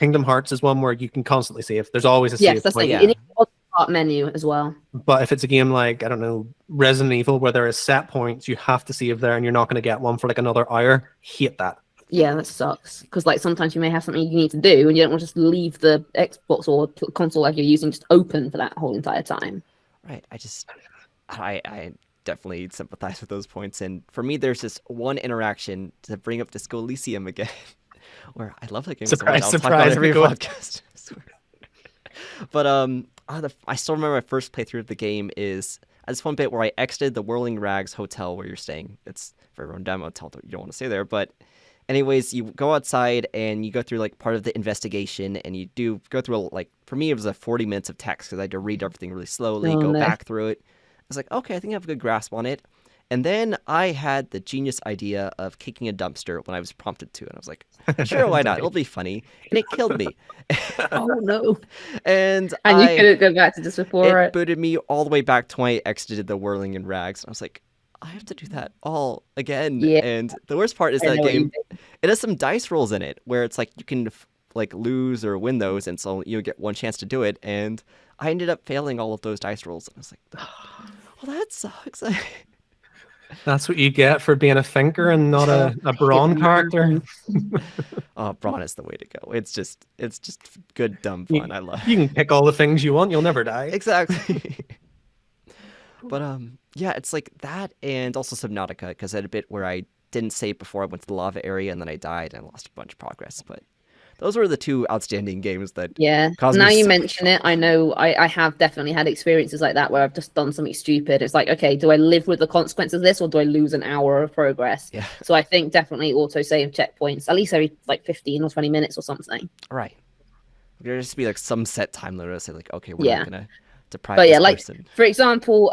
S1: Kingdom Hearts is one where you can constantly save. There's always a
S2: Yes,
S1: save
S2: that's
S1: point.
S2: like in the start menu as well.
S1: But if it's a game like, I don't know, Resident Evil, where there is set points, you have to save there and you're not going to get one for like another hour. Hate that.
S2: Yeah, that sucks. Because like sometimes you may have something you need to do and you don't want to just leave the Xbox or console like you're using just open for that whole entire time.
S3: Right. I definitely sympathize with those points. And for me, there's this one interaction to bring up Disco Elysium again, where I love that game.
S1: Surprise,
S3: I'll
S1: surprise,
S3: talk about it every
S1: go
S3: podcast. I swear. But I still remember my first playthrough of the game is at this one bit where I exited the Whirling Rags hotel where you're staying. It's a very run down hotel. You don't want to stay there, but anyways, you go outside and you go through like part of the investigation, and you do go through like, for me it was 40 minutes of text because I had to read everything really slowly, back through it. I was like, okay, I think I have a good grasp on it. And then I had the genius idea of kicking a dumpster when I was prompted to, and I was like, sure, why not? It'll be funny. And it killed me.
S2: Oh no!
S3: And
S2: you couldn't go back to just before
S3: it booted me all the way back to when I exited the Whirling and Rags. And I was like, I have to do that all again.
S2: Yeah.
S3: And the worst part is that game, it has some dice rolls in it where it's like you can like lose or win those, and so you get one chance to do it. And I ended up failing all of those dice rolls. And I was like, well, that sucks.
S1: That's what you get for being a thinker and not a brawn character.
S3: Oh, brawn is the way to go. It's just good dumb fun. I love it.
S1: You can pick all the things you want. You'll never die.
S3: Exactly. But yeah, it's like that, and also Subnautica, because I had a bit where I didn't save before I went to the lava area, and then I died and lost a bunch of progress. But those were the two outstanding games that caused
S2: now
S3: me
S2: you
S3: so
S2: mention it, I know I have definitely had experiences like that where I've just done something stupid. It's like, okay, do I live with the consequences of this, or do I lose an hour of progress?
S3: Yeah.
S2: So I think definitely autosave checkpoints, at least every like 15 or 20 minutes or something.
S3: Right. There just be like some set time limit. Say like, okay, we're not gonna deprive
S2: but
S3: this
S2: like
S3: person.
S2: For example,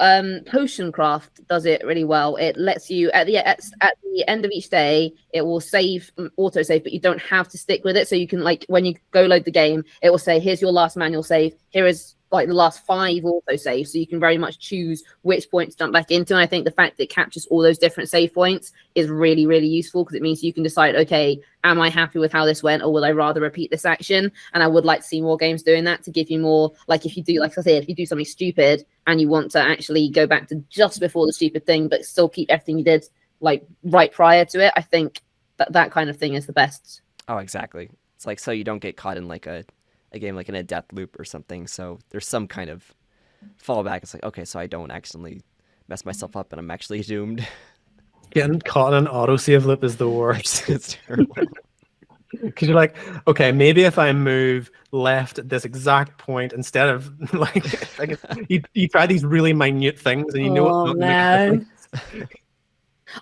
S2: Potion Craft does it really well. It lets you at the end of each day, it will save, autosave, but you don't have to stick with it. So you can, like, when you go load the game, it will say, here's your last manual save, here is like the last 5 autosaves, so you can very much choose which point to jump back into. And I think the fact that it captures all those different save points is really, really useful, because it means you can decide, okay, am I happy with how this went, or will I rather repeat this action? And I would like to see more games doing that, to give you more, like, if you do, like I said, if you do something stupid and you want to actually go back to just before the stupid thing but still keep everything you did like right prior to it, I think that kind of thing is the best.
S3: Oh, exactly. It's like, so you don't get caught in like a game like in a death loop or something, so there's some kind of fallback. It's like, okay, so I don't accidentally mess myself up and I'm actually doomed.
S1: Getting caught in an autosave loop is the worst.
S3: It's terrible.
S1: Because you're like, okay, maybe if I move left at this exact point instead of like you try these really minute things and you know
S2: Oh
S1: it's not
S2: man.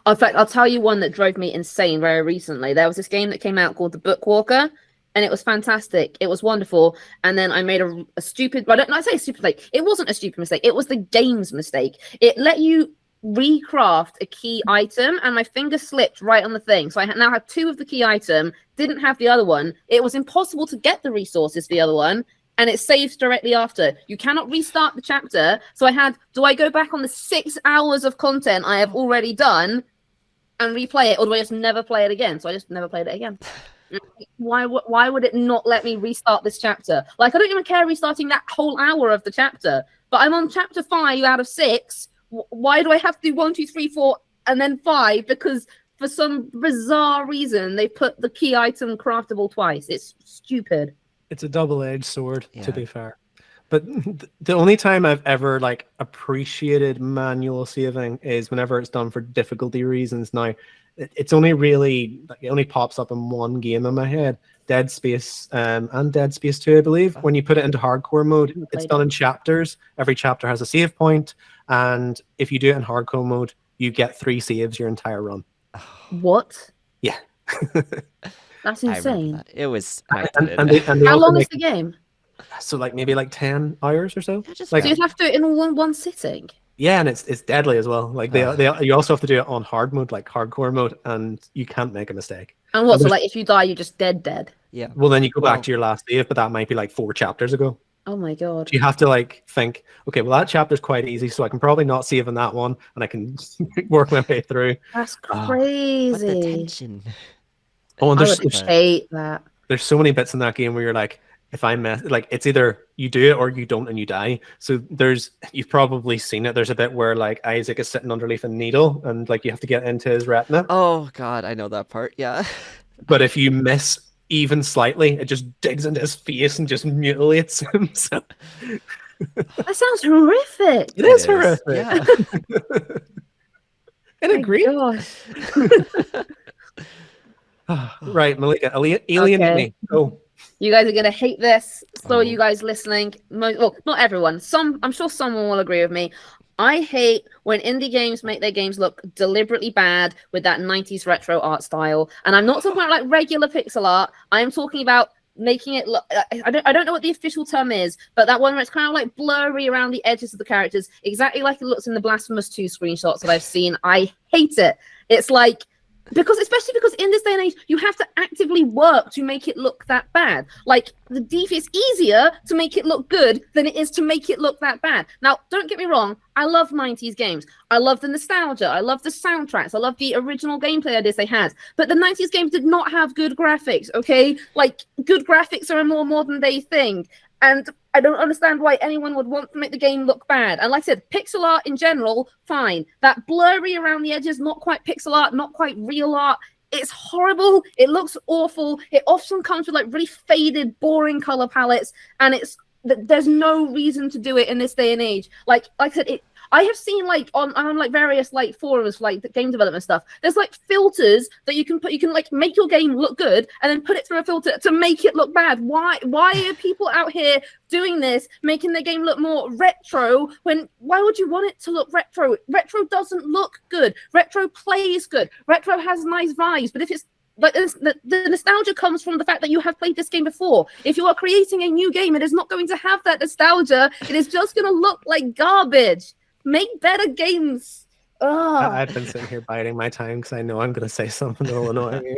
S2: In fact, I'll tell you one that drove me insane very recently. There was this game that came out called The Bookwalker, and it was fantastic. It was wonderful. And then I made a stupid, but I don't say a stupid mistake. It wasn't a stupid mistake. It was the game's mistake. It let you recraft a key item, and my finger slipped right on the thing. So I now have 2 of the key item, didn't have the other one. It was impossible to get the resources for the other one, and it saves directly after. You cannot restart the chapter. So I had, do I go back on the 6 hours of content I have already done and replay it, or do I just never play it again? So I just never played it again. Why would it not let me restart this chapter? Like, I don't even care restarting that whole hour of the chapter, but I'm on chapter 5 out of 6. Why do I have to do 1, 2, 3, 4, and then 5? Because for some bizarre reason, they put the key item craftable twice. It's stupid.
S1: It's a double-edged sword, to be fair. But the only time I've ever like appreciated manual saving is whenever it's done for difficulty reasons. Now, it's only really, like, it only pops up in one game in my head, Dead Space and Dead Space 2, I believe. When you put it into hardcore mode, it's done in chapters. Every chapter has a save point, and if you do it in hardcore mode, you get 3 saves your entire run.
S2: What?
S1: Yeah.
S2: That's insane.
S3: That. It was.
S1: And
S2: how long is the game?
S1: So like maybe like 10 hours or so.
S2: Yeah,
S1: like,
S2: so you have to do it in one sitting.
S1: Yeah, and it's deadly as well. Like you also have to do it on hard mode, like hardcore mode, and you can't make a mistake.
S2: And what? So like if you die, you're just dead.
S3: Yeah.
S1: Well, then you go back to your last save, but that might be like 4 chapters ago.
S2: Oh my god.
S1: You have to like think, okay, well that chapter's quite easy, so I can probably not save in that one, and I can work my way through.
S2: That's
S3: But the
S2: crazy.
S3: tension.
S1: Oh, and
S2: I
S1: there's
S2: would hate that.
S1: so many bits in that game where you're like, if I mess, like it's either you do it or you don't and you die. So you've probably seen it. There's a bit where like Isaac is sitting underneath a needle and like you have to get into his retina.
S3: Oh god, I know that part. Yeah.
S1: But if you miss even slightly, it just digs into his face and just mutilates him. So
S2: That sounds horrific.
S1: it is horrific.
S3: Yeah.
S1: And agree.
S2: Gosh.
S1: Right, Malika, alienate
S2: Okay.
S1: me. Oh.
S2: You guys are gonna hate this. So
S3: Oh.
S2: you guys listening, well, not everyone. I'm sure someone will agree with me. I hate when indie games make their games look deliberately bad with that 90s retro art style. And I'm not talking about like regular pixel art. I am talking about making it look, I don't know what the official term is, but that one where it's kind of like blurry around the edges of the characters, exactly like it looks in the Blasphemous 2 screenshots that I've seen. I hate it. It's like, especially because in this day and age, you have to actively work to make it look that bad. Like it's easier to make it look good than it is to make it look that bad. Now, don't get me wrong. I love 90s games. I love the nostalgia. I love the soundtracks. I love the original gameplay ideas they had. But the 90s games did not have good graphics, okay? Like, good graphics are a more modern day thing. And I don't understand why anyone would want to make the game look bad. And like I said, pixel art in general, fine. That blurry around the edges, not quite pixel art, not quite real art. It's horrible. It looks awful. It often comes with like really faded, boring color palettes. And there's no reason to do it in this day and age. Like I said, I have seen like on like various like forums, like the game development stuff. There's like filters that you can put. You can like make your game look good and then put it through a filter to make it look bad. Why are people out here doing this, making their game look more retro? Why would you want it to look retro? Retro doesn't look good. Retro plays good. Retro has nice vibes. But if it's like the nostalgia comes from the fact that you have played this game before. If you are creating a new game, it is not going to have that nostalgia. It is just going to look like garbage. Make better games.
S1: I've been sitting here biding my time because I know I'm going to say something that will annoy you.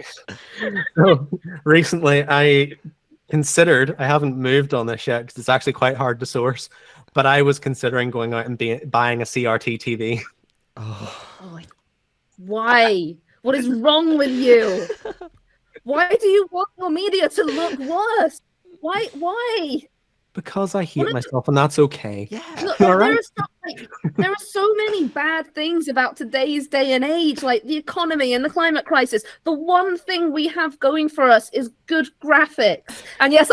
S1: So recently, I haven't moved on this yet because it's actually quite hard to source, but I was considering going out and buying a CRT TV.
S3: Oh.
S2: Why? What is wrong with you? Why do you want your media to look worse? Why?
S1: Because I hate myself, and that's okay.
S3: Yeah.
S2: Look,
S1: All right.
S2: there are so many bad things about today's day and age, like the economy and the climate crisis. The one thing we have going for us is good graphics. And yes,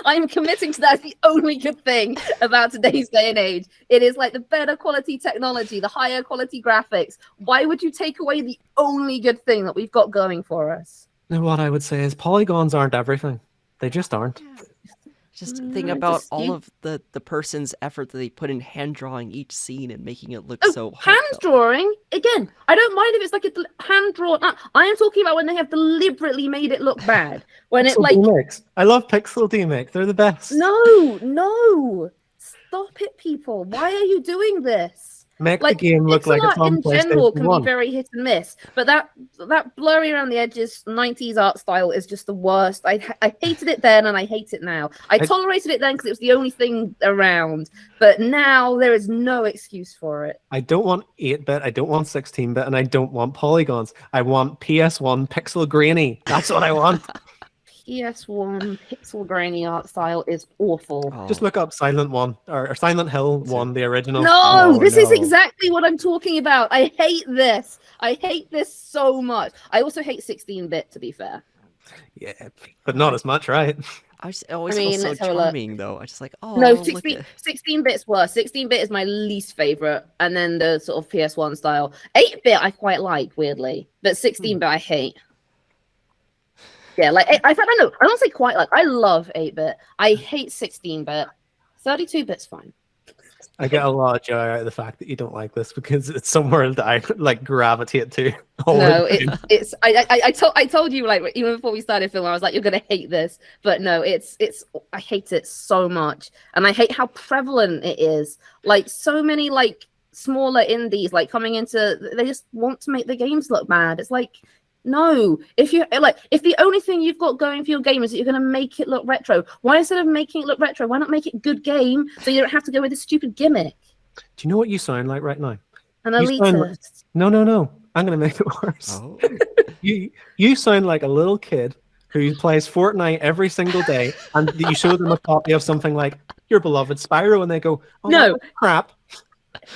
S2: I'm committing to that as the only good thing about today's day and age. It is like the better quality technology, the higher quality graphics. Why would you take away the only good thing that we've got going for us?
S1: Now, what I would say is polygons aren't everything. They just aren't.
S3: Just think about all of the person's effort that they put in hand drawing each scene and making it look so
S2: hand
S3: heartfelt.
S2: drawing again. I don't mind if it's like a hand drawn. I am talking about when they have deliberately made it look bad. When it
S1: Pixel
S2: like
S1: demix. I love Pixel demix. They're the best.
S2: no, stop it, people. Why are you doing this?
S1: Make
S2: Like,
S1: the game look like it's on
S2: in general can
S1: PlayStation 1.
S2: be very hit and miss, but that blurry around the edges 90s art style is just the worst. I hated it then and I hate it now. I tolerated it then because it was the only thing around, but now there is no excuse for it.
S1: I don't want 8-bit, I don't want 16-bit, and I don't want polygons. I want PS1 pixel grainy. That's what I want.
S2: PS1 pixel grainy art style is awful.
S3: Oh.
S1: Just look up Silent 1 or Silent Hill 1, the original.
S2: No, this is
S1: no.
S2: exactly what I'm talking about. I hate this. I hate this so much. I also hate 16-bit, to be fair.
S1: Yeah, but not as much, right?
S3: I always
S2: I mean,
S3: feel
S2: let's
S3: so
S2: have a look.
S3: charming, though. I just like, oh,
S2: No,
S3: look
S2: 16-bit's worse. 16-bit is my least favorite, and then the sort of PS1 style. 8-bit I quite like, weirdly, but 16-bit I hate. Yeah, like I don't say quite like. I love 8-bit. I hate 16-bit. 32-bit's fine.
S1: I get a lot of joy out of the fact that you don't like this because it's somewhere that I like gravitate to.
S2: No, it's I told you, like, even before we started filming, I was like, you're gonna hate this, but no, it's I hate it so much, and I hate how prevalent it is. Like, so many like smaller indies like coming into, they just want to make the games look bad. It's like, No, if the only thing you've got going for your game is that you're going to make it look retro, why instead of making it look retro, why not make it a good game so you don't have to go with a stupid gimmick?
S1: Do you know what you sound like right now?
S2: An
S1: You sound
S2: elitist.
S1: No. I'm going to make it worse.
S3: Oh.
S1: You sound like a little kid who plays Fortnite every single day, and you show them a copy of something like your beloved Spyro, and they go, "Oh,
S2: No.
S1: that was crap."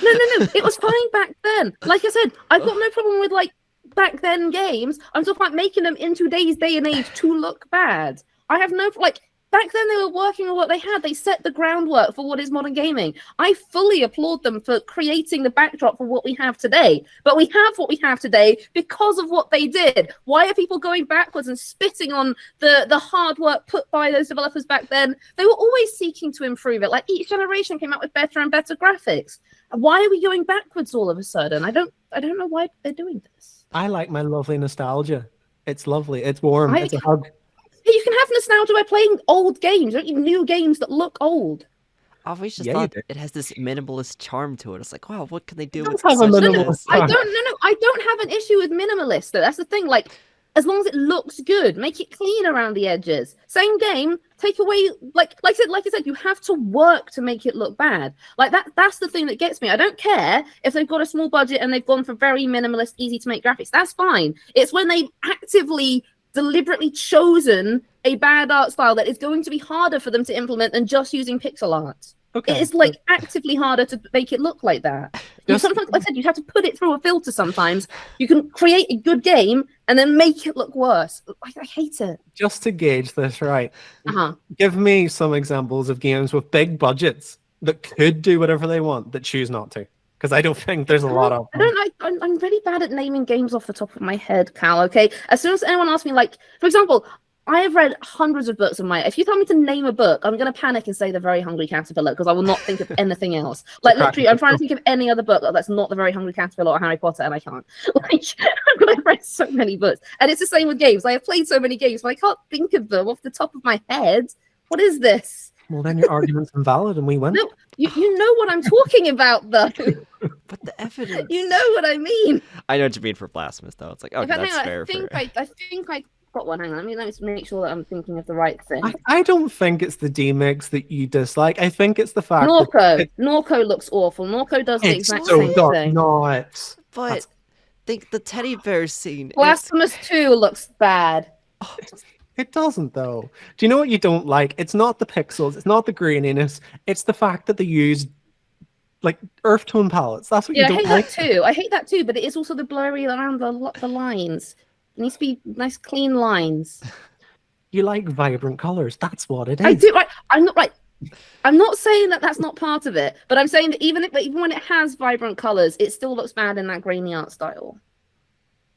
S2: No. It was fine back then. Like I said, I've got no problem with like back then games. I'm talking about making them in today's day and age to look bad. I have no like. Back then, they were working on what they had. They set the groundwork for what is modern gaming. I fully applaud them for creating the backdrop for what we have today. But we have what we have today because of what they did. Why are people going backwards and spitting on the hard work put by those developers back then? They were always seeking to improve it. Like each generation came out with better and better graphics. Why are we going backwards all of a sudden? I don't know why they're doing this.
S1: I like my lovely nostalgia. It's lovely. It's warm. It's a hug.
S2: You can have nostalgia by playing old games. You don't need new games that look old.
S3: I've always just
S1: Yeah,
S3: thought
S1: you do.
S3: it has this minimalist charm to it. It's like, wow, what can they do
S1: It
S3: with
S1: does have a
S3: such
S1: minimalist
S3: this?
S1: charm.
S2: I don't have an issue with minimalist though. That's the thing. Like, as long as it looks good, make it clean around the edges. Same game, take away like I said, you have to work to make it look bad. Like that's the thing that gets me. I don't care if they've got a small budget and they've gone for very minimalist, easy to make graphics. That's fine. It's when they've actively, deliberately chosen a bad art style that is going to be harder for them to implement than just using pixel art.
S1: Okay.
S2: It's like actively harder to make it look like that. You sometimes, like I said, you have to put it through a filter sometimes. You can create a good game and then make it look worse. I hate it.
S1: Just to gauge this, right?
S2: Uh-huh.
S1: Give me some examples of games with big budgets that could do whatever they want that choose not to. Because I don't think there's a lot of them.
S2: I'm really bad at naming games off the top of my head, Cal, okay? As soon as anyone asks me, like, for example, I have read hundreds of books in my... If you tell me to name a book, I'm going to panic and say The Very Hungry Caterpillar, because I will not think of anything else. Like, literally, I'm trying to think of any other book that's not The Very Hungry Caterpillar or Harry Potter, and I can't. Like, I've read so many books. And it's the same with games. I have played so many games, but I can't think of them off the top of my head. What is this?
S1: Well, then your argument's invalid and we win.
S2: No, you know what I'm talking about, though.
S3: But the evidence.
S2: You know what I mean.
S3: I know what you mean for Blasphemous, though. It's like, okay,
S2: In fact,
S3: that's
S2: hang on,
S3: fair.
S2: I think I got one. Hang on, let me make sure that I'm thinking of the right thing.
S1: I don't think it's the D-Mix that you dislike. I think it's the fact that
S2: Norco looks awful. Norco does the
S1: it's
S2: exact
S1: so
S2: same
S1: dark.
S2: thing.
S1: Not.
S3: But think the teddy bear scene.
S2: Blasphemous 2 looks bad.
S1: It doesn't, though. Do you know what you don't like? It's not the pixels. It's not the graininess. It's the fact that they use like earth tone palettes. That's what you don't like.
S2: I hate that too. But it is also the blurry around the lines. It needs to be nice, clean lines.
S1: You like vibrant colors. That's what it is.
S2: I do. Right. I'm not saying that that's not part of it, but I'm saying that even when it has vibrant colors, it still looks bad in that grainy art style.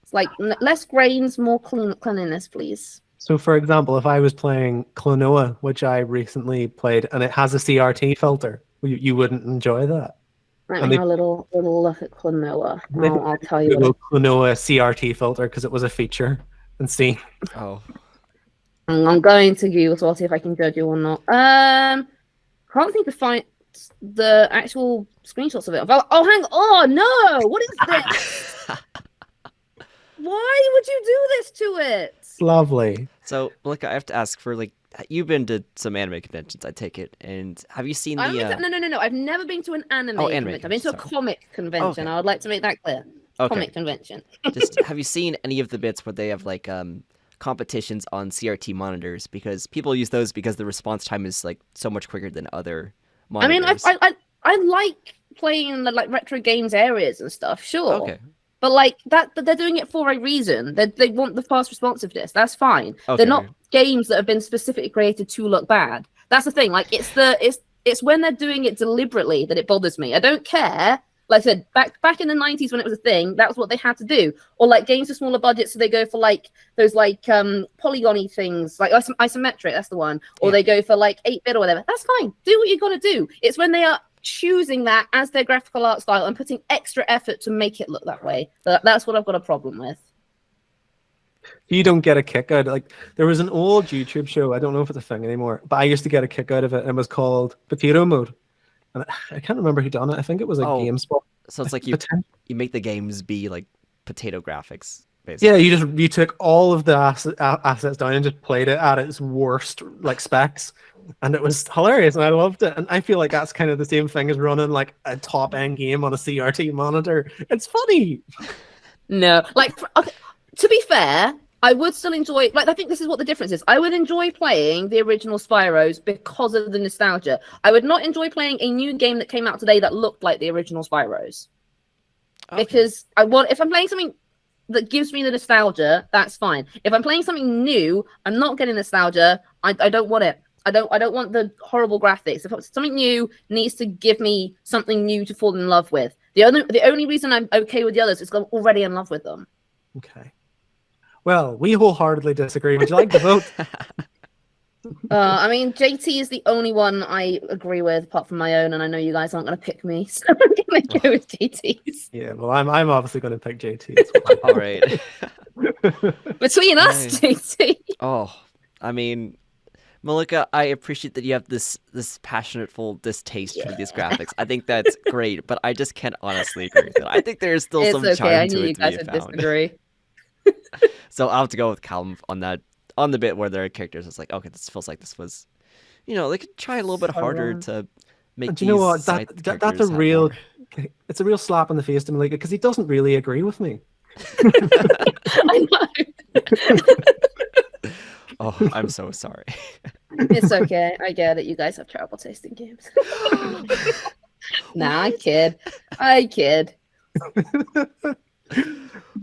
S2: It's like less grains, more cleanliness, please.
S1: So, for example, if I was playing Klonoa, which I recently played, and it has a CRT filter, you wouldn't enjoy that.
S2: Let me have a little look at Klonoa. I'll tell you.
S1: Google Klonoa CRT filter because it was a feature, and see.
S3: Oh.
S2: I'm going to Google to see if I can judge you or not. Can't think to find the actual screenshots of it. Oh, hang on! Oh no! What is this? Why would you do this to it?
S1: It's lovely.
S3: So, Melika, I have to ask for you've been to some anime conventions, I take it, and have you seen the?
S2: No. I've never been to an anime convention. I've been to a comic convention.
S3: Okay.
S2: I would like to make that clear.
S3: Okay.
S2: Comic convention.
S3: Just have you seen any of the bits where they have competitions on CRT monitors? Because people use those because the response time is so much quicker than other monitors.
S2: I mean, I like playing in the retro games areas and stuff. Sure.
S3: Okay.
S2: But they're doing it for a reason. They want the fast responsiveness. That's fine.
S3: Okay.
S2: They're not games that have been specifically created to look bad. That's the thing. It's when they're doing it deliberately that it bothers me. I don't care. Like I said, back in the 90s when it was a thing, that was what they had to do. Or games with smaller budgets, so they go for those polygon-y things, like isometric. That's the one. Or they go for 8-bit or whatever. That's fine. Do what you got to do. It's when they are choosing that as their graphical art style and putting extra effort to make it look that way. That's what I've got a problem with.
S1: You don't get a kick out of there was an old YouTube show, I don't know if it's a thing anymore, but I used to get a kick out of it, and it was called Potato Mode. And I can't remember who done it. I think it was GameSpot.
S3: So it's you make the games be potato graphics, basically.
S1: Yeah, you took all of the assets down and just played it at its worst like specs, and it was hilarious, and I loved it. And I feel like that's kind of the same thing as running like a top end game on a CRT monitor. It's funny.
S2: No, like okay, to be fair, I would still enjoy. Like I think this is what the difference is. I would enjoy playing the original Spyros because of the nostalgia. I would not enjoy playing a new game that came out today that looked like the original Spyros.
S3: Okay.
S2: Because if I'm playing something that gives me the nostalgia, that's fine. If I'm playing something new, I'm not getting nostalgia. I don't want it. I don't want the horrible graphics. If something new needs to give me something new to fall in love with. The only reason I'm okay with the others is because I'm already in love with them.
S1: Okay. Well, we wholeheartedly disagree. Would you like to vote?
S2: I mean, JT is the only one I agree with, apart from my own, and I know you guys aren't going to pick me, so I'm going to go with JT's.
S1: Yeah, well, I'm obviously going to pick JT as well.
S3: All right.
S2: Between us, JT.
S3: Oh, I mean, Melika, I appreciate that you have this passionate distaste for these graphics. I think that's great, but I just can't honestly agree with it. I think there's still
S2: It's
S3: some
S2: okay.
S3: charm
S2: I
S3: to
S2: knew
S3: it
S2: you
S3: to
S2: guys
S3: be
S2: would
S3: found.
S2: disagree.
S3: So I'll have to go with Callum on that, on the bit where there are characters. It's like, okay, this feels like this was, they could try a little bit harder to make
S1: Do you know what?
S3: side
S1: That's a
S3: characters have
S1: real.
S3: more.
S1: It's a real slap in the face to Malika because he doesn't really agree with me.
S2: I know.
S3: Oh, I'm so sorry.
S2: It's okay. I get it. You guys have terrible taste in games. Nah, I kid.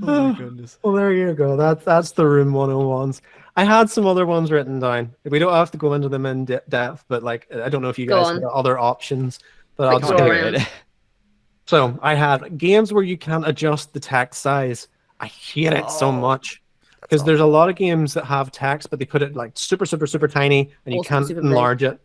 S3: Oh my goodness.
S1: Well, there you go. That's the room 101s. I had some other ones written down. We don't have to go into them in depth, but like I don't know if you
S2: Go
S1: guys
S2: on.
S1: have other options. But I'll
S2: Quick
S1: just
S2: draw
S1: take
S2: around.
S1: it. So I had games where you can't adjust the text size. I hate it so much because there's a lot of games that have text, but they put it like super, super, super tiny, and you
S2: Also
S1: can't
S2: super big.
S1: enlarge it.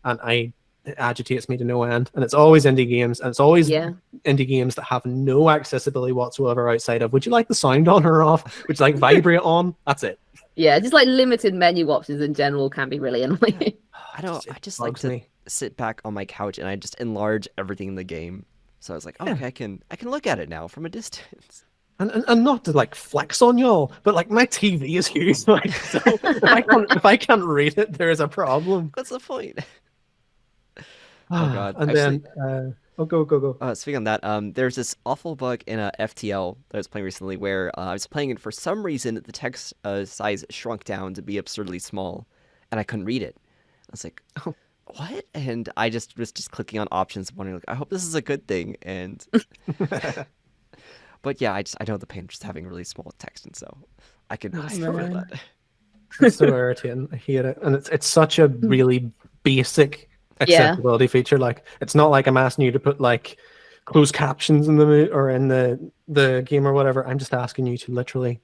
S1: And it agitates me to no end. And it's always indie games, and it's always indie games that have no accessibility whatsoever outside of, would you like the sound on or off? Would you like vibrate on? That's it.
S2: Yeah, just like limited menu options in general can be really annoying.
S3: I don't. I just like
S1: bugs
S3: to
S1: me.
S3: sit back on my couch and I just enlarge everything in the game. So I was like, okay, I can look at it now from a distance.
S1: And not to like flex on y'all, but like my TV is huge. Like, so if I can't read it, there is a problem.
S3: What's the point? Oh god.
S1: And
S3: Actually,
S1: then go.
S3: speaking of that, there's this awful bug in a FTL that I was playing recently where I was playing it, for some reason the text size shrunk down to be absurdly small, and I couldn't read it. I was like, oh, what? And I just was clicking on options, wondering like, I hope this is a good thing. And but yeah, I know the pain of just having really small text, and so I can feel that.
S1: It's so irritating. I hate it, and it's such a really basic accessibility feature. Like it's not like I'm asking you to put like closed captions in or in the game or whatever. I'm just asking you to literally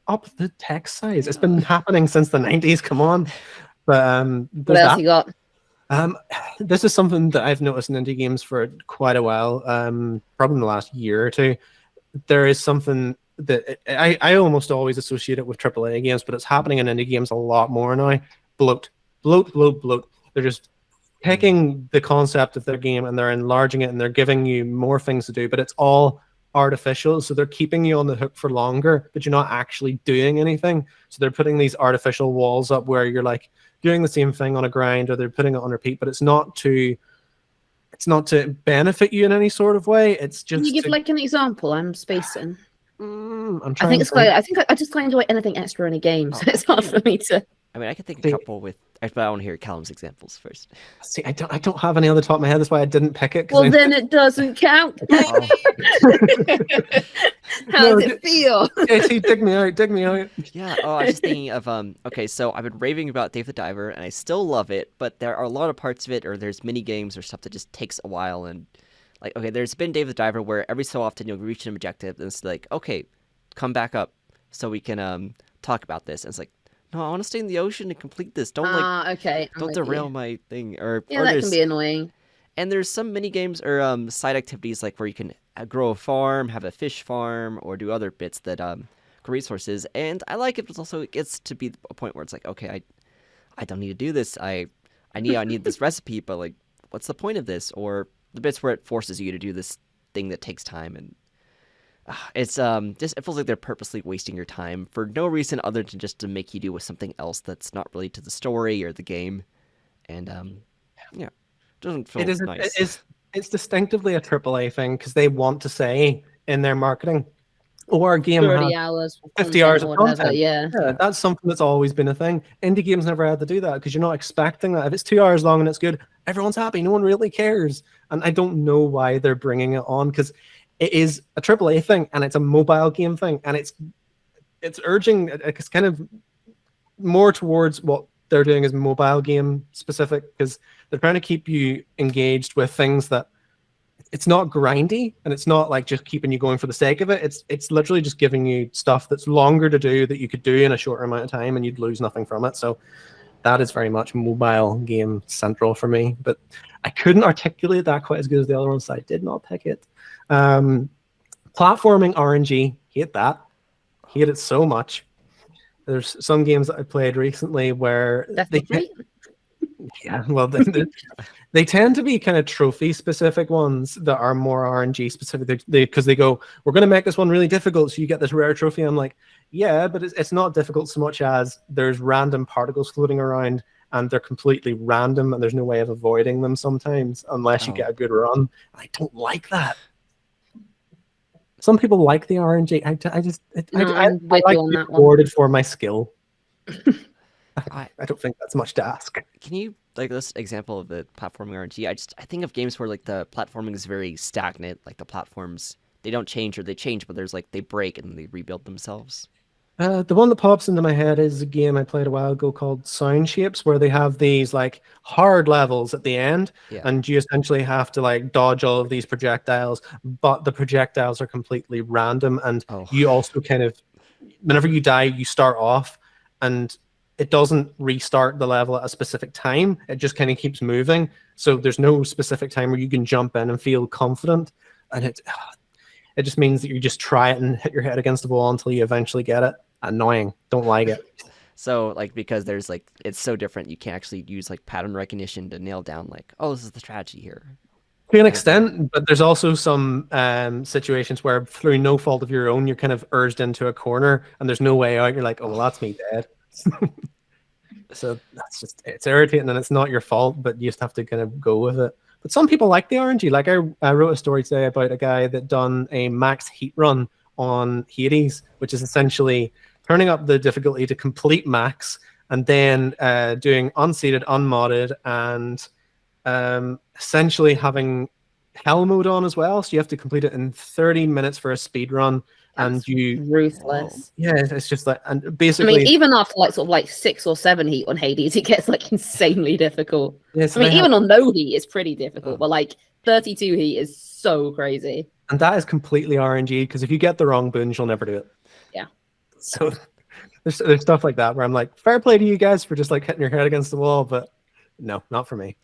S1: up the text size. It's been happening since the 90s. Come on. But
S2: What else you got?
S1: This is something that I've noticed in indie games for quite a while. Probably in the last year or two. There is something that I almost always associate it with AAA games, but it's happening in indie games a lot more now. Bloat. They're just taking the concept of their game and they're enlarging it and they're giving you more things to do, but it's all artificial. So they're keeping you on the hook for longer, but you're not actually doing anything. So they're putting these artificial walls up where you're like doing the same thing on a grind, or they're putting it on repeat, but it's not to benefit you in any sort of way. It's just
S2: Can you give like an example? I'm spacing.
S1: I'm trying.
S2: I think it's quite. I think I just quite enjoy anything extra in a game, so it's hard for me to.
S3: I mean, I could think a couple with. But I want to hear Callum's examples first.
S1: See, I don't have any on the top of my head. That's why I didn't pick it.
S2: Well, then it doesn't count. How does it feel?
S1: JT, dig me out.
S3: Yeah. Oh, I was just thinking of Okay, so I've been raving about Dave the Diver, and I still love it, but there are a lot of parts of it, or there's mini games or stuff that just takes a while. And like, okay, there's been Dave the Diver where every so often you'll reach an objective, and it's like, okay, come back up so we can talk about this. And it's like, no, I want to stay in the ocean and complete this. Don't
S2: Okay.
S3: don't derail my thing. Or
S2: that can be annoying.
S3: And there's some mini games or side activities like where you can grow a farm, have a fish farm, or do other bits that grow resources. And I like it, but also it gets to be a point where it's like, okay, I don't need to do this. I need this recipe, but like, what's the point of this? Or the bits where it forces you to do this thing that takes time, and It's just it feels like they're purposely wasting your time for no reason other than just to make you do with something else that's not related to the story or the game, and yeah, it doesn't
S1: It
S3: feel
S1: is.
S3: nice.
S1: It's distinctively a AAA thing because they want to say in their marketing, "Oh, our game has
S2: 30 hours of
S1: 50
S2: content
S1: hours
S2: or
S1: of
S2: whatever.
S1: content."
S2: Yeah.
S1: Yeah,
S3: Yeah.
S1: that's something that's always been a thing. Indie games never had to do that because you're not expecting that. If it's 2 hours long and it's good, everyone's happy. No one really cares. And I don't know why they're bringing it on because it is a AAA thing and it's a mobile game thing and it's urging. It's kind of more towards what they're doing is mobile game specific because they're trying to keep you engaged with things that it's not grindy and it's not like just keeping you going for the sake of it. It's literally just giving you stuff that's longer to do that you could do in a shorter amount of time and you'd lose nothing from it. So that is very much mobile game central for me. But I couldn't articulate that quite as good as the other ones, so I did not pick it. Platforming RNG, hate that. Hate it so much. There's some games that I played recently where
S2: Definitely.
S1: they tend to be kind of trophy specific ones that are more RNG specific because they go, we're going to make this one really difficult so you get this rare trophy. I'm like, yeah, but it's not difficult so much as there's random particles floating around and they're completely random and there's no way of avoiding them sometimes unless you get a good run. I don't like that. Some people like the RNG. I like
S2: you
S1: to
S2: on
S1: be
S2: that one.
S1: rewarded for my skill.
S3: I
S1: don't think that's much to ask.
S3: Can you like this example of the platforming RNG? I think of games where like the platforming is very stagnant, like the platforms they don't change or they change, but there's like they break and they rebuild themselves.
S1: The one that pops into my head is a game I played a while ago called Sound Shapes, where they have these like hard levels at the end, and you essentially have to like dodge all of these projectiles, but the projectiles are completely random, and you also kind of, whenever you die, you start off, and it doesn't restart the level at a specific time. It just kind of keeps moving, so there's no specific time where you can jump in and feel confident, and it just means that you just try it and hit your head against the wall until you eventually get it. Annoying. Don't like it.
S3: So like because there's like it's so different, you can't actually use like pattern recognition to nail down like, oh, this is the strategy here.
S1: To an extent, but there's also some situations where through no fault of your own, you're kind of urged into a corner and there's no way out. You're like, oh, well, that's me dead. So that's just, it's irritating and it's not your fault, but you just have to kind of go with it. But some people like the RNG. Like I wrote a story today about a guy that done a max heat run on Hades, which is essentially turning up the difficulty to complete max and then doing unseeded, unmodded, and essentially having hell mode on as well. So you have to complete it in 30 minutes for a speed run.
S2: That's
S1: and you
S2: ruthless.
S1: Yeah, it's just like, and basically,
S2: I mean, even after like sort of like 6 or 7 heat on Hades, it gets like insanely difficult.
S1: yes,
S2: I mean, even on no heat, it's pretty difficult, but like 32 heat is so crazy.
S1: And that is completely RNG because if you get the wrong boons, you'll never do it.
S2: Yeah.
S1: So there's stuff like that where I'm like, fair play to you guys for just like hitting your head against the wall, but no, not for me.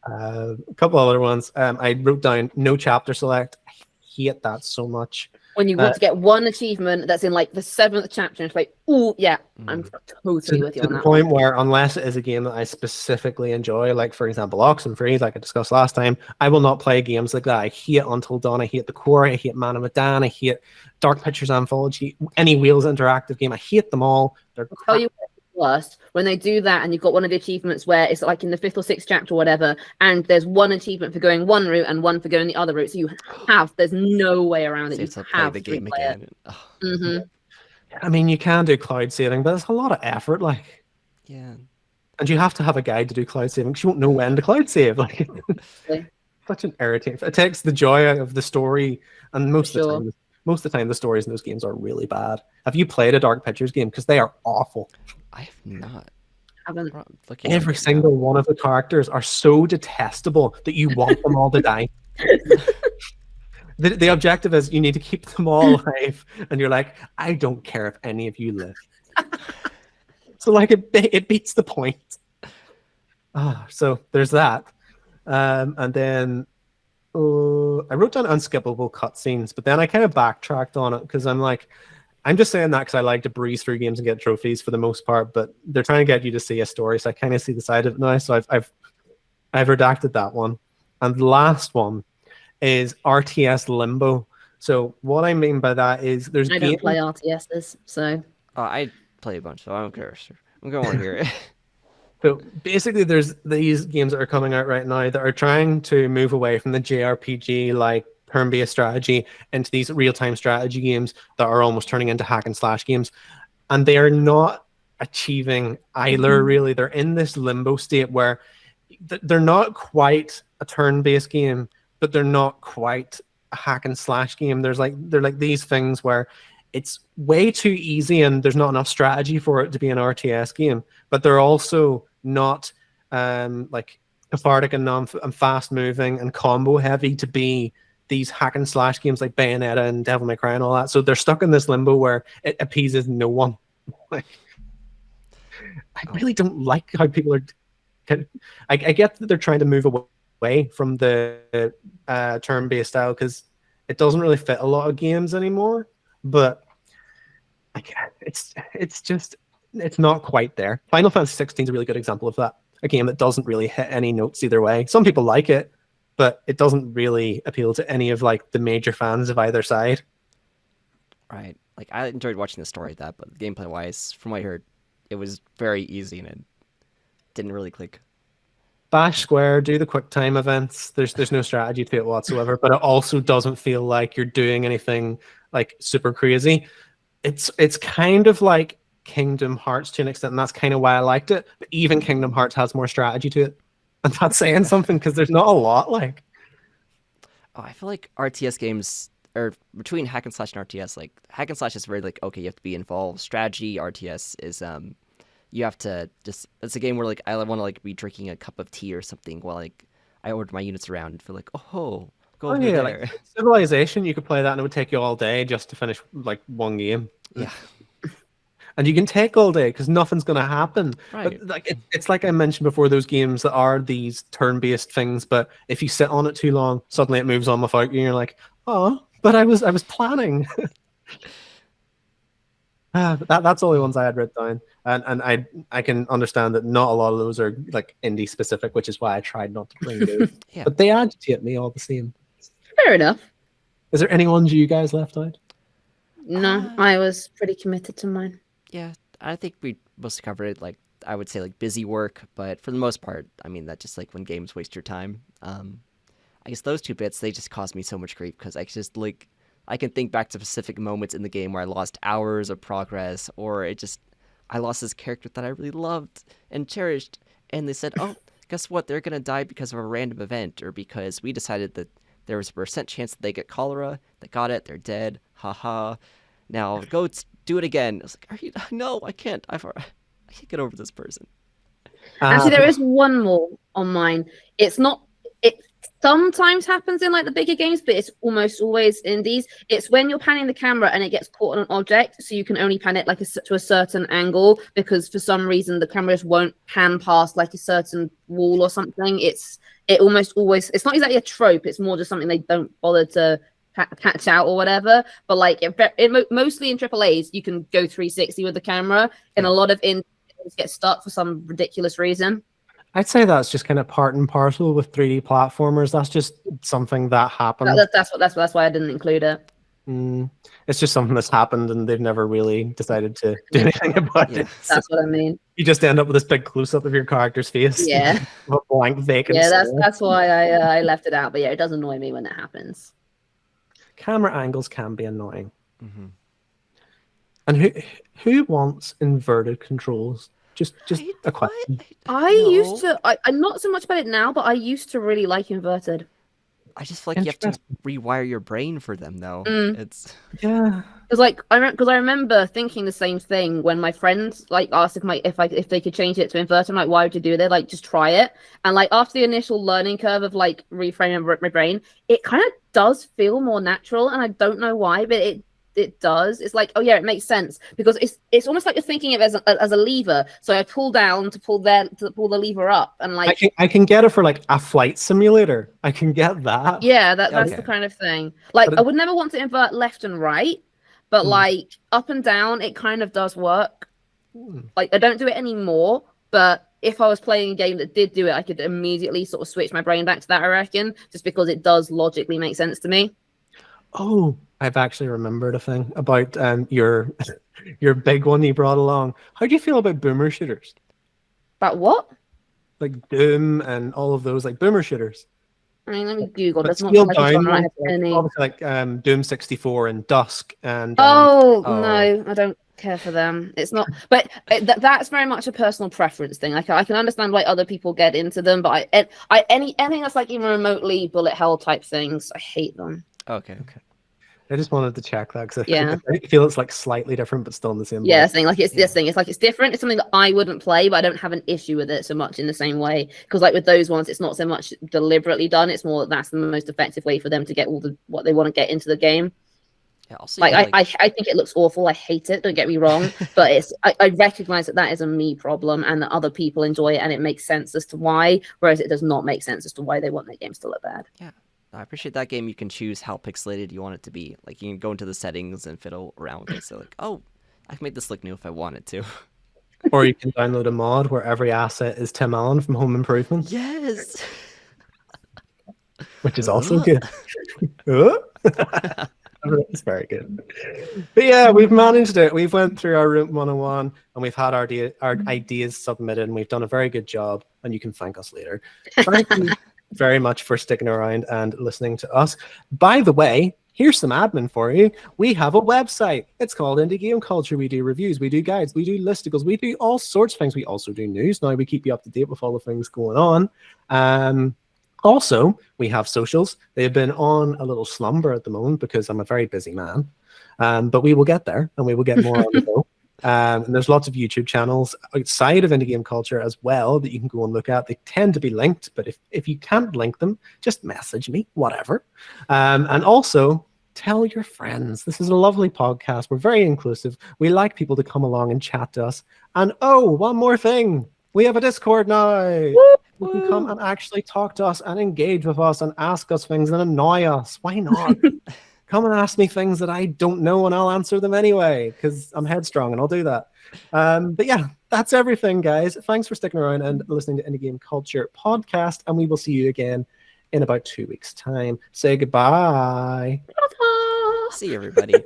S1: A couple other ones. I wrote down no chapter select. I hate that so much.
S2: When you want to get one achievement that's in like the 7th chapter, and it's like, oh yeah, I'm totally with you on that.
S1: To the point where unless it is a game that I specifically enjoy, like for example Oxenfree, like I discussed last time, I will not play games like that. I hate Until Dawn, I hate The Quarry, I hate Man of Medan, I hate Dark Pictures Anthology, any Wheels interactive game. I hate them all. They're
S2: I'll tell you what's worst, when they do that and you've got one of the achievements where it's like in the 5th or 6th chapter or whatever, and there's one achievement for going one route and one for going the other route. So there's no way around it.
S3: So
S2: you have
S3: play the
S2: to
S3: game again.
S1: I mean, you can do cloud saving, but it's a lot of effort, like.
S3: Yeah.
S1: And you have to have a guide to do cloud saving because you won't know when to cloud save. Like, such an irritating. It takes the joy out of the story, and most of the time, the stories in those games are really bad. Have you played a Dark Pictures game? Because they are awful.
S3: I have not.
S1: Every single one of the characters are so detestable that you want them all to die. The objective is you need to keep them all alive, and you're like, I don't care if any of you live. So like it beats the point. So there's that, and then I wrote down unskippable cutscenes, but then I kind of backtracked on it because I'm like, I'm just saying that because I like to breeze through games and get trophies for the most part, but they're trying to get you to see a story, so I kind of see the side of it now. So I've redacted that one, and the last one is RTS Limbo, So what I mean by that is there's
S2: I
S1: games.
S2: don't play RTSs, so
S3: I play a bunch, so I don't care. I'm going to hear it.
S1: So basically, there's these games that are coming out right now that are trying to move away from the JRPG like turn-based strategy into these real-time strategy games that are almost turning into hack and slash games, and they are not achieving either. Really, they're in this limbo state where they're not quite a turn-based game, but they're not quite a hack and slash game. They're like these things where it's way too easy and there's not enough strategy for it to be an RTS game, but they're also not like cathartic enough and fast moving and combo heavy to be these hack and slash games like Bayonetta and Devil May Cry and all that. So they're stuck in this limbo where it appeases no one. Like, I really don't like how people are. I get that they're trying to move away from the turn-based style because it doesn't really fit a lot of games anymore. But it's not quite there. Final Fantasy 16 is a really good example of that. A game that doesn't really hit any notes either way. Some people like it, but it doesn't really appeal to any of like the major fans of either side.
S3: Right. Like I enjoyed watching the story of that, but gameplay wise, from what I heard, it was very easy and it didn't really click.
S1: Bash Square, do the quick time events. There's no strategy to it whatsoever, but it also doesn't feel like you're doing anything like super crazy. It's kind of like Kingdom Hearts to an extent, and that's kind of why I liked it. But even Kingdom Hearts has more strategy to it, and that's saying something because there's not a lot. Like,
S3: oh, I feel like RTS games or between hack and slash and RTS, like hack and slash is very like okay, you have to be involved. Strategy RTS is you have to just it's a game where like I want to like be drinking a cup of tea or something while like I order my units around and feel like go over there.
S1: Like Civilization, you could play that and it would take you all day just to finish like one game.
S3: Yeah.
S1: And you can take all day because nothing's going to happen.
S3: Right.
S1: But like it's like I mentioned before, those games that are these turn-based things, but if you sit on it too long, suddenly it moves on without you, and you're like, oh, but I was planning. That's all the ones I had written down, and I can understand that not a lot of those are like indie specific, which is why I tried not to bring those.
S3: Yeah.
S1: But they agitate me all the same.
S2: fair enough.
S1: Is there any ones you guys left out?
S2: No, I was pretty committed to mine.
S3: Yeah, I think we mostly covered it. Like I would say, like busy work, but for the most part, I mean that just like when games waste your time. I guess those two bits they just caused me so much grief because I just like I can think back to specific moments in the game where I lost hours of progress, or I lost this character that I really loved and cherished, and they said, oh, guess what? They're gonna die because of a random event, or because we decided that there was a % chance that they get cholera. They got it. They're dead. Haha. Now go do it again. I was like, are you? No, I can't. I can't get over this person.
S2: Actually, there is one more on mine. It sometimes happens in like the bigger games, but it's almost always in these. It's when you're panning the camera and it gets caught on an object, so you can only pan it like to a certain angle because for some reason the cameras won't pan past like a certain wall or something. It almost always. It's not exactly a trope. It's more just something they don't bother to catch out or whatever, but like mostly in AAAs you can go 360 with the camera, and a lot of indies get stuck for some ridiculous reason.
S1: I'd say that's just kind of part and parcel with 3D platformers. That's just something that happened.
S2: That's why I didn't include it.
S1: It's just something that's happened and they've never really decided to do anything about it.
S2: That's what I mean.
S1: You just end up with this big close-up of your character's face.
S2: Yeah.
S1: A blank vacant.
S2: Yeah, that's why I left it out. But yeah, it does annoy me when it happens.
S1: Camera angles can be annoying.
S3: Mm-hmm.
S1: And who wants inverted controls? Just a question.
S2: Used to. I'm not so much about it now, but I used to really like inverted.
S3: I just feel like you have to rewire your brain for them, though. It's
S1: yeah.
S2: Because like I remember thinking the same thing when my friends like asked if they could change it to invert. I'm like, why would you do that? Like, just try it. And like after the initial learning curve of like reframing my brain, it kind of does feel more natural, and I don't know why, but it does. It's like, oh yeah, it makes sense because it's almost like you're thinking of it as a lever. So I pull down to pull the lever up, and like
S1: I can get it for like a flight simulator. I can get that.
S2: Yeah, that's the kind of thing. Like I would never want to invert left and right, but like up and down, it kind of does work. Like I don't do it anymore, but if I was playing a game that did do it, I could immediately sort of switch my brain back to that, I reckon, just because it does logically make sense to me.
S1: Oh, I've actually remembered a thing about your your big one you brought along. How do you feel about boomer shooters?
S2: But what?
S1: Like Doom and all of those, like boomer shooters.
S2: I mean, let me Google.
S1: But
S2: Does not sound
S1: scaled
S2: like a
S1: down
S2: genre I
S1: ones,
S2: have
S1: like,
S2: any.
S1: obviously like Doom 64 and Dusk and
S2: Oh
S3: Oh.
S2: no, I don't care for them. It's not, but that's very much a personal preference thing. I can understand why other people get into them, but anything that's like even remotely bullet hell type things, I hate them.
S3: Okay.
S1: I just wanted to check that because
S2: Yeah.
S1: I feel it's like slightly different but still in the same
S2: Yeah,
S1: boat.
S2: thing like it's this thing. It's like it's different. It's something that I wouldn't play, but I don't have an issue with it so much in the same way. Because like with those ones, it's not so much deliberately done. It's more that that's the most effective way for them to get all the what they want to get into the game.
S3: Yeah. Also,
S2: Like I think it looks awful. I hate it. Don't get me wrong, but I recognize that is a me problem, and that other people enjoy it, and it makes sense as to why. Whereas it does not make sense as to why they want their games to look bad.
S3: Yeah. I appreciate that game. You can choose how pixelated you want it to be. Like you can go into the settings and fiddle around with it. So like, oh, I can make this look new if I wanted to.
S1: Or you can download a mod where every asset is Tim Allen from Home Improvement,
S3: Yes.
S1: which is also good. It's very good. But yeah, we've managed it. We've went through our Route 101 and we've had our ideas submitted and we've done a very good job, and you can thank us later. Thank you very much for sticking around and listening to us. By the way, here's some admin for you. We have a website. It's called Indie Game Culture. We do reviews, we do guides, we do listicles, we do all sorts of things. We also do news. Now we keep you up to date with all the things going on. Also, we have socials. They've been on a little slumber at the moment because I'm a very busy man. But we will get there and we will get more on the go. And there's lots of YouTube channels outside of Indie Game Culture as well that you can go and look at. They tend to be linked, but if you can't link them, just message me, whatever. And also, tell your friends. This is a lovely podcast. We're very inclusive. We like people to come along and chat to us. And oh, one more thing. We have a Discord now. You can come and actually talk to us and engage with us and ask us things and annoy us. Why not? Come and ask me things that I don't know and I'll answer them anyway because I'm headstrong and I'll do that. But yeah, that's everything, guys. Thanks for sticking around and listening to Indie Game Culture podcast, and we will see you again in about 2 weeks' time. Say goodbye.
S3: See you, everybody.